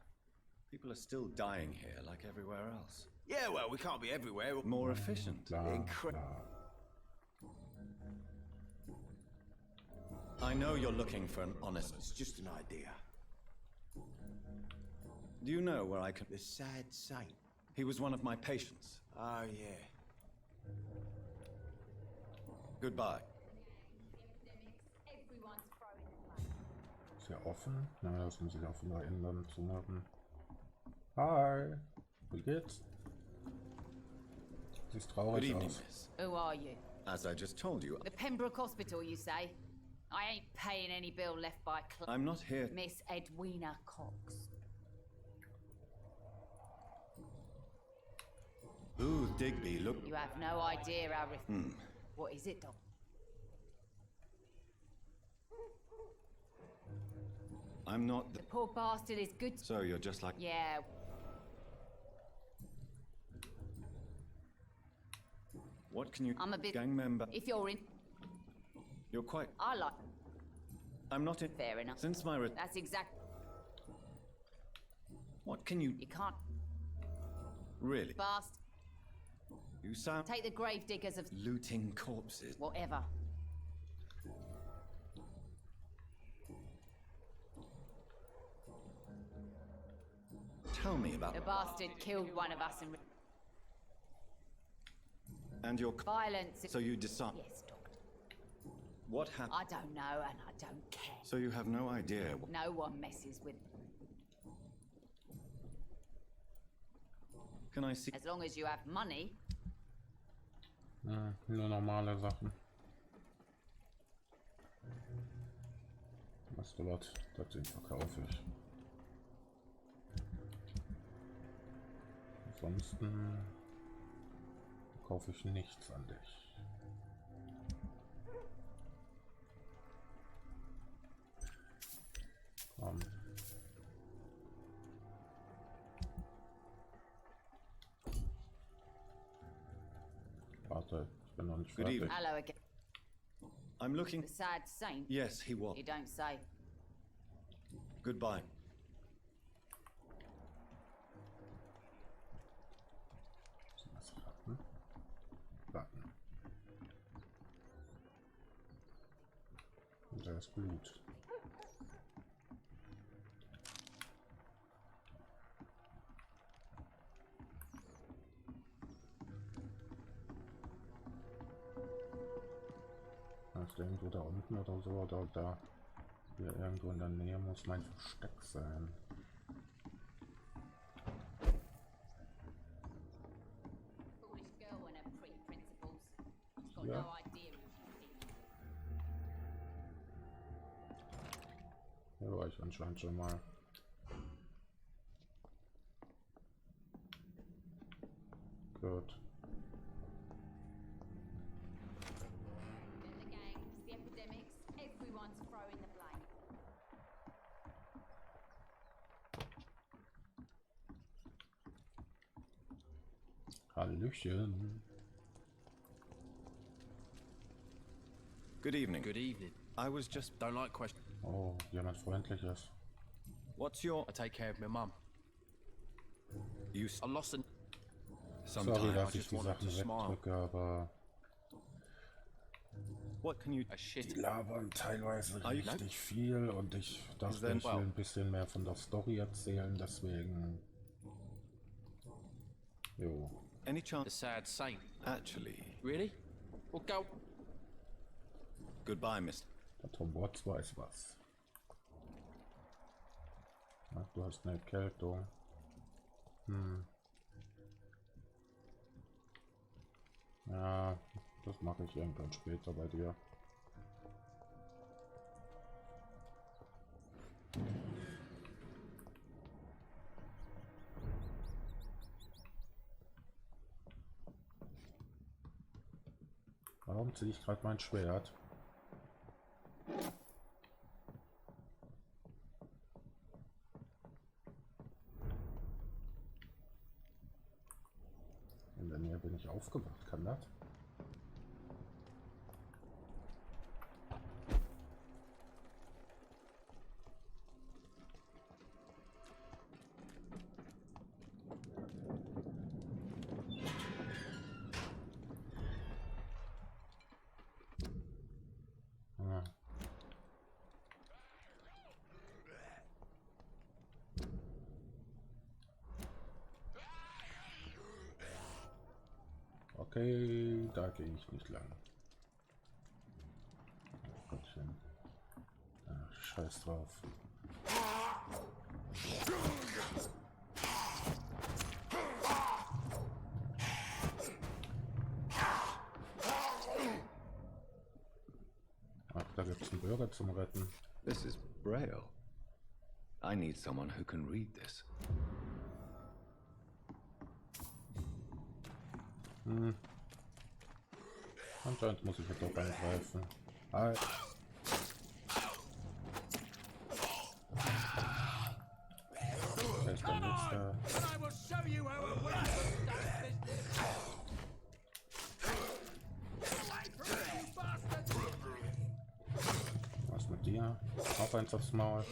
People are still dying here like everywhere else. Yeah, well, we can't be everywhere. More efficient. I know you're looking for an honest... It's just an idea. Do you know where I can... The sad saint. He was one of my patients. Oh, yeah. Goodbye. Ist ja offen? Na, das muss ich auch wieder ändern zu machen. Hi, wie geht's? Siehst traurig aus. Who are you? As I just told you, The Pembroke Hospital, you say? I ain't paying any bill left by I'm not here. Miss Edwina Cox. Ooh, Digby, look. You have no idea how... Hmm. What is it, Doc? I'm not the... The poor bastard is good... So you're just like... Yeah. What can you... I'm a bit... Gang member... If you're in... You're quite... I like... I'm not in... Fair enough. Since my... That's exact... What can you... You can't... Really? Bast... You sound... Take the grave diggers of... Looting corpses. Whatever. Tell me about... The bastard killed one of us and... And your... Violence... So you decide... Yes, Doctor. What happened? I don't know and I don't care. So you have no idea... No one messes with... Can I see... As long as you have money... Ja, nur normale Sachen. Weißt du was? Das Ding verkaufe ich. Ansonsten kaufe ich nichts an dich. Komm. Warte, ich bin noch nicht fertig. Hello again. I'm looking... The sad saint? Yes, he was. You don't say. Goodbye. Warten. Und da ist Blut. Ist irgendwo da unten oder so, oder da hier irgendwo in der Nähe muss mein Versteck sein. Ja. Hier war ich anscheinend schon mal. Gut. Hallöchen. Good evening. Good evening. I was just... Don't like questions. Oh, jemand Freundliches. What's your... I take care of my mum. You... I lost an... Sorry, Sometime I dass ich just die wanted to Sachen smile. wegdrücke, aber What can you... die labern teilweise richtig viel und ich dachte, then- ich will ein bisschen mehr von der Story erzählen, deswegen... Jo. Any chance... The sad saint. Actually... Really? Well, go... Goodbye, Mr. Der Tom Watts weiß was. Ach, du hast eine Erkältung. Ja, das mache ich irgendwann später bei dir. Warum ziehe ich gerade mein Schwert? In der Nähe bin ich aufgewacht, kann das? Okay, da gehe ich nicht lang. Oh Gottchen. Ach, scheiß drauf. Ach, da gibt's einen Bürger zum Retten. This is Braille. I need someone who can read this. Anscheinend muss ich jetzt auch eingreifen. Halt. Da ist der nächste. Was mit dir? Auch eins aufs Maul.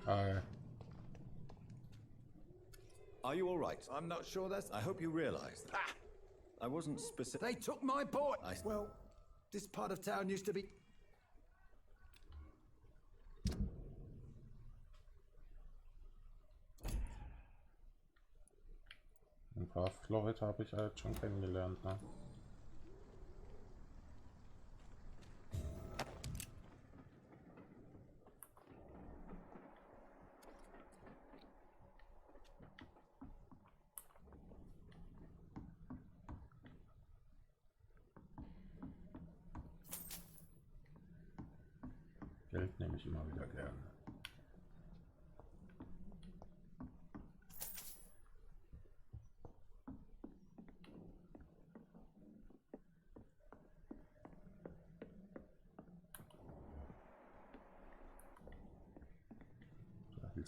Hi. Are you all right? I'm not sure that's... I hope you realize that. I wasn't specific... They took my boy! Well, this part of town used to be... Ein paar Leute habe ich halt schon kennengelernt, ne? Geld nehme ich immer wieder gerne.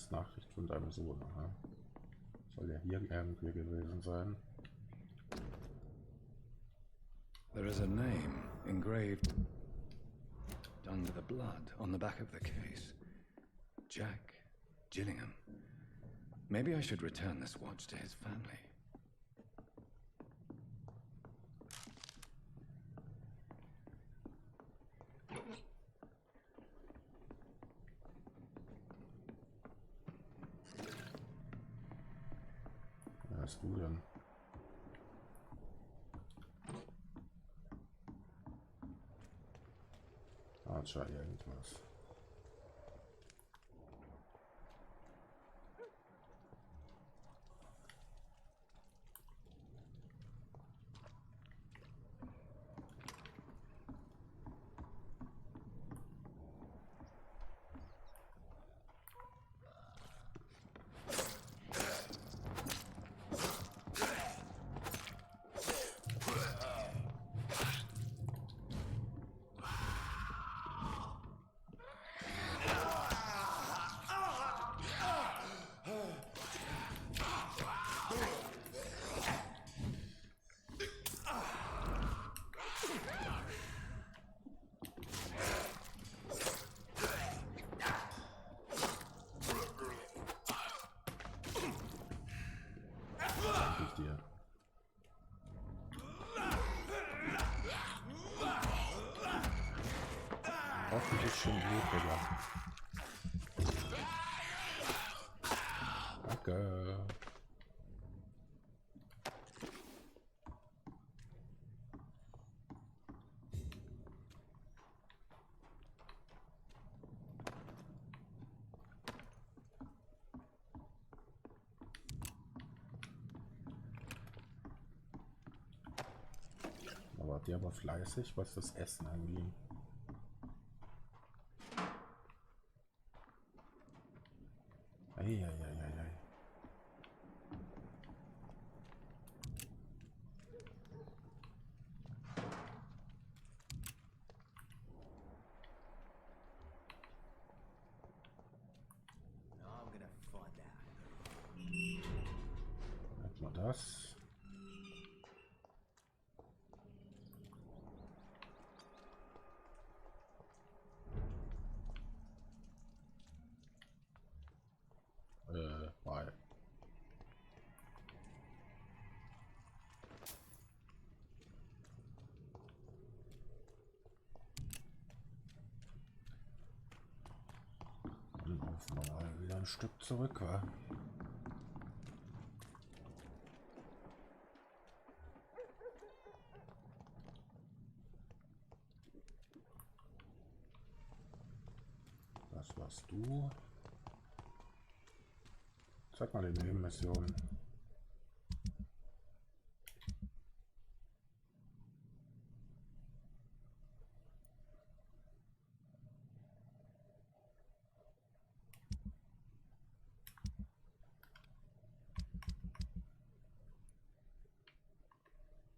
Nachricht von deinem Sohn. Aha. Soll ja hier irgendwie gewesen sein. There is a name engraved under the blood on the back of the case. Jack Gillingham. Maybe I should return this watch to his family. Wer bist du denn? Archer irgendwas. schön blutiger. Danke. Da war die aber fleißig, was das Essen anging. Eieieiei. I'm gonna find out. Merkt man das? Mal. Dann laufen wir mal wieder ein Stück zurück, wa? Das warst du. Zeig mal die Nebenmission.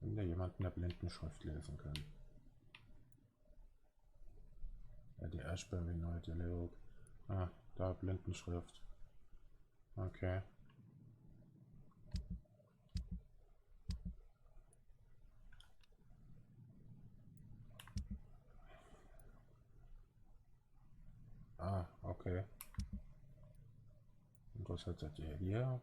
Wenn da jemand in der Blindenschrift lesen kann. Ja, die Ashburn Dialog. Ah, da Blindenschrift. Okay. Ah, okay. Und was hat ihr hier?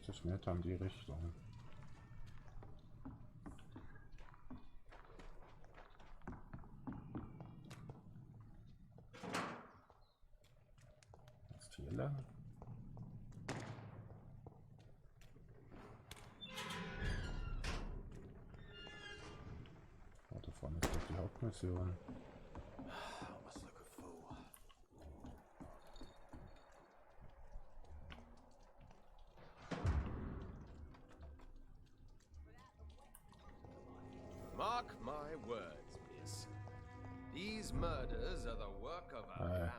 Das Meter in die Richtung. Jetzt hier lang. Da vorne ist doch die Hauptmission. Mark my words, miss. These murders are the work of a vampire.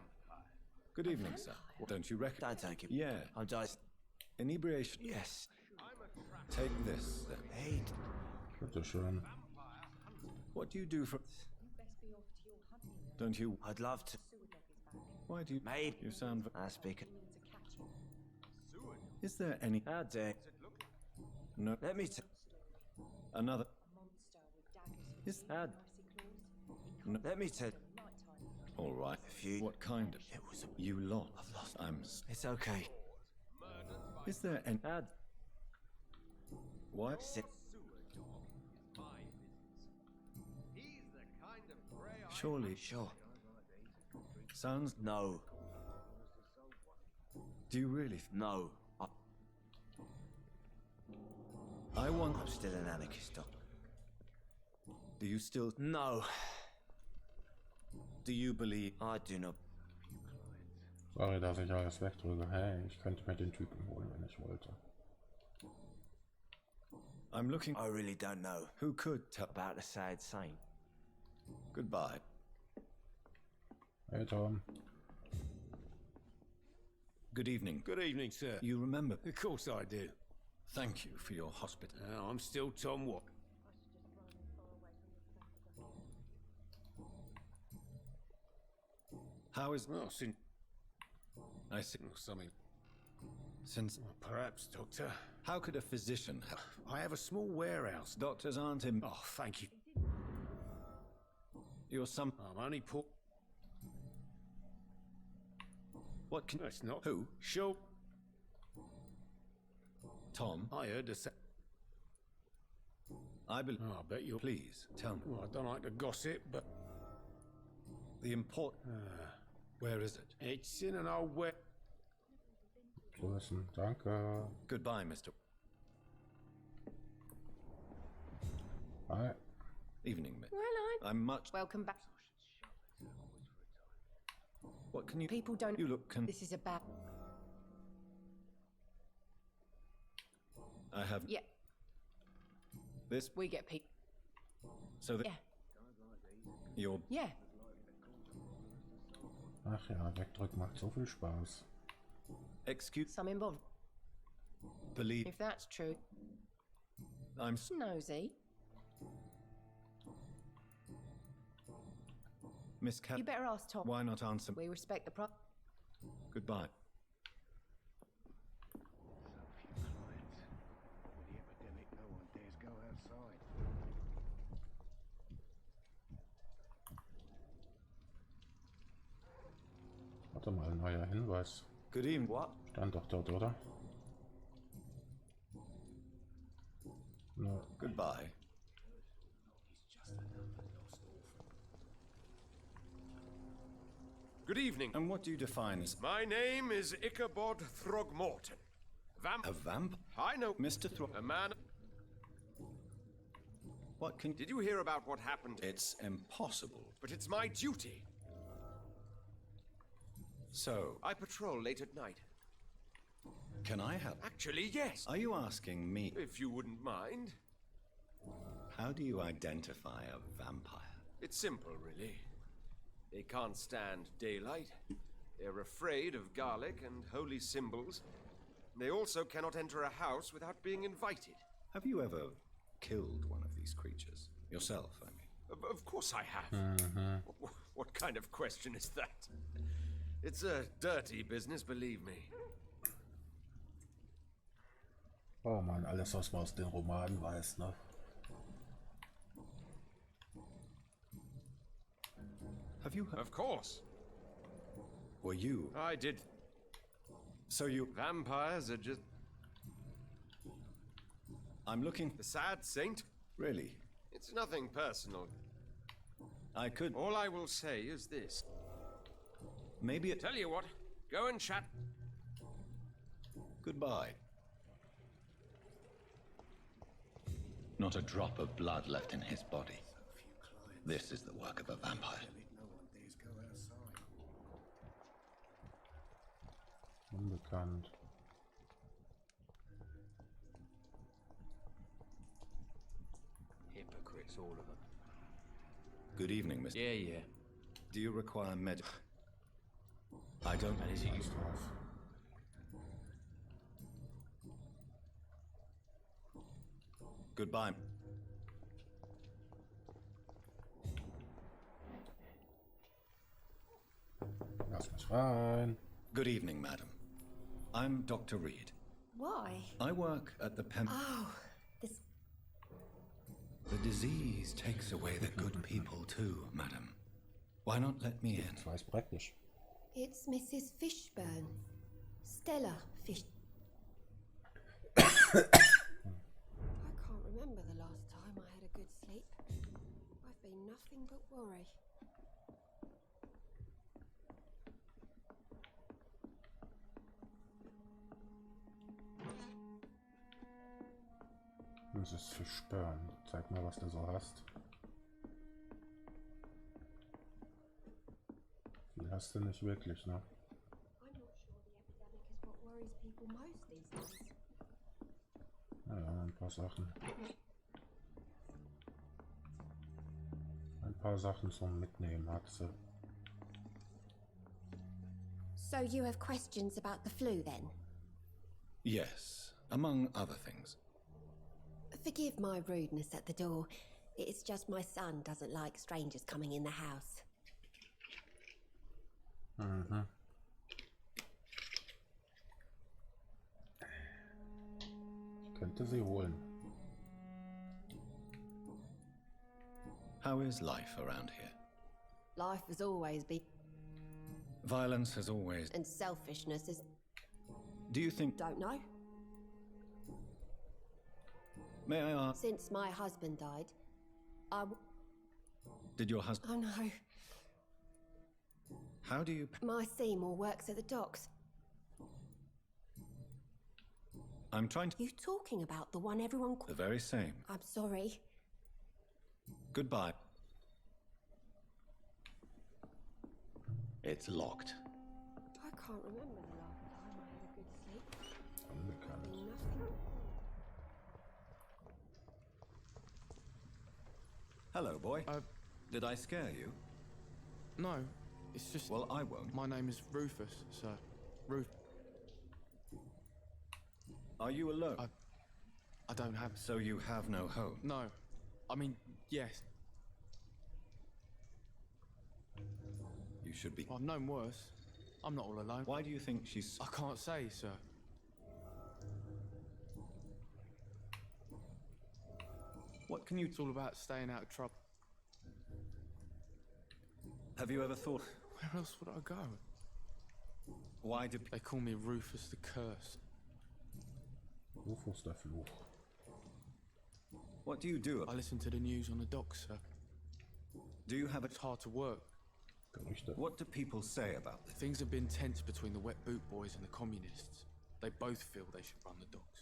Good evening, sir. Don't you recognize? Don't take it. Yeah. I'm just. Inebriation. Yes. Take this, then. Hey. Bitte schön. What do you do for... Don't you... I'd love to. Why do you... Mate. You sound... I speak. Is there any... How dare. No... Let me. Another... Is... How. No... Let me tell. All right. If you. What kind of... It was a. You lost. I've lost. I'm... It's okay. Is there any... How. What? Sit. Surely... Sure. Sounds... No. Do you really... No. I want... I'm still an anarchist, Doc. Do you still... No. Do you believe... I do not. Sorry, dass ich alles wegdrücke. Hey, ich könnte mir den Typen holen, wenn ich wollte. I'm looking... I really don't know. Who could tell... About the sad saint. Goodbye. Hey, Tom. Good evening. Good evening, sir. You remember... Of course I do. Thank you for your hospitality. I'm still Tom Watt. How is... Well, since I see... something. Since... Perhaps, Doctor. How could a physician help? I have a small warehouse. Doctors aren't in... Oh, thank you. You're some... I'm only poor. What can... That's not... Who? Sure. Tom? I heard the... I believe... Oh, I bet you... Please, tell me. Well, I don't like to gossip, but... The import... Where is it? It's in an old wet... Listen, danke. Goodbye, Mr. Hi. Evening, Miss. Well, I'm much... Welcome back. What can you... People don't... You look... This is about... I have... Yeah. This... We get people. So that... Yeah. You're... Yeah. Ach ja, wegdrücken macht so viel Spaß. Excuse... Some involved. Believe... If that's true. I'm... Nosy. Miss Cat... You better ask Tom. Why not answer... We respect the pro... Goodbye. Warte mal, neuer Hinweis. Good evening. What? Stand doch dort, oder? No. Goodbye. Good evening. And what do you define as... My name is Ichabod Throgmorton. A vamp? I know... Mr. A man... What can... Did you hear about what happened? It's impossible. But it's my duty. So... I patrol late at night. Can I help? Actually, yes. Are you asking me? If you wouldn't mind. How do you identify a vampire? It's simple, really. They can't stand daylight. They're afraid of garlic and holy symbols. They also cannot enter a house without being invited. Have you ever killed one of these creatures? Yourself, I mean. Of course I have. What kind of question is that? It's a dirty business, believe me. Oh man, alles was man aus den Romanen weiß, ne? Have you... Of course. Were you... I did. So you... Vampires are just... I'm looking... The sad saint? Really? It's nothing personal. I could... All I will say is this. Maybe it... Tell you what, go and chat. Goodbye. Not a drop of blood left in his body. This is the work of a vampire. Unbekannt. Hypocrites, all of them. Good evening, Mr. Yeah. Do you require med... I don't... And is it you? Goodbye. Lass mich rein. Good evening, madam. I'm Dr. Reed. Why? I work at the Oh, this... The disease takes away the good people too, madam. Why not let me in? Das weiß praktisch. It's Mrs. Fishburne. Stella Fish... I can't remember the last time I had a good sleep. I've been nothing but worry. Mrs. Fishburne, zeig mal, was du so hast. Viel hast du nicht wirklich, ne? I'm not sure the epidemic is what worries people most these days. Naja, ein paar Sachen. Ein paar Sachen zum Mitnehmen hat sie. So you have questions about the flu then? Yes, among other things. Forgive my rudeness at the door. It's just my son doesn't like strangers coming in the house. Könnte sie holen. How is life around here? Life has always been. Violence has always... And selfishness is. Do you think... Don't know. May I ask... Since my husband died, Did your husband... Oh no. How do you... My Seymour works at the docks. I'm trying to... You talking about the one everyone... The very same. I'm sorry. Goodbye. It's locked. I can't remember the last time I had a good sleep. Unbekannt. Nothing. Hello, boy. Did I scare you? No, it's just... Well, I won't. My name is Rufus, sir. Are you alone? I don't have... So you have no home? No. I mean, yes. You should be... I've known worse. I'm not all alone. Why do you think she's... I can't say, sir. What can you... It's all about staying out of trouble. Have you ever thought... Where else would I go? Why do... They call me Rufus the Cursed. Rufus der Fluch. What do you do? I listen to the news on the docks, sir. Do you have a... It's hard to work. Gerüchte. What do people say about this? Things have been tense between the wet boot boys and the communists. They both feel they should run the docks.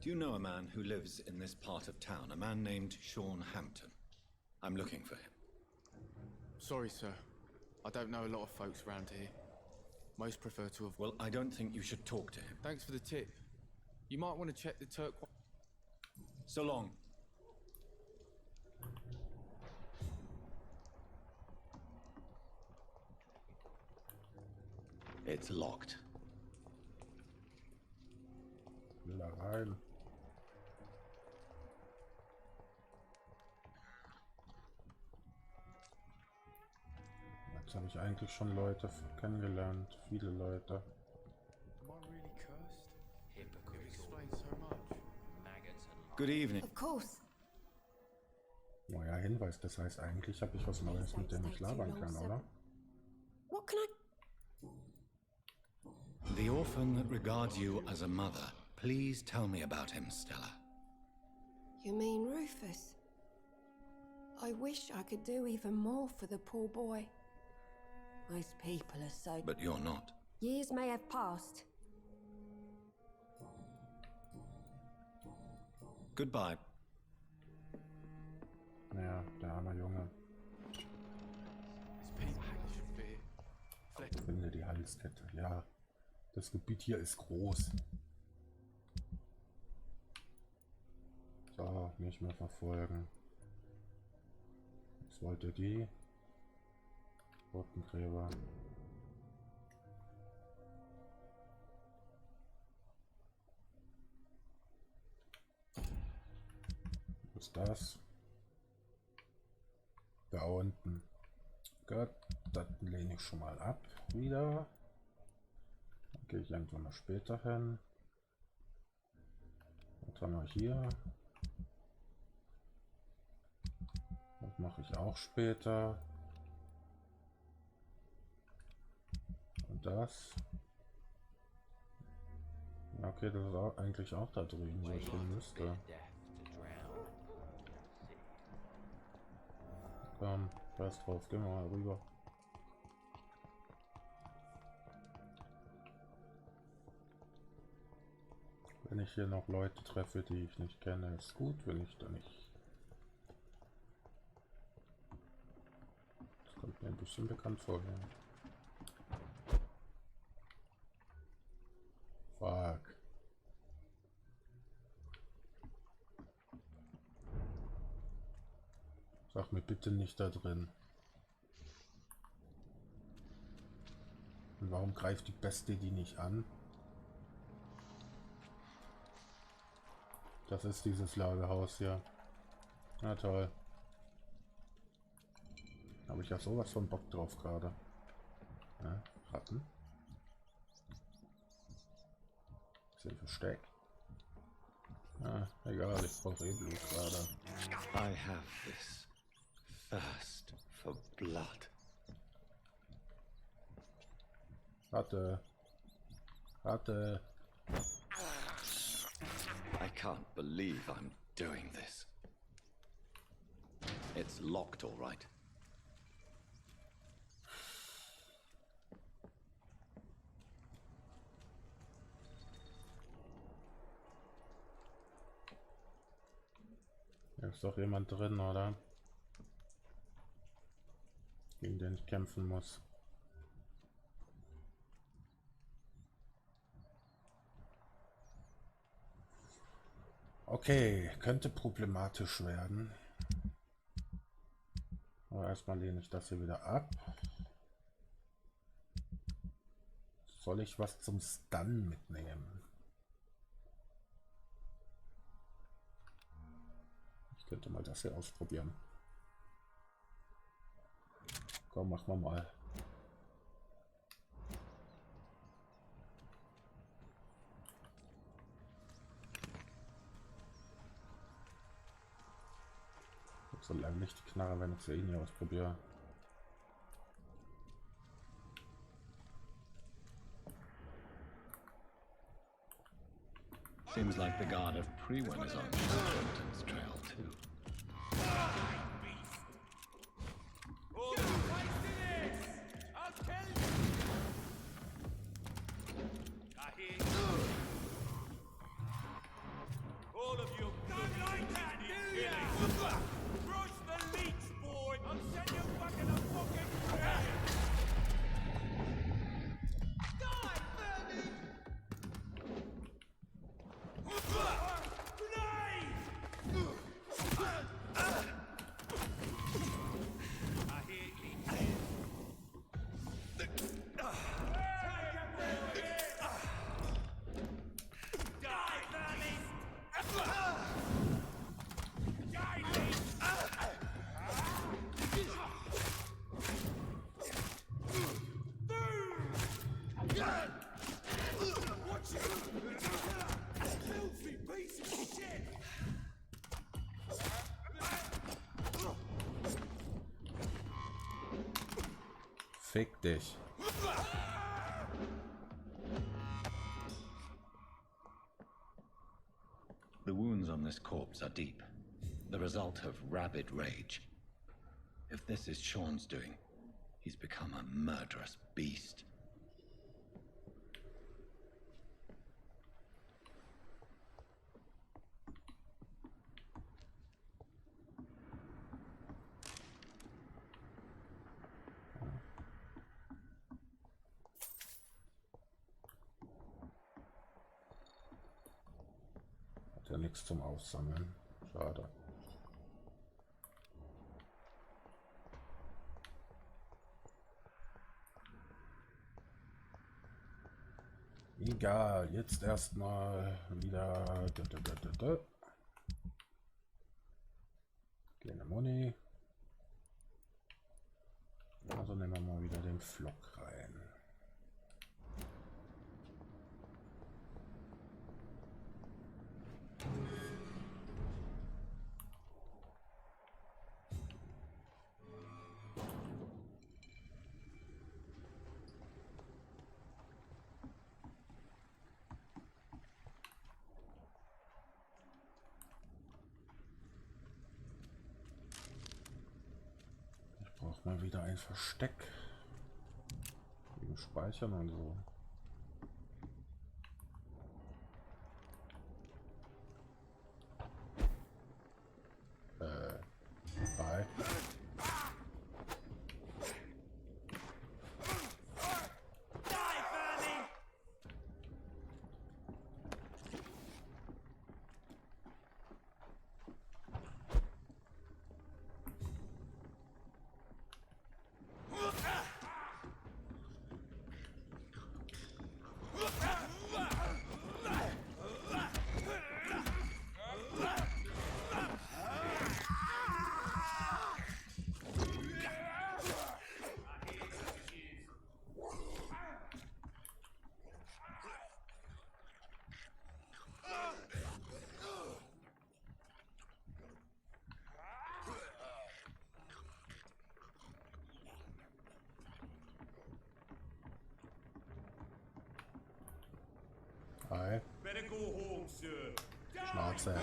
Do you know a man who lives in this part of town? A man named Sean Hampton. I'm looking for him. Sorry, sir. I don't know a lot of folks around here. Most prefer to have... Well, I don't think you should talk to him. Thanks for the tip. You might want to check the turquoise... So long. It's locked. Will da rein. Jetzt habe ich eigentlich schon Leute kennengelernt. Viele Leute. Am I really cursed? It explains so much. Good evening. Of course. Neuer Hinweis, das heißt eigentlich habe ich was Neues, mit dem ich labern kann, oder? What can I... The orphan that regards you as a mother. Please tell me about him, Stella. You mean Rufus? I wish I could do even more for the poor boy. Most people are so... But you're not. Years may have passed. Goodbye. Ja, der arme Junge. Finde die Halskette. Ja, das Gebiet hier ist groß. So, nicht mehr verfolgen. Jetzt wollte die Rotengräber. Was ist das? Da unten. Gut, das lehne ich schon mal ab. Wieder. Dann gehe ich irgendwann mal später hin. Was haben wir hier? Das mache ich auch später. Und das. Ja, okay, das ist auch eigentlich auch da drüben, wo ich hin müsste. Komm, scheiß drauf, gehen wir mal rüber. Wenn ich hier noch Leute treffe, die ich nicht kenne, ist gut, wenn ich da nicht. Das kommt mir ein bisschen bekannt vor. Fuck. Sag mir bitte nicht da drin. Und warum greift die Beste die nicht an? Das ist dieses Lagerhaus hier. Na toll. Habe ich ja sowas von Bock drauf gerade. Ja, Ratten. Sind versteckt. Ah, egal, ich brauche eh Blut gerade. I have this thirst for blood. Warte. Warte. I can't believe I'm doing this. It's locked, all right. Da ist doch jemand drin, oder? Gegen den ich kämpfen muss. Okay, könnte problematisch werden. Aber erstmal lehne ich das hier wieder ab. Soll ich was zum Stun mitnehmen? Ich könnte mal das hier ausprobieren. Komm, machen wir mal. So lange nicht die Knarre, wenn ich sie eh nie ausprobiere. Seems like the guard of Prewen is on Shrimpton's trail too. All of you, crush the leech, boy! I'll send you back in a fucking grave! Die, Bernie! Fick dich. The wounds on this corpse are deep, the result of rabid rage. If this is Sean's doing, he's become a murderous beast. Hat ja nichts zum Aussammeln. Schade. Egal, jetzt erstmal wieder kleine Money. Also nehmen wir mal wieder den Flock rein. Mal wieder ein Versteck gegen Speichern und so. Bye. Hi. Better go home, sir. Schnauze.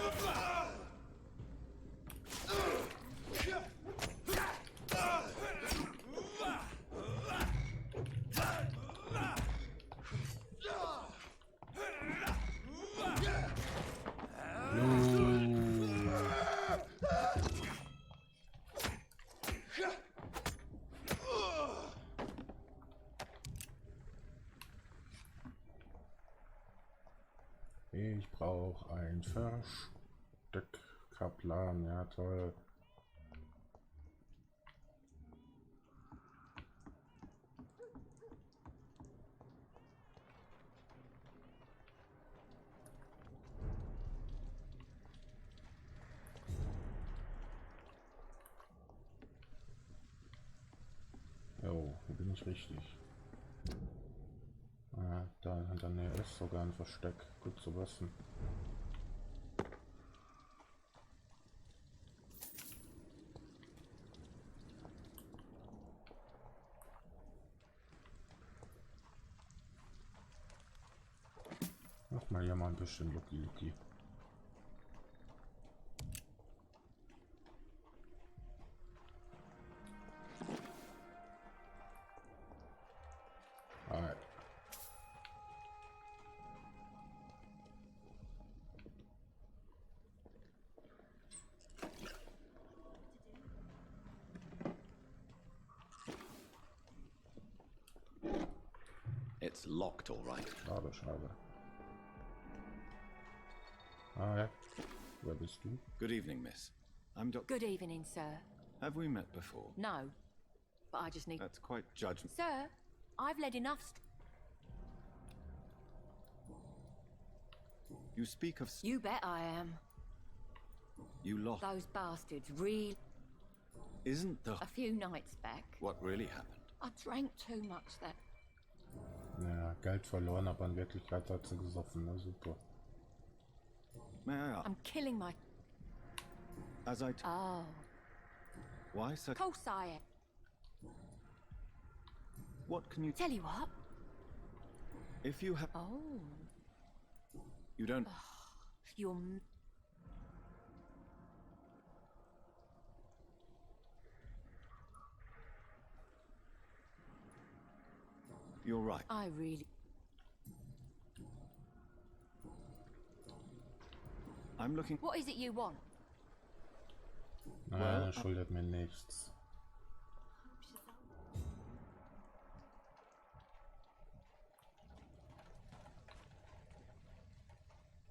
Ich brauche ein Versteckkaplan. Ja, toll. Jo, hier bin ich richtig. Ah, da in der Nähe ist sogar ein Versteck. Gut zu wissen. Mach mal hier mal ein bisschen Lucky. Alright. It's locked, all right. Schade, schade. Ah ja. Wer bist du? Good evening, miss. I'm Good evening, sir. Have we met before? No, but I just need... That's quite judgment. Sir, I've led enough... You speak of... You bet I am. You lost... Those bastards really... Isn't the... A few nights back, What really happened? I drank too much that... Ja, Geld verloren, aber in Wirklichkeit hat sie gesoffen. Na super. May I ask? I'm killing my... As I... Oh. Why such... Of course I am. What can you... Tell you what. If you have... Oh. You don't... You're... You're right. I really... I'm looking... What is it you want? Nein, er schuldet mir nichts.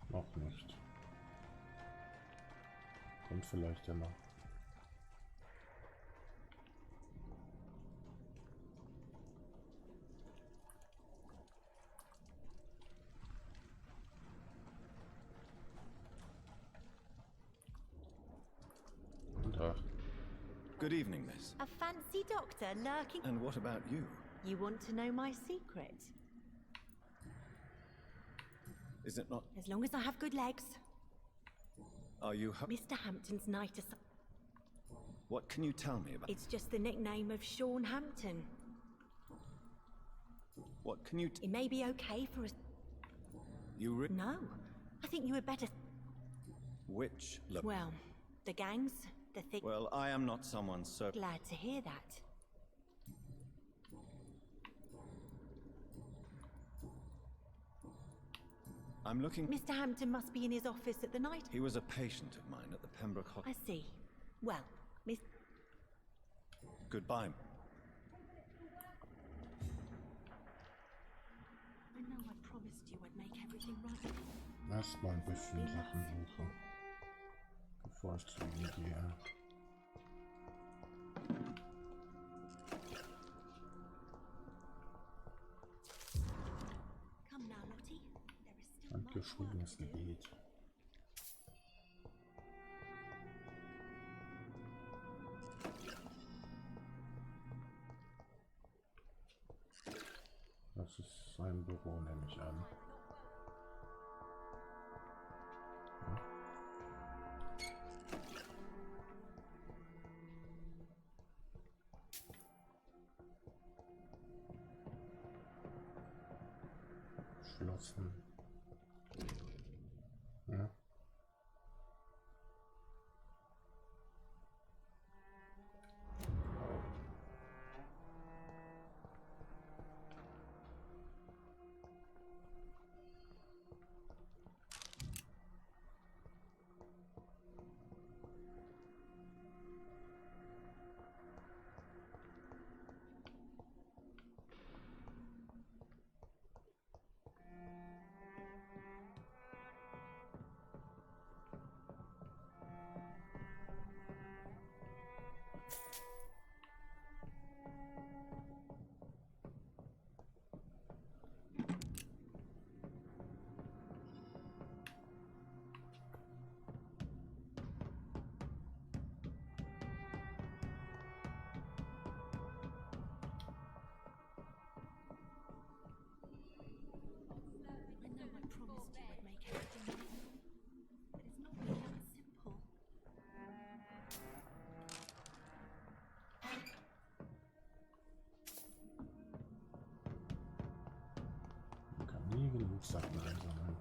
Noch nicht. Kommt vielleicht ja noch. Guten Tag. Good evening, miss. A fancy doctor lurking. And what about you? You want to know my secret? Is it not... As long as I have good legs. Are you... Mr. Hampton's night as... What can you tell me about... It's just the nickname of Sean Hampton. What can you... It may be okay for us. You No. I think you had better... Which... Well, the gangs, the thick... Well, I am not someone so... Glad to hear that. I'm looking... Mr. Hampton must be in his office at the night. He was a patient of mine at the Pembroke Hospital. I see. Well, Miss... Goodbye. I know I promised you I'd make everything right. Erstmal ein bisschen Sachen suchen, bevor ich zu ihm gehe. Come now, Lottie. There is still Handgeschriebenes Gebet. Das ist sein Büro, nehme ich an. Geschlossen. genug Sachen einsammeln.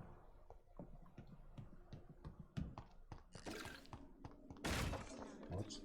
What?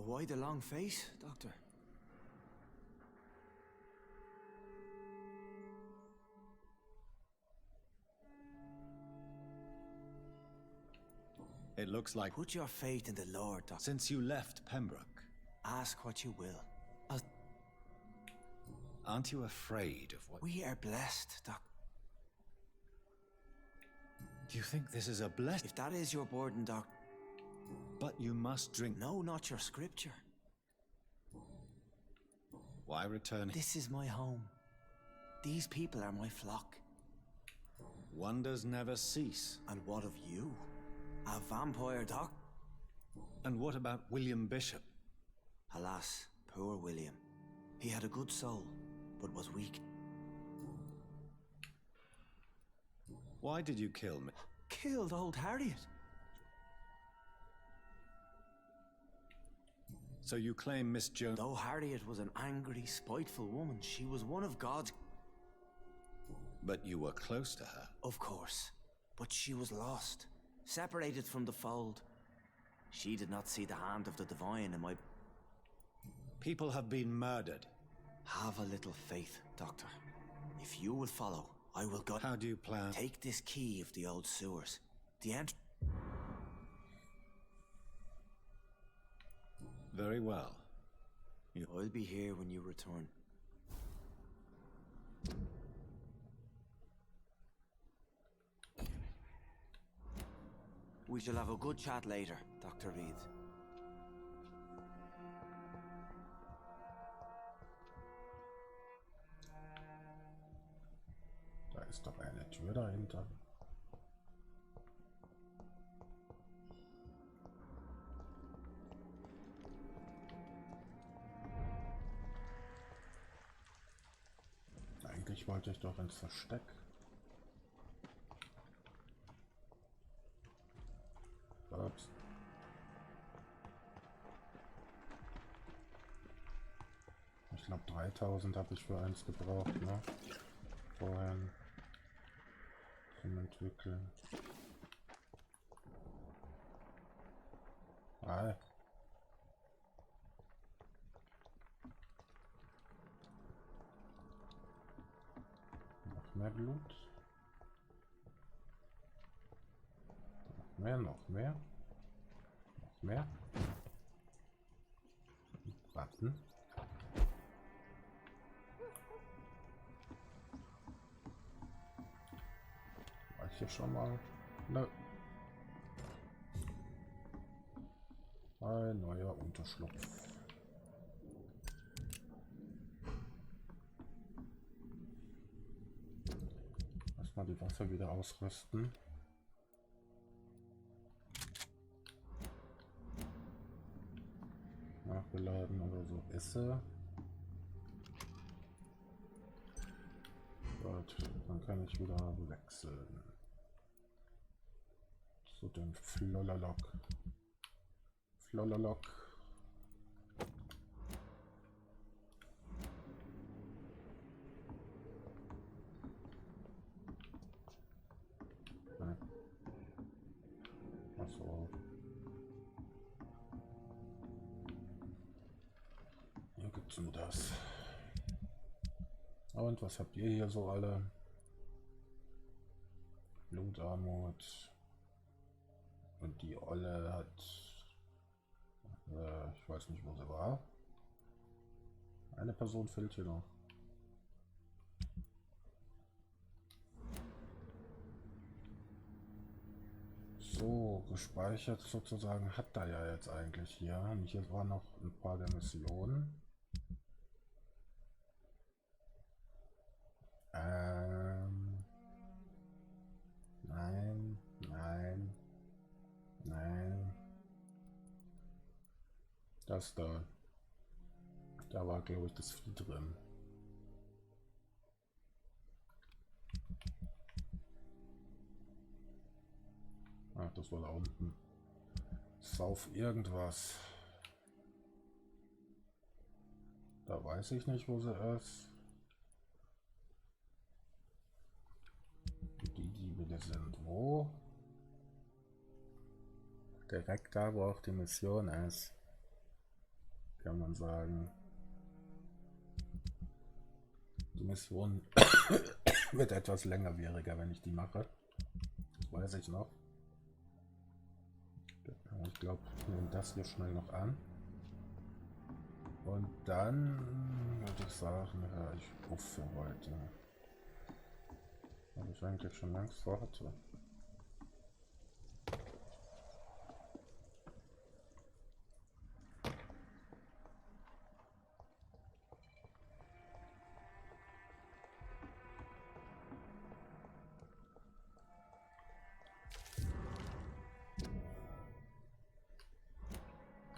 Why the long face, Doctor? It looks like... Put your faith in the Lord, Doctor. Since you left Pembroke... Ask what you will. Aren't you afraid of what... We are blessed, Doctor. Do you think this is a blessing? If that is your burden, Doctor... But you must drink... No, not your scripture. Why return? This is my home. These people are my flock. Wonders never cease. And what of you? A vampire, Doc? And what about William Bishop? Alas, poor William. He had a good soul, but was weak. Why did you kill me? Killed old Harriet? So you claim Miss Jones... Though Harriet was an angry, spiteful woman, she was one of God's... But you were close to her. Of course. But she was lost. Separated from the fold. She did not see the hand of the divine in my... People have been murdered. Have a little faith, Doctor. If you will follow, I will go... How do you plan? Take this key of the old sewers. The end... Very well. I'll be here when you return. We shall have a good chat later, Dr. Reed. Da ist doch eine Tür dahinter. Eigentlich wollte ich doch ins Versteck. Ups. Ich glaube 3000 habe ich für eins gebraucht, ne? Vorhin zum Entwickeln. Hi. Noch mehr Blut. Noch mehr, noch mehr. Noch mehr. Warten. War ich hier schon mal? Ne. Ein neuer Unterschlupf. Erstmal die Waffe wieder ausrüsten. Nachgeladen oder so ist sie. Gut, dann kann ich wieder wechseln. Zu dem Flollerlock. Flollerlock. Achso. Hier gibt's nur das. Und was habt ihr hier so alle? Blutarmut. Und die Olle hat... ich weiß nicht, wo sie war. Eine Person fehlt hier noch. So, gespeichert sozusagen hat er ja jetzt eigentlich hier. Und hier waren noch ein paar der Missionen. war's da. Da war, glaube ich, das Vieh drin. Ach, das war da unten. Sauf irgendwas. Da weiß ich nicht, wo sie ist. Die wieder sind wo? Direkt da, wo auch die Mission ist. Kann man sagen. Die Mission wird etwas längerwieriger, wenn ich die mache. Das weiß ich noch. Ich glaube, ich nehme das hier schnell noch an. Und dann würde ich sagen, ja, ich rufe für heute. Habe ich eigentlich schon längst vorhatte.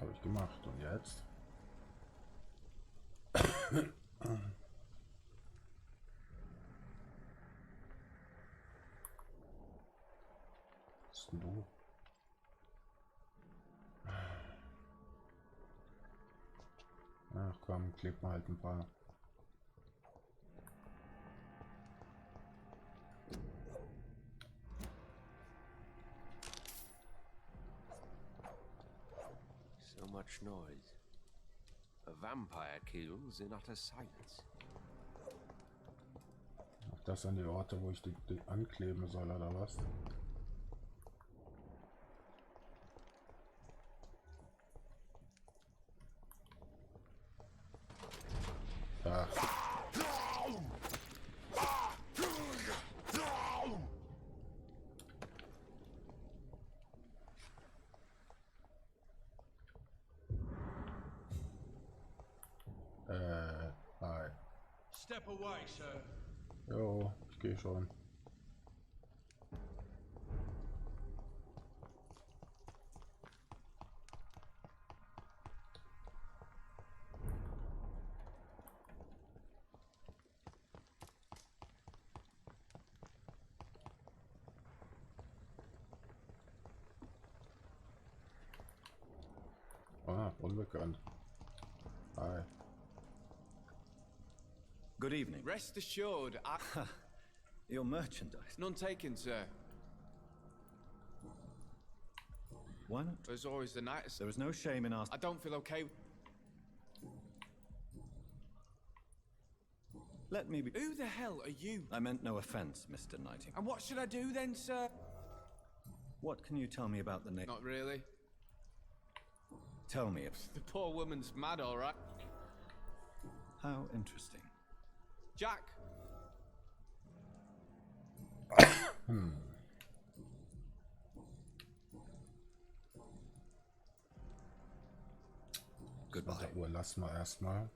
Habe ich gemacht und jetzt? Was ist denn du? Ach komm, klebt mal halt ein paar. So much noise. A vampire kills in utter silence. Ach, das sind die Orte, wo ich die ankleben soll, oder was? Da. Hi. Step away, sir. Jo, ich gehe schon. Ah, unbekannt. Hi. Good evening. Rest assured, Your merchandise. none taken, sir. Why not? There's always the night. There is no shame in asking. I don't feel okay. Let me be. Who the hell are you? I meant no offense, Mr. Nightingale. And what should I do then, sir? What can you tell me about the name? Not really. Tell me if. The poor woman's mad, all right. How interesting. Jack. Goodbye. Der Uhr lassen wir erstmal.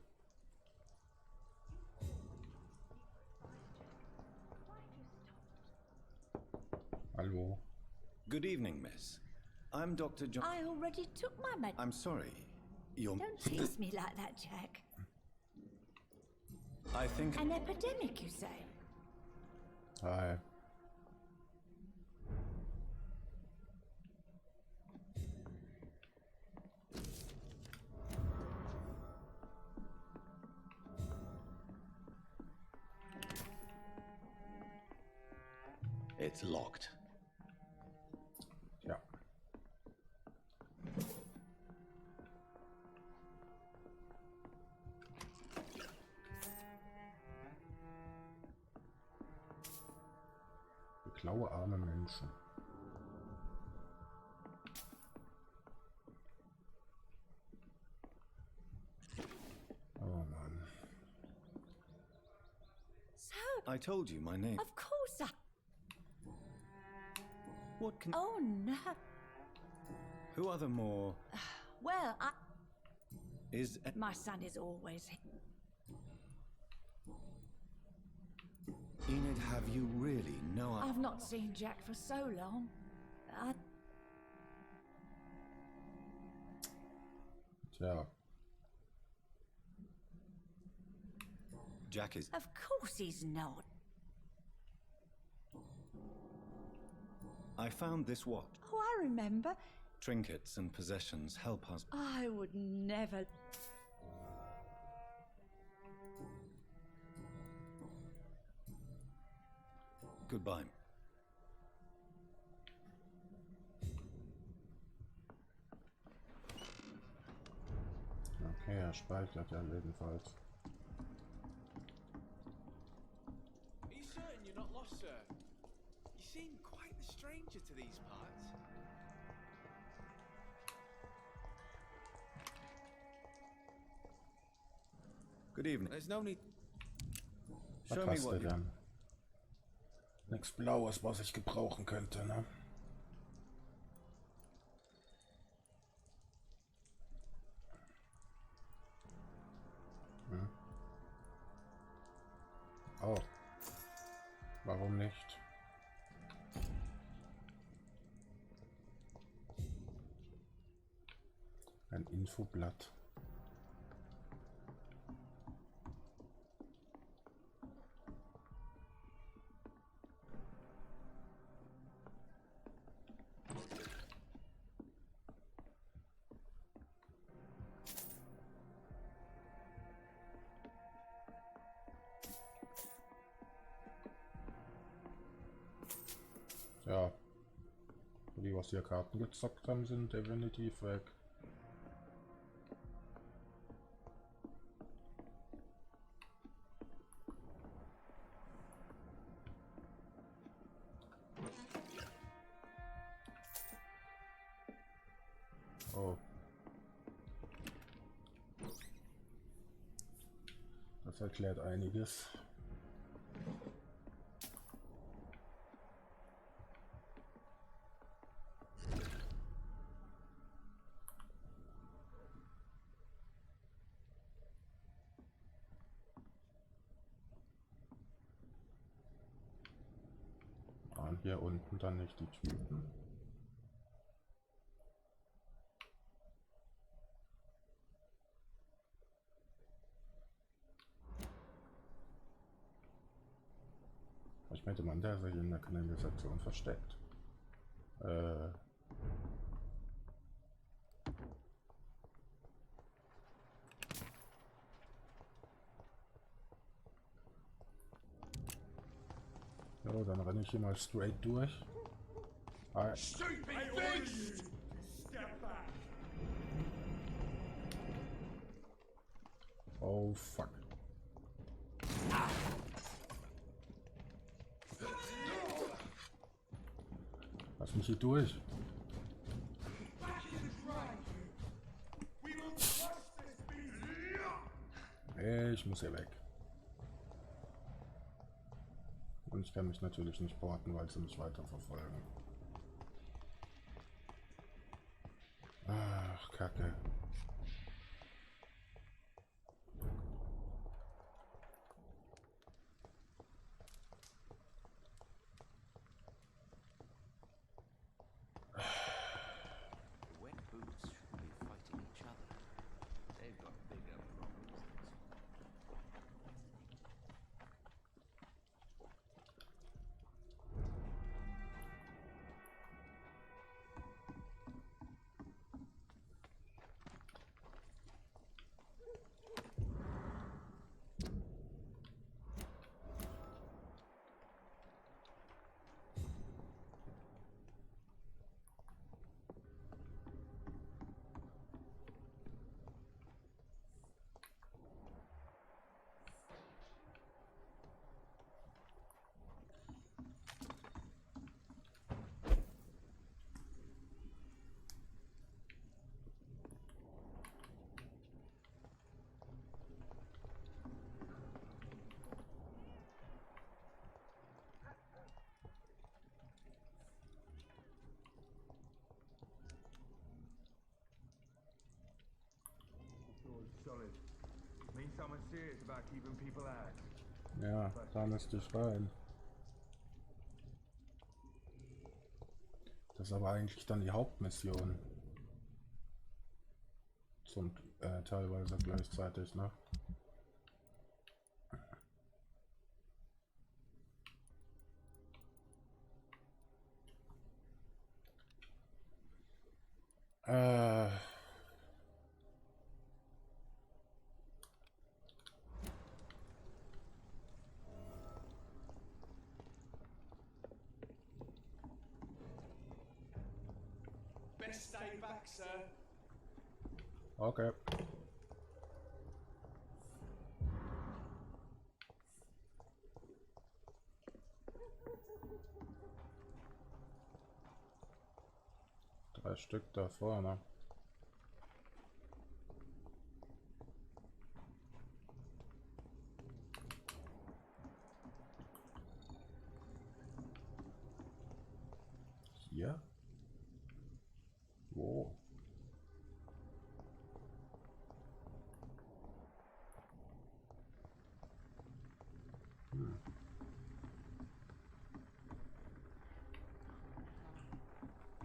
Hallo. Good evening, miss. I'm Dr. John. I already took my med. I'm sorry. You're. Don't tease me like that, Jack. I think. An epidemic, you say? Hi. It's locked. Ja. Klaue arme Menschen. Oh Mann. So, I told you my name. of course I... What can. Oh, no. Who are the more. Well, Is. my son is always... Enid, have you really no. I've not seen Jack for so long. Tja, Jack is... Of course he's not. I found this watch. Oh, I remember. Trinkets and possessions help us. I would never. Goodbye. Okay, er speichert ja jedenfalls. Are you certain you're not lost, sir? You seem quite the stranger to these parts. Good evening. There's no need. Was Show me hast what du you... denn? Nichts Blaues, was ich gebrauchen könnte, ne? Hm. Oh. Warum nicht? Ein Infoblatt. Ja, die, was hier Karten gezockt haben, sind definitiv weg. Oh. Das erklärt einiges. Und hier unten dann nicht die Typen. Ich meinte, man, der sich in der Kanalisation versteckt. Ja, dann renne ich hier mal straight durch. Oh fuck. Lass mich hier durch. Ich muss hier weg. Und ich kann mich natürlich nicht porten, weil sie mich weiter verfolgen. Ach, Kacke. Solid. Means someone serious about keeping people out. Ja, da müsste ich rein. Das ist aber eigentlich dann die Hauptmission. Zum teilweise gleichzeitig, ne? Äh. Best stay back, sir. Okay. Drei Stück da vorne. Hier? Wo?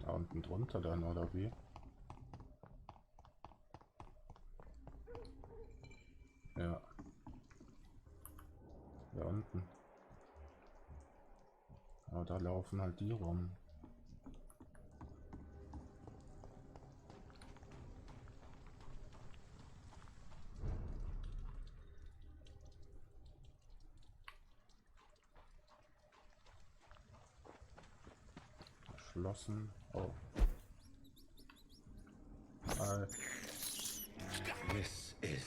Da unten drunter dann, oder wie? Ja. Da unten. Aber da laufen halt die rum. Geschlossen. Oh. This is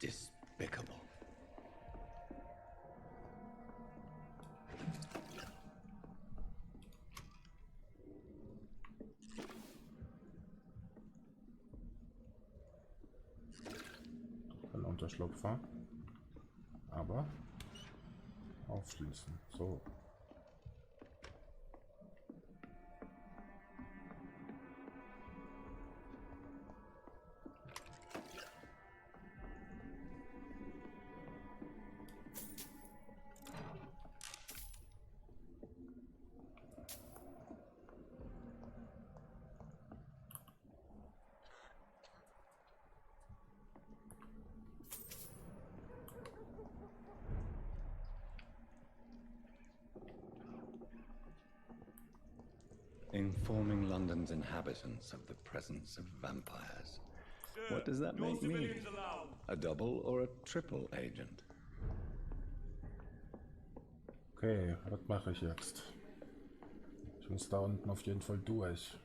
despicable. Ein Unterschlupfer. Aber aufschließen. So. Informing London's inhabitants of the presence of vampires. What does that make me? A double or a triple agent? Okay, was mache ich jetzt? Ich muss da unten auf jeden Fall durch.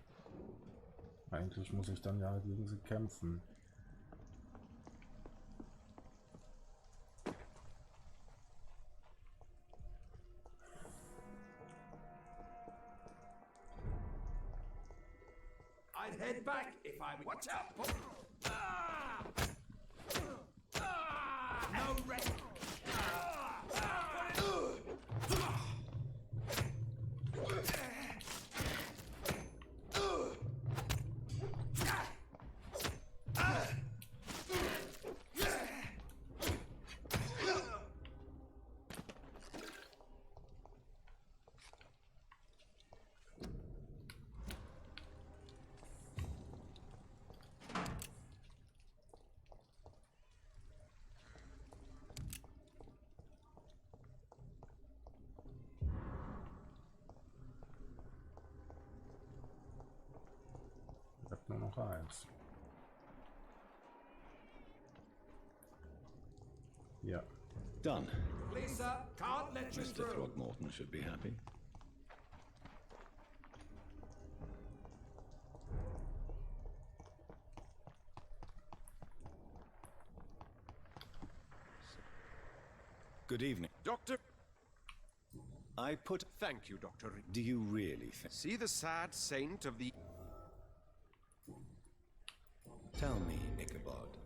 Eigentlich muss ich dann ja gegen sie kämpfen. I'd head back if I would. Watch out! No rest. Ich hab nur noch eins. Ja. Done. Lisa, can't let you Mr. through. Throgmorton should be happy. Good evening. Doctor... I put... Thank you, Doctor. Do you really think... See the sad saint of the... Tell me, Ichabod,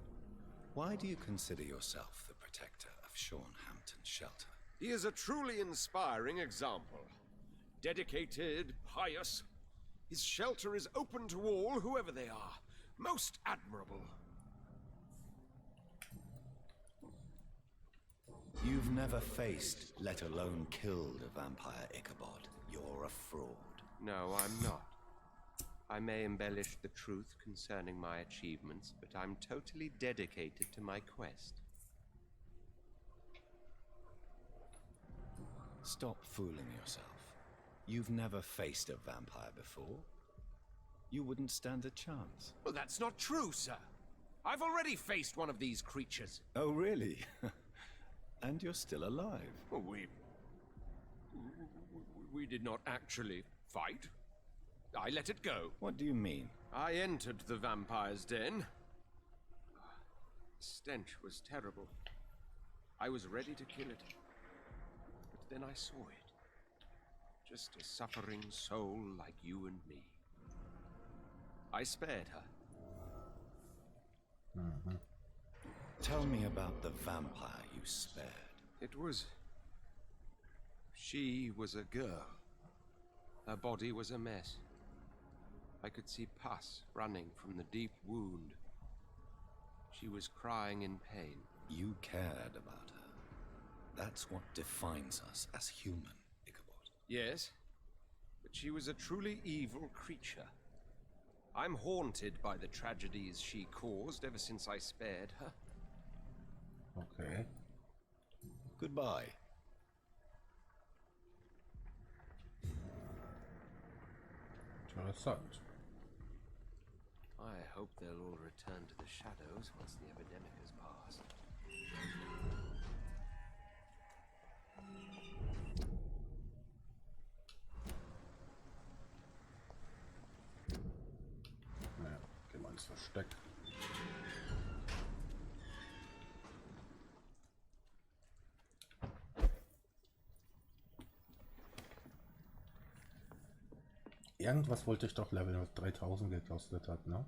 why do you consider yourself the protector of Shornhampton Shelter? He is a truly inspiring example. Dedicated, pious. His shelter is open to all, whoever they are. Most admirable. You've never faced, let alone killed a vampire, Ichabod. You're a fraud. No, I'm not. I may embellish the truth concerning my achievements, but I'm totally dedicated to my quest. Stop fooling yourself. You've never faced a vampire before. you wouldn't stand a chance. Well, that's not true, sir. I've already faced one of these creatures. Oh, really? And you're still alive? Well, we did not actually fight. I let it go. What do you mean? I entered the vampire's den. The stench was terrible. I was ready to kill it. But then I saw it. Just a suffering soul like you and me. I spared her. Tell me about the vampire you spared. She was a girl. Her body was a mess. I could see pus running from the deep wound. She was crying in pain. You cared about her. That's what defines us as human, Ichabod. Yes, but she was a truly evil creature. I'm haunted by the tragedies she caused ever since I spared her. Okay. Goodbye. Interessant. I hope they'll all return to the shadows once the epidemic has passed. Naja, gehen wir ins Versteck. Irgendwas wollte ich doch Level 3000 gekostet hat, ne?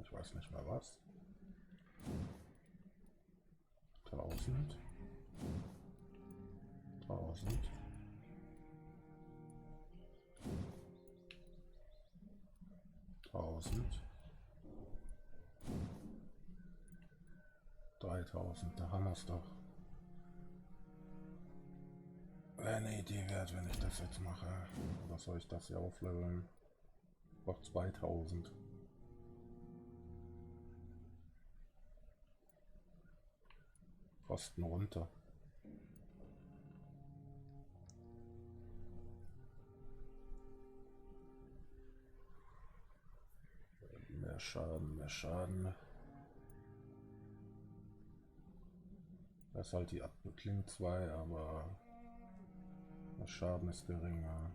Ich weiß nicht mehr was. 1000. 1000. 1000. 3000, da haben wir es doch. Wäre eine Idee wert, wenn ich das jetzt mache. Oder soll ich das hier aufleveln? Noch 2000. Kosten runter. Mehr Schaden, mehr Schaden. Das ist halt die Abkling 2, aber der Schaden ist geringer.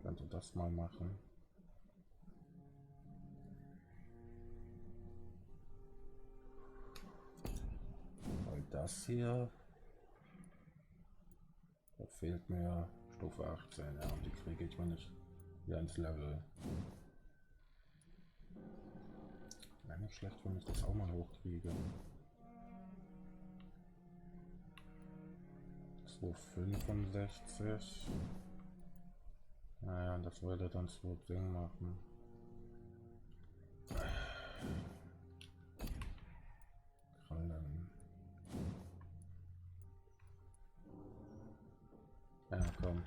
Könnte das mal machen. Weil das hier, da fehlt mir Stufe 18, ja, und die kriege ich, wenn ich hier ins Level. Wäre nicht schlecht, wenn ich das auch mal hochkriege. 265. Naja, das würde dann 2 Ding machen. Krallen. Ja, komm.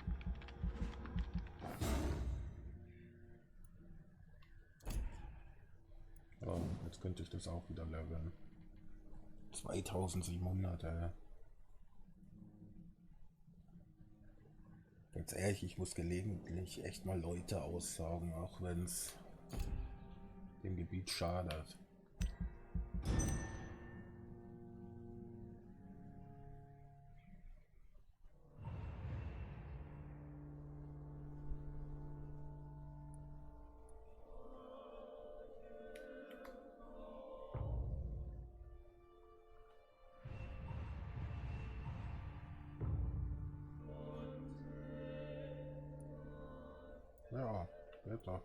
Oh, jetzt könnte ich das auch wieder leveln. 2700, Ganz ehrlich, ich muss gelegentlich echt mal Leute aussaugen, auch wenn es dem Gebiet schadet. Ja, geht doch.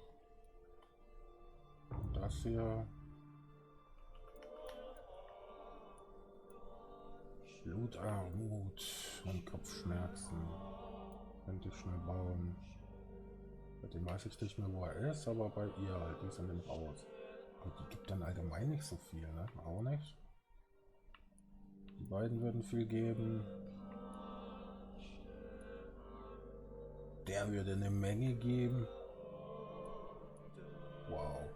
Und das hier. Blutarmut und Kopfschmerzen. Könnte ich schnell bauen. Bei dem weiß ich nicht mehr, wo er ist, aber bei ihr halt, die ist in dem Haus. Und die gibt dann allgemein nicht so viel, ne? Auch nicht. Die beiden würden viel geben. Der würde eine Menge geben. Wow.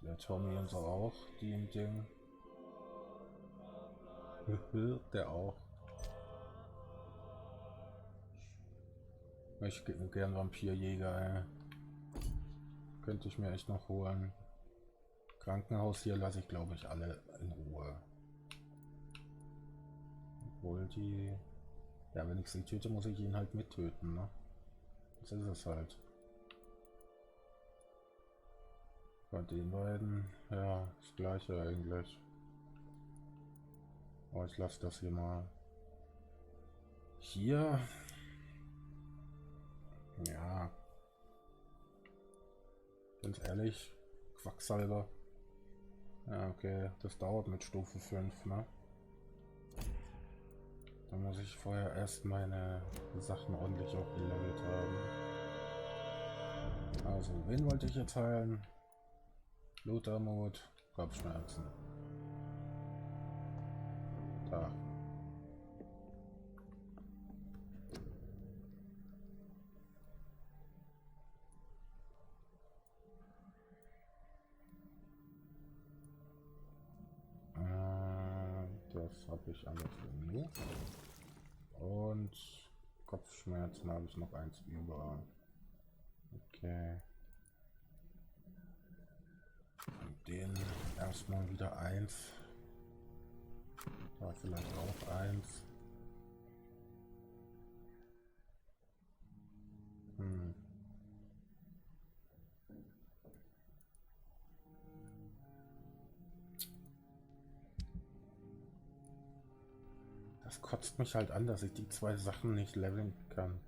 Der Tommy und so auch, die im Ding. Der auch. Ich hätte gern Vampirjäger, ey. Könnte ich mir echt noch holen. Krankenhaus hier lasse ich, glaube ich, alle in Ruhe. Obwohl die... Ja, wenn ich sie töte, muss ich ihn halt mittöten, ne? Das ist es halt. Bei den beiden, ja, das gleiche eigentlich. Aber ich lasse das hier mal. Hier. Ja. Ganz ehrlich, Quacksalber. Ja, okay, das dauert mit Stufe 5, ne? Da muss ich vorher erst meine Sachen ordentlich aufgelevelt haben. Also, wen wollte ich jetzt heilen? Blutarmut, Kopfschmerzen. Da. Das habe ich alles genug. Und Kopfschmerzen habe ich noch eins über. Okay. Und den erstmal wieder eins. Da vielleicht auch eins. Das kotzt mich halt an, dass ich die zwei Sachen nicht leveln kann.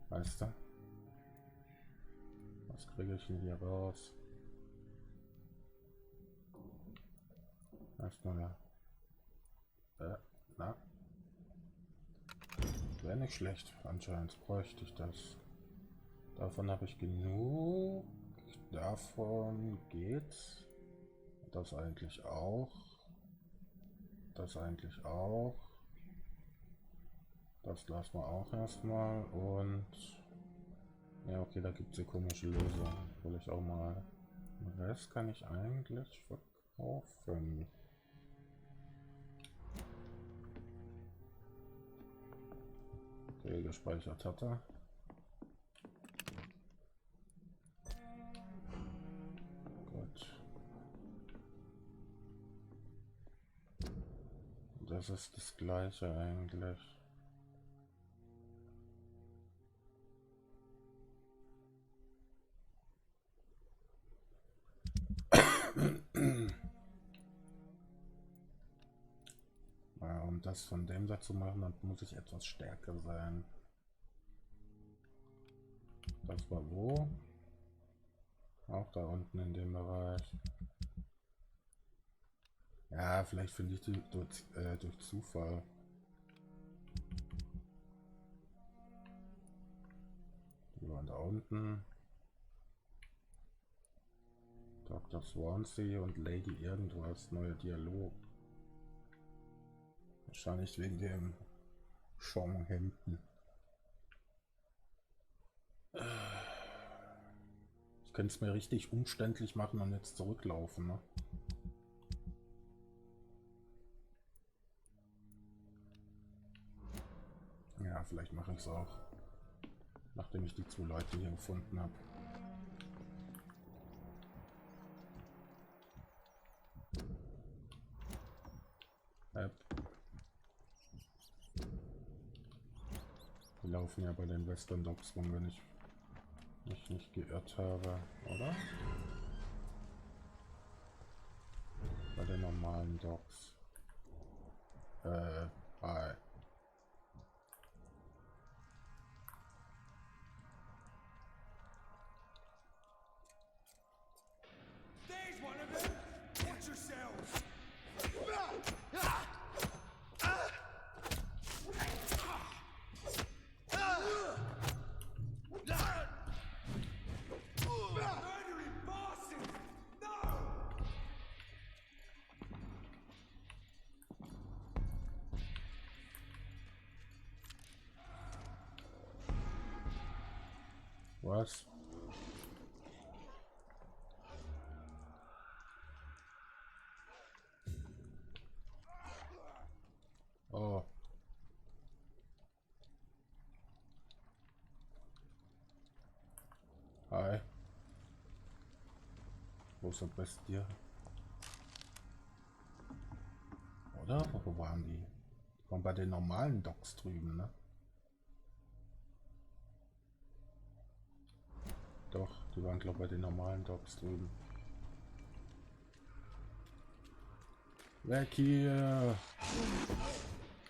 Weißt du? Was kriege ich denn hier raus? Erstmal na. Wäre nicht schlecht. Anscheinend bräuchte ich das. Davon habe ich genug. Davon geht's. Das eigentlich auch. Das eigentlich auch. Das lassen wir auch erstmal. Und ja, okay, da gibt es eine komische Lösung. Will ich auch mal. Den Rest kann ich eigentlich verkaufen. Okay, gespeichert hat er. Gut. Das ist das gleiche eigentlich. Ja, um das von dem dazu machen, dann muss ich etwas stärker sein. Das war wo? Auch da unten in dem Bereich. Ja, vielleicht finde ich die durch Zufall. Die waren da unten. Dr. Swansea und Lady irgendwas, neuer Dialog. Wahrscheinlich wegen dem Schonhemden. Ich könnte es mir richtig umständlich machen und jetzt zurücklaufen, ne? Ja, vielleicht mache ich es auch, nachdem ich die zwei Leute hier gefunden habe. Wir laufen ja bei den Western Docks rum, wenn ich mich nicht geirrt habe, oder? Bei den normalen Docks. Hi. There's one of them! Watch yourselves! Murdering bosses! No! Was? Hi. Großer Bestie. Oder? Wo waren die? Die waren bei den normalen Docks drüben, ne? Doch, die waren glaube ich bei den normalen Docks drüben. Weg hier!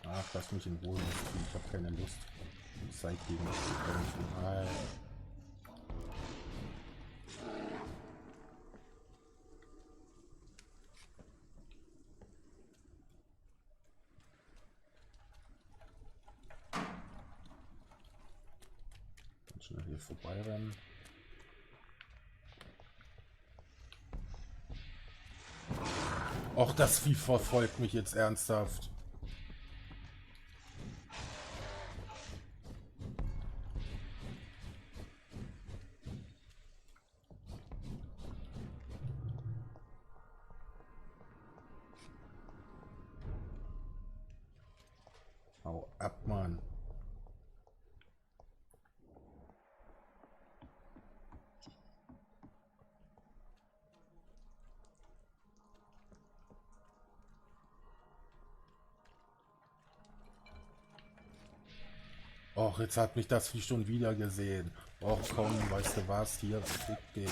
Ach, lass mich in Ruhe. Ich habe keine Lust. Zeit gegen mich zu kämpfen. Hi. Schnell hier vorbeirennen. Och, das Vieh verfolgt mich jetzt ernsthaft. Hau ab, Mann. Och, jetzt hat mich das Vieh schon wieder gesehen. Och komm, weißt du was? Hier, fick dich.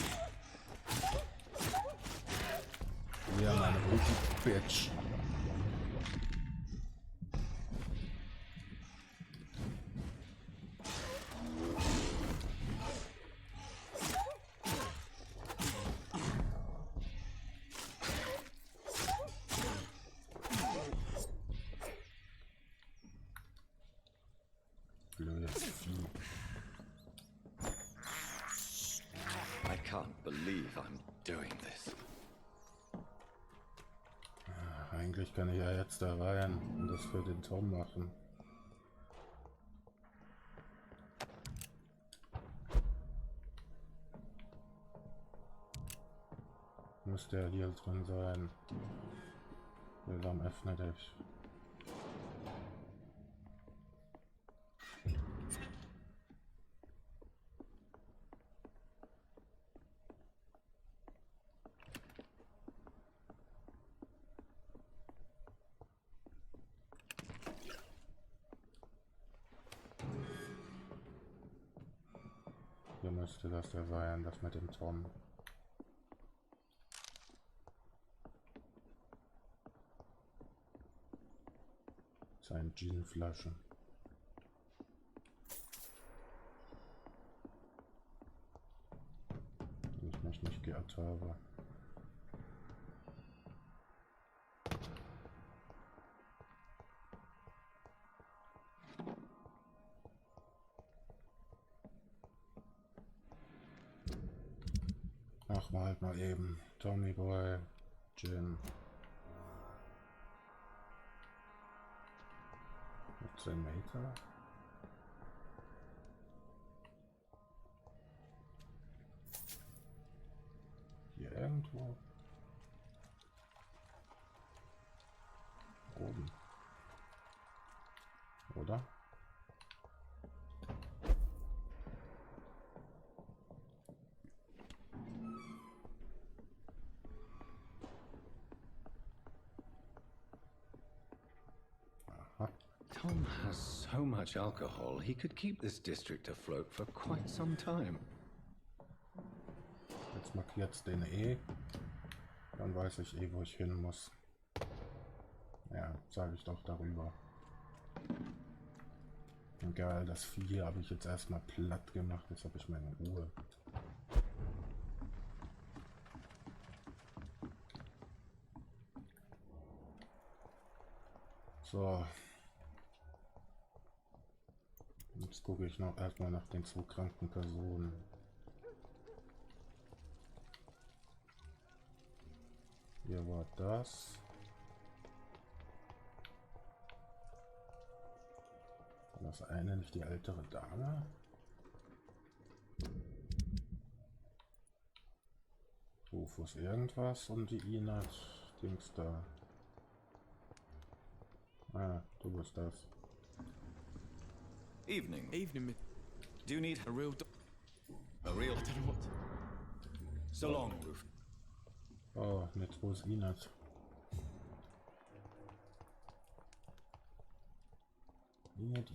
Ja, meine gute Bitch. I can't believe I'm doing this. Eigentlich kann ich ja jetzt da rein und das für den Tom machen. Müsste ja hier drin sein. Warum öffnet ich? Hier müsste das ja sein, das mit dem Tom. Sein Ginflasche. Wenn ich mich nicht geirrt habe. Ach, mal halt mal eben. Tommy Boy, Gin. 15 Meter. Hier irgendwo. Oben. Oder? Tom has so much alcohol, he could keep this district afloat for quite some time. Jetzt markiert den E. Dann weiß ich wo ich hin muss. Ja, sage ich doch darüber. Egal, das Vieh habe ich jetzt erstmal platt gemacht. Jetzt habe ich meine Ruhe. So. Jetzt gucke ich noch erstmal nach den 2 kranken Personen. Hier war das. Das eine nicht die ältere Dame. Rufus irgendwas und die Ina Dings da. Ah, du bist das. Evening. Evening. Do you need a real So long, Roof. Oh, jetzt wo es ihn hat. Inget.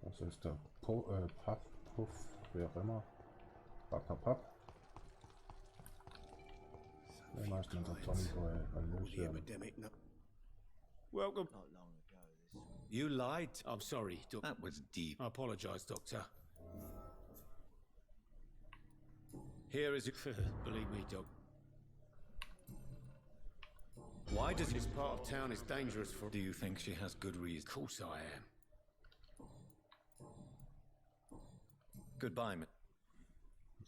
Was ist der Puff, wer auch immer. Papp. Der meist unser Tommy Boy. Hallöchen. Welcome. You lied. I'm sorry, Doc. That was deep. I apologize, Doctor. Here is believe me, Doc. Why does this part of town is dangerous for? Do you think she has good reason? Of course I am. Goodbye,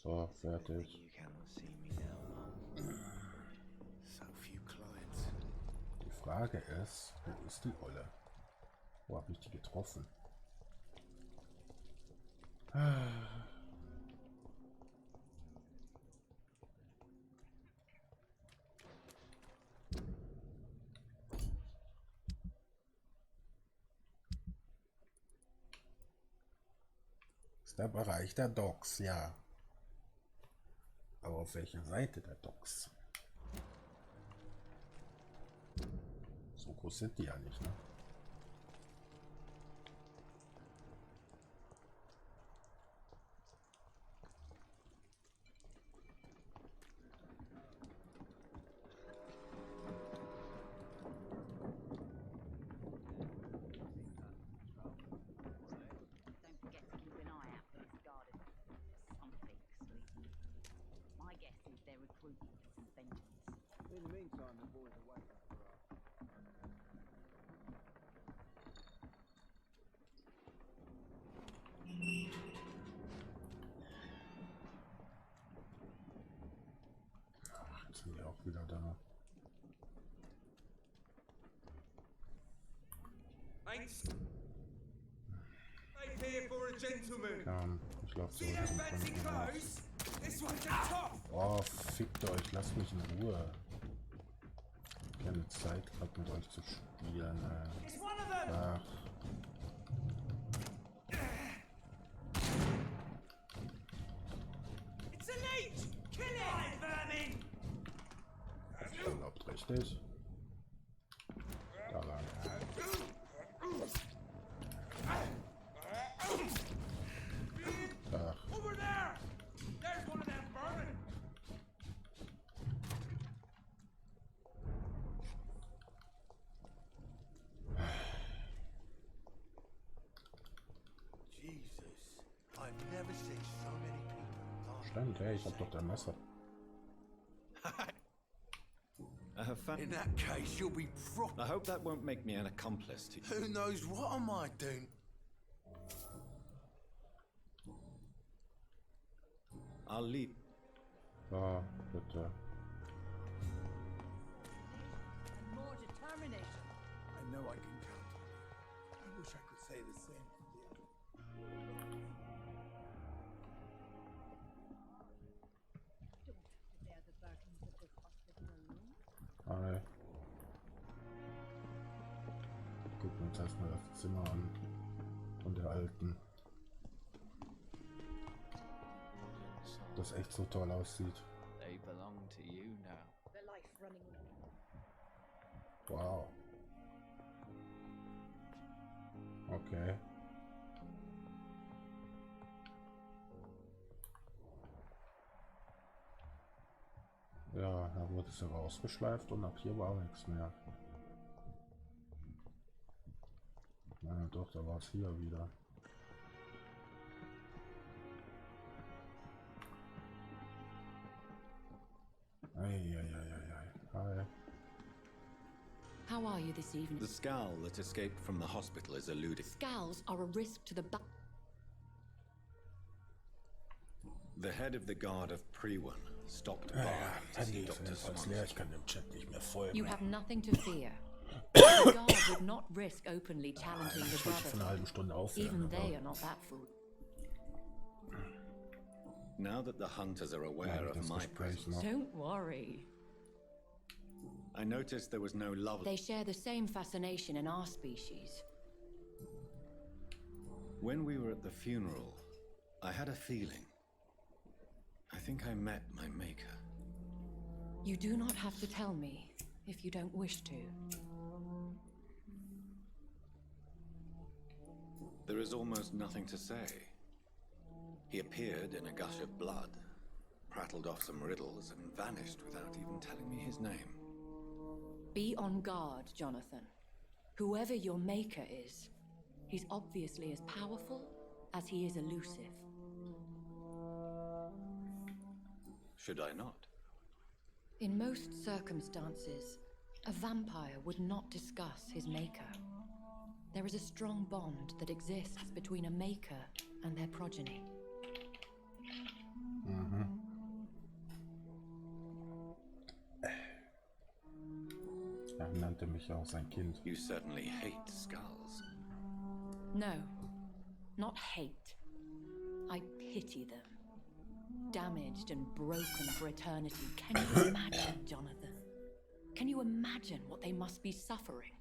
So, fertig. You cannot see me now, Mum. So few clients. Die Frage ist, wo ist die Olle? Wo habe ich die getroffen? Ist der Bereich der Docks, ja. Aber auf welcher Seite der Docks? So groß sind die ja nicht, ne? In the meantime, the boys are waiting for us. Ach, jetzt sind wir auch wieder da. Ich glaube so. Oh, fickt euch, lasst mich in Ruhe. Keine Zeit gerade mit euch zu spielen. Ach. Glaubt richtig. Da lang. Ach. Stimmt, hey, ich hab doch dein Messer. In that case, you'll be I hope that won't make me an accomplice to you. Who knows what I might do? I'll leave. Ja, bitte. More determination. I know I can count on you. I wish I could say the same for you. Hi. Gucken wir uns erstmal das Zimmer an von der Alten. Das echt so toll aussieht. They belong to you now. The life running. Wow. Okay. Ja, da wurde es rausgeschleift und ab hier war nichts mehr. Na doch, da war es hier wieder. Hi. How are you this evening? The scowl that escaped from the hospital is eluding. Scowls are a risk to the The head of the guard of Pre-1 stopped by to see Dr. Swan. Ich kann dem Chat nicht mehr folgen. You have nothing to fear. The guard would not risk openly challenging the Ich wollte von einer halben Stunde brotherhood. aufhören. Even they are not that fool. Now that the hunters are aware of my presence, Don't worry. I noticed there was no love. They share the same fascination in our species. When we were at the funeral, I had a feeling. I think I met my maker. You do not have to tell me if you don't wish to. There is almost nothing to say. He appeared in a gush of blood, prattled off some riddles, and vanished without even telling me his name. Be on guard, Jonathan. Whoever your maker is, he's obviously as powerful as he is elusive. Should I not? In most circumstances, a vampire would not discuss his maker. There is a strong bond that exists between a maker and their progeny. Er nannte mich auch sein Kind. You certainly hate skulls. No, not hate. I pity them. Damaged and broken for eternity. Can you imagine, Jonathan? Can you imagine what they must be suffering?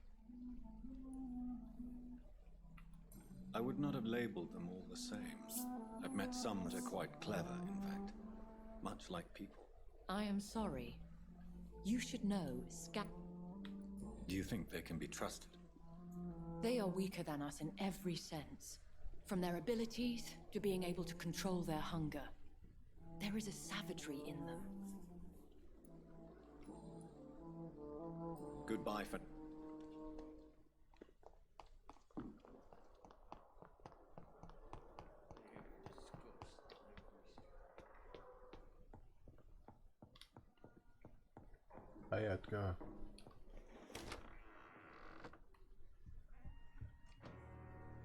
I would not have labeled them all the same. I've met some that are quite clever, in fact. Much like people. I am sorry. You should know, Do you think they can be trusted? They are weaker than us in every sense. From their abilities to being able to control their hunger. There is a savagery in them. Goodbye for... Hi, Edgar.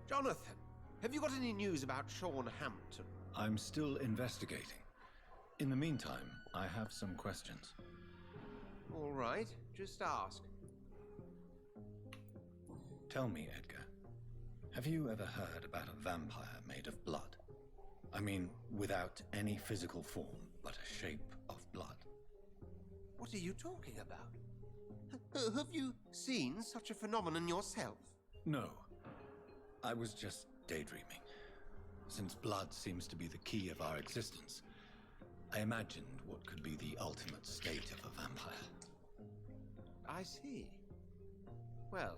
Jonathan, have you got any news about Sean Hampton? I'm still investigating. In the meantime, I have some questions. All right, just ask. Tell me, Edgar, have you ever heard about a vampire made of blood? I mean, without any physical form, but a shape of blood. What are you talking about? Have you seen such a phenomenon yourself? No. I was just daydreaming. Since blood seems to be the key of our existence, I imagined what could be the ultimate state of a vampire. I see. Well,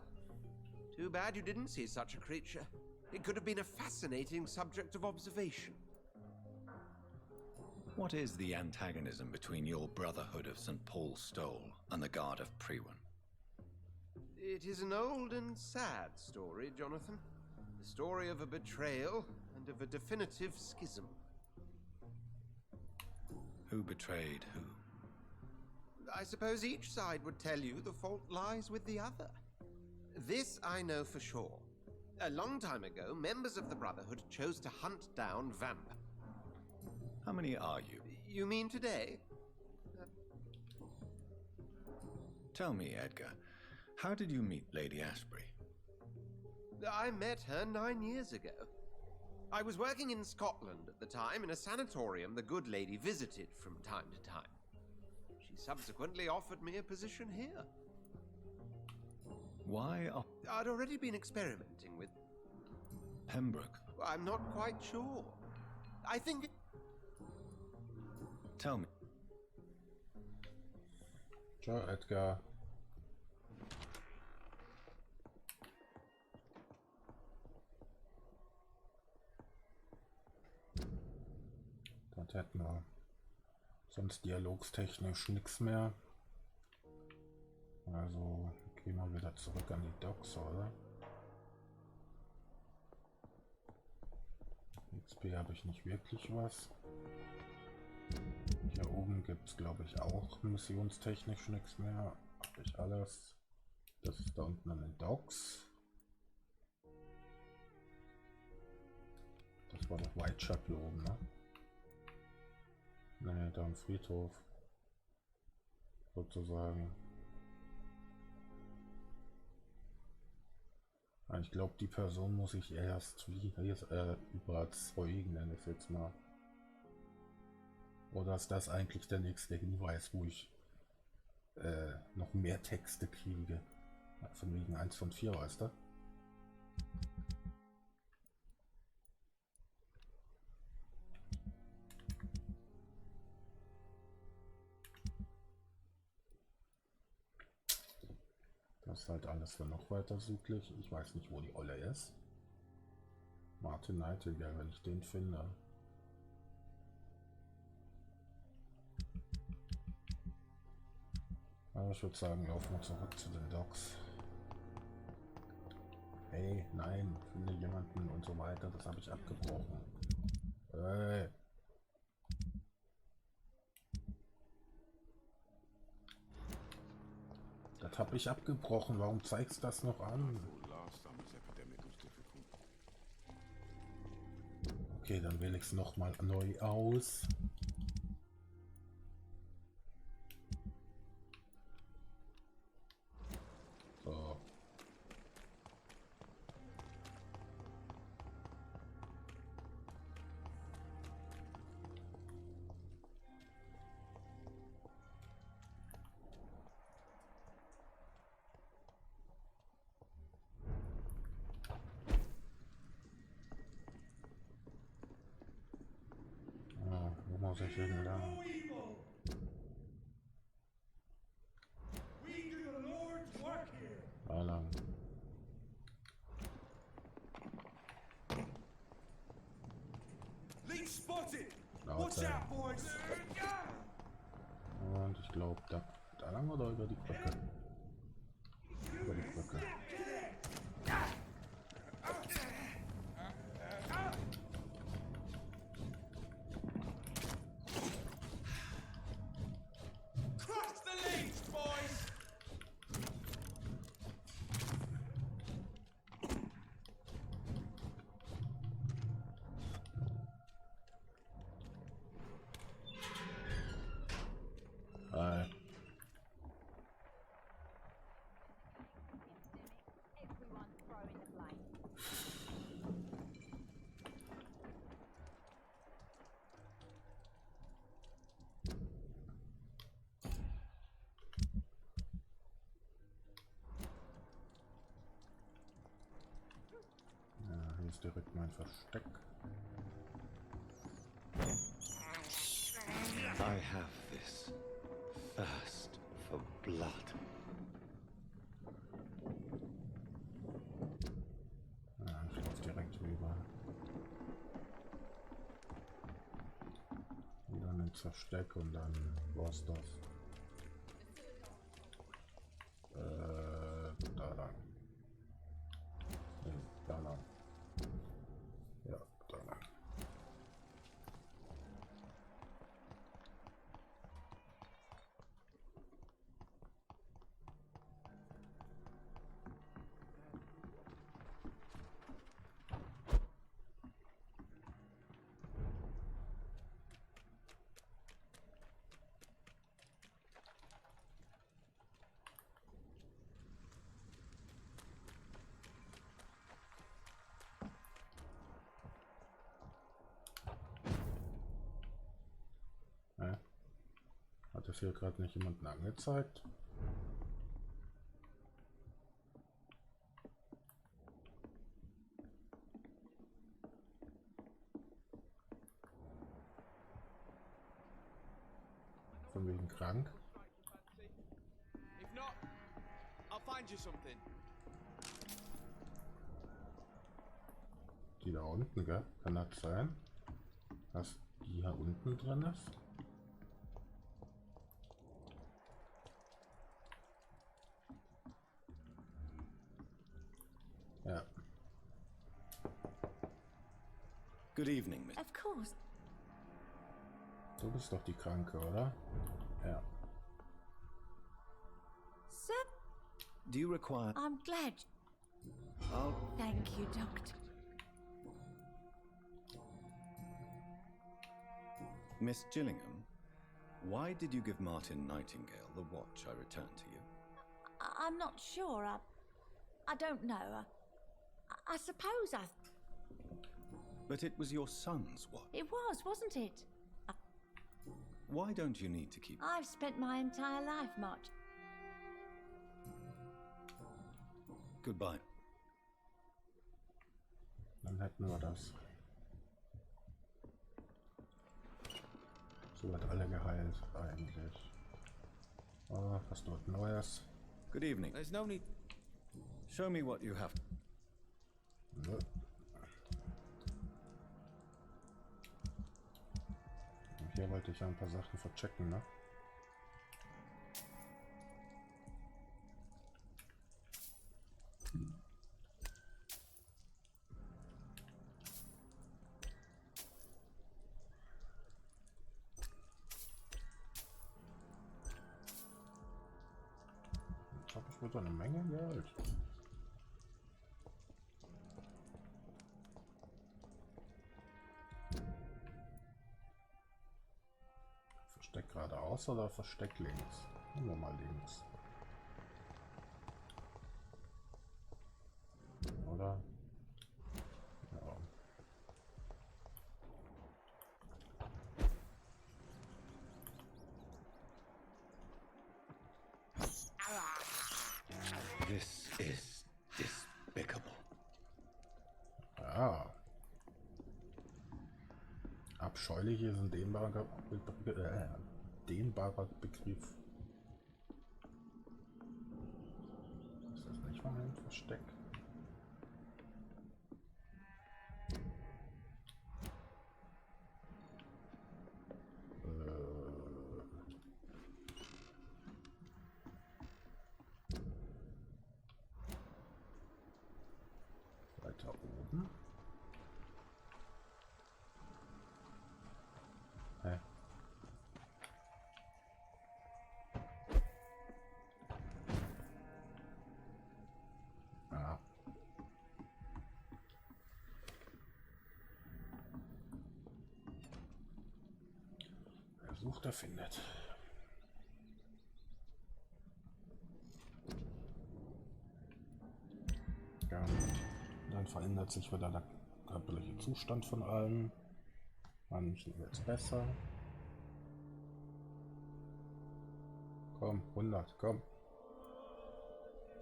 too bad you didn't see such a creature. It could have been a fascinating subject of observation. What is the antagonism between your Brotherhood of St. Paul Stole and the Guard of Priwen? It is an old and sad story, Jonathan. The story of a betrayal and of a definitive schism. Who betrayed who? I suppose each side would tell you the fault lies with the other. This I know for sure. A long time ago, members of the Brotherhood chose to hunt down Vampyr. How many are you? You mean today? Tell me, Edgar, how did you meet Lady Ashbury? I met her 9 years ago. I was working in Scotland at the time in a sanatorium the good lady visited from time to time. She subsequently offered me a position here. Why? I'd already been experimenting with... Pembroke? I'm not quite sure. I think... Tell me. Ciao, Edgar. Das hätten wir. Sonst dialogstechnisch nichts mehr. Also gehen wir wieder zurück an die Docks, oder? XP habe ich nicht wirklich was. Hier oben gibt es, glaube ich, auch missionstechnisch nichts mehr. Habe ich alles. Das ist da unten an den Docks. Das war doch Whitechap hier oben, ne? Ne, da am Friedhof. Sozusagen. Ich glaube, die Person muss ich erst überzeugen, nenne ich es jetzt mal. Oder ist das eigentlich der nächste Hinweis, wo ich noch noch mehr Texte kriege. Von wegen 1 von 4, weißt du? Das ist halt alles für noch weiter südlich. Ich weiß nicht, wo die Olle ist. Martin Nightingale, wenn ich den finde. Aber ich würde sagen, laufen wir zurück zu den Docks. Hey, nein, finde jemanden und so weiter. Das habe ich abgebrochen. Hey. Das habe ich abgebrochen. Warum zeigst du das noch an? Okay, dann wähle ich es nochmal neu aus. So. Wo muss ich hin da? Da lang. Und ich glaube, da lang oder über die Brücke? Über die Brücke. Hier ist direkt mein Versteck. I have this thirst for blood. Ja, ich laufe direkt rüber. Wieder ein Versteck und dann war's das. Da lang. Nee, da lang. Ja, da lang. Hat das hier gerade nicht jemanden angezeigt? Von wegen krank? If not, I'll find you something. Die da unten, gell? Kann das sein? Dass die hier unten drin ist? Ja. Good evening, Miss. Of course. Du bist doch die Kranke, oder? Ja. Sir, Do you require... I'm glad. I'll... Thank you, Doctor. Miss Gillingham, why did you give Martin Nightingale the watch I returned to you? I'm not sure. I don't know. I suppose I... But it was your son's watch. It was, wasn't it? Why don't you need to keep... I've spent my entire life, March. Goodbye. Dann hätten wir das. So wird alle geheilt eigentlich. Oh, was dort Neues? Good evening. There's no need. Show me what you have. Nö. Hier wollte ich ja ein paar Sachen verchecken, ne? Jetzt habe ich wieder eine Menge Geld. Versteck geradeaus oder Versteck links? Nehmen wir mal links. Oder? Ja. This is despicable. Ja. Abscheulich ist ein dehnbarer Begriff. Ist das nicht mal ein Versteck? Weiter oben. Hä? Ah. Wer sucht, der findet. Ja, dann verändert sich wieder der körperliche Zustand von allen. Manchen wird es besser. Komm, 100, komm.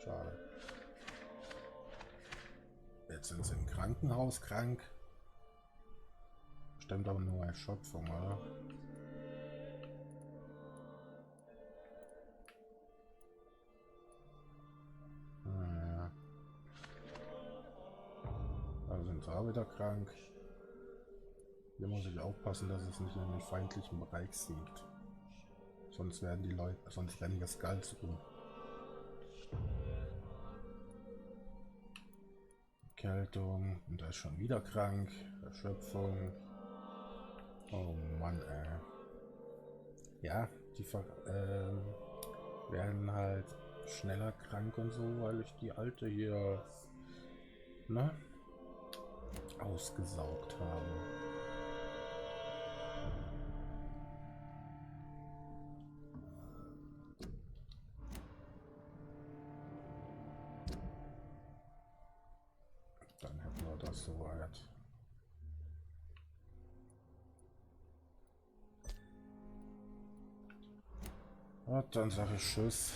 Schade. Jetzt sind sie im Krankenhaus krank. Bestimmt aber nur Erschöpfung, oder? Naja. Da sind sie auch wieder krank. Hier muss ich aufpassen, dass es nicht in den feindlichen Bereich sinkt. Sonst werden die Leute, sonst rennen das Skulls rum. Erkältung und er ist schon wieder krank. Erschöpfung. Oh Mann, ey. Ja, die werden halt schneller krank und so, weil ich die alte hier, ne, ausgesaugt habe. Dann hätten wir das soweit. Und dann sage ich Tschüss.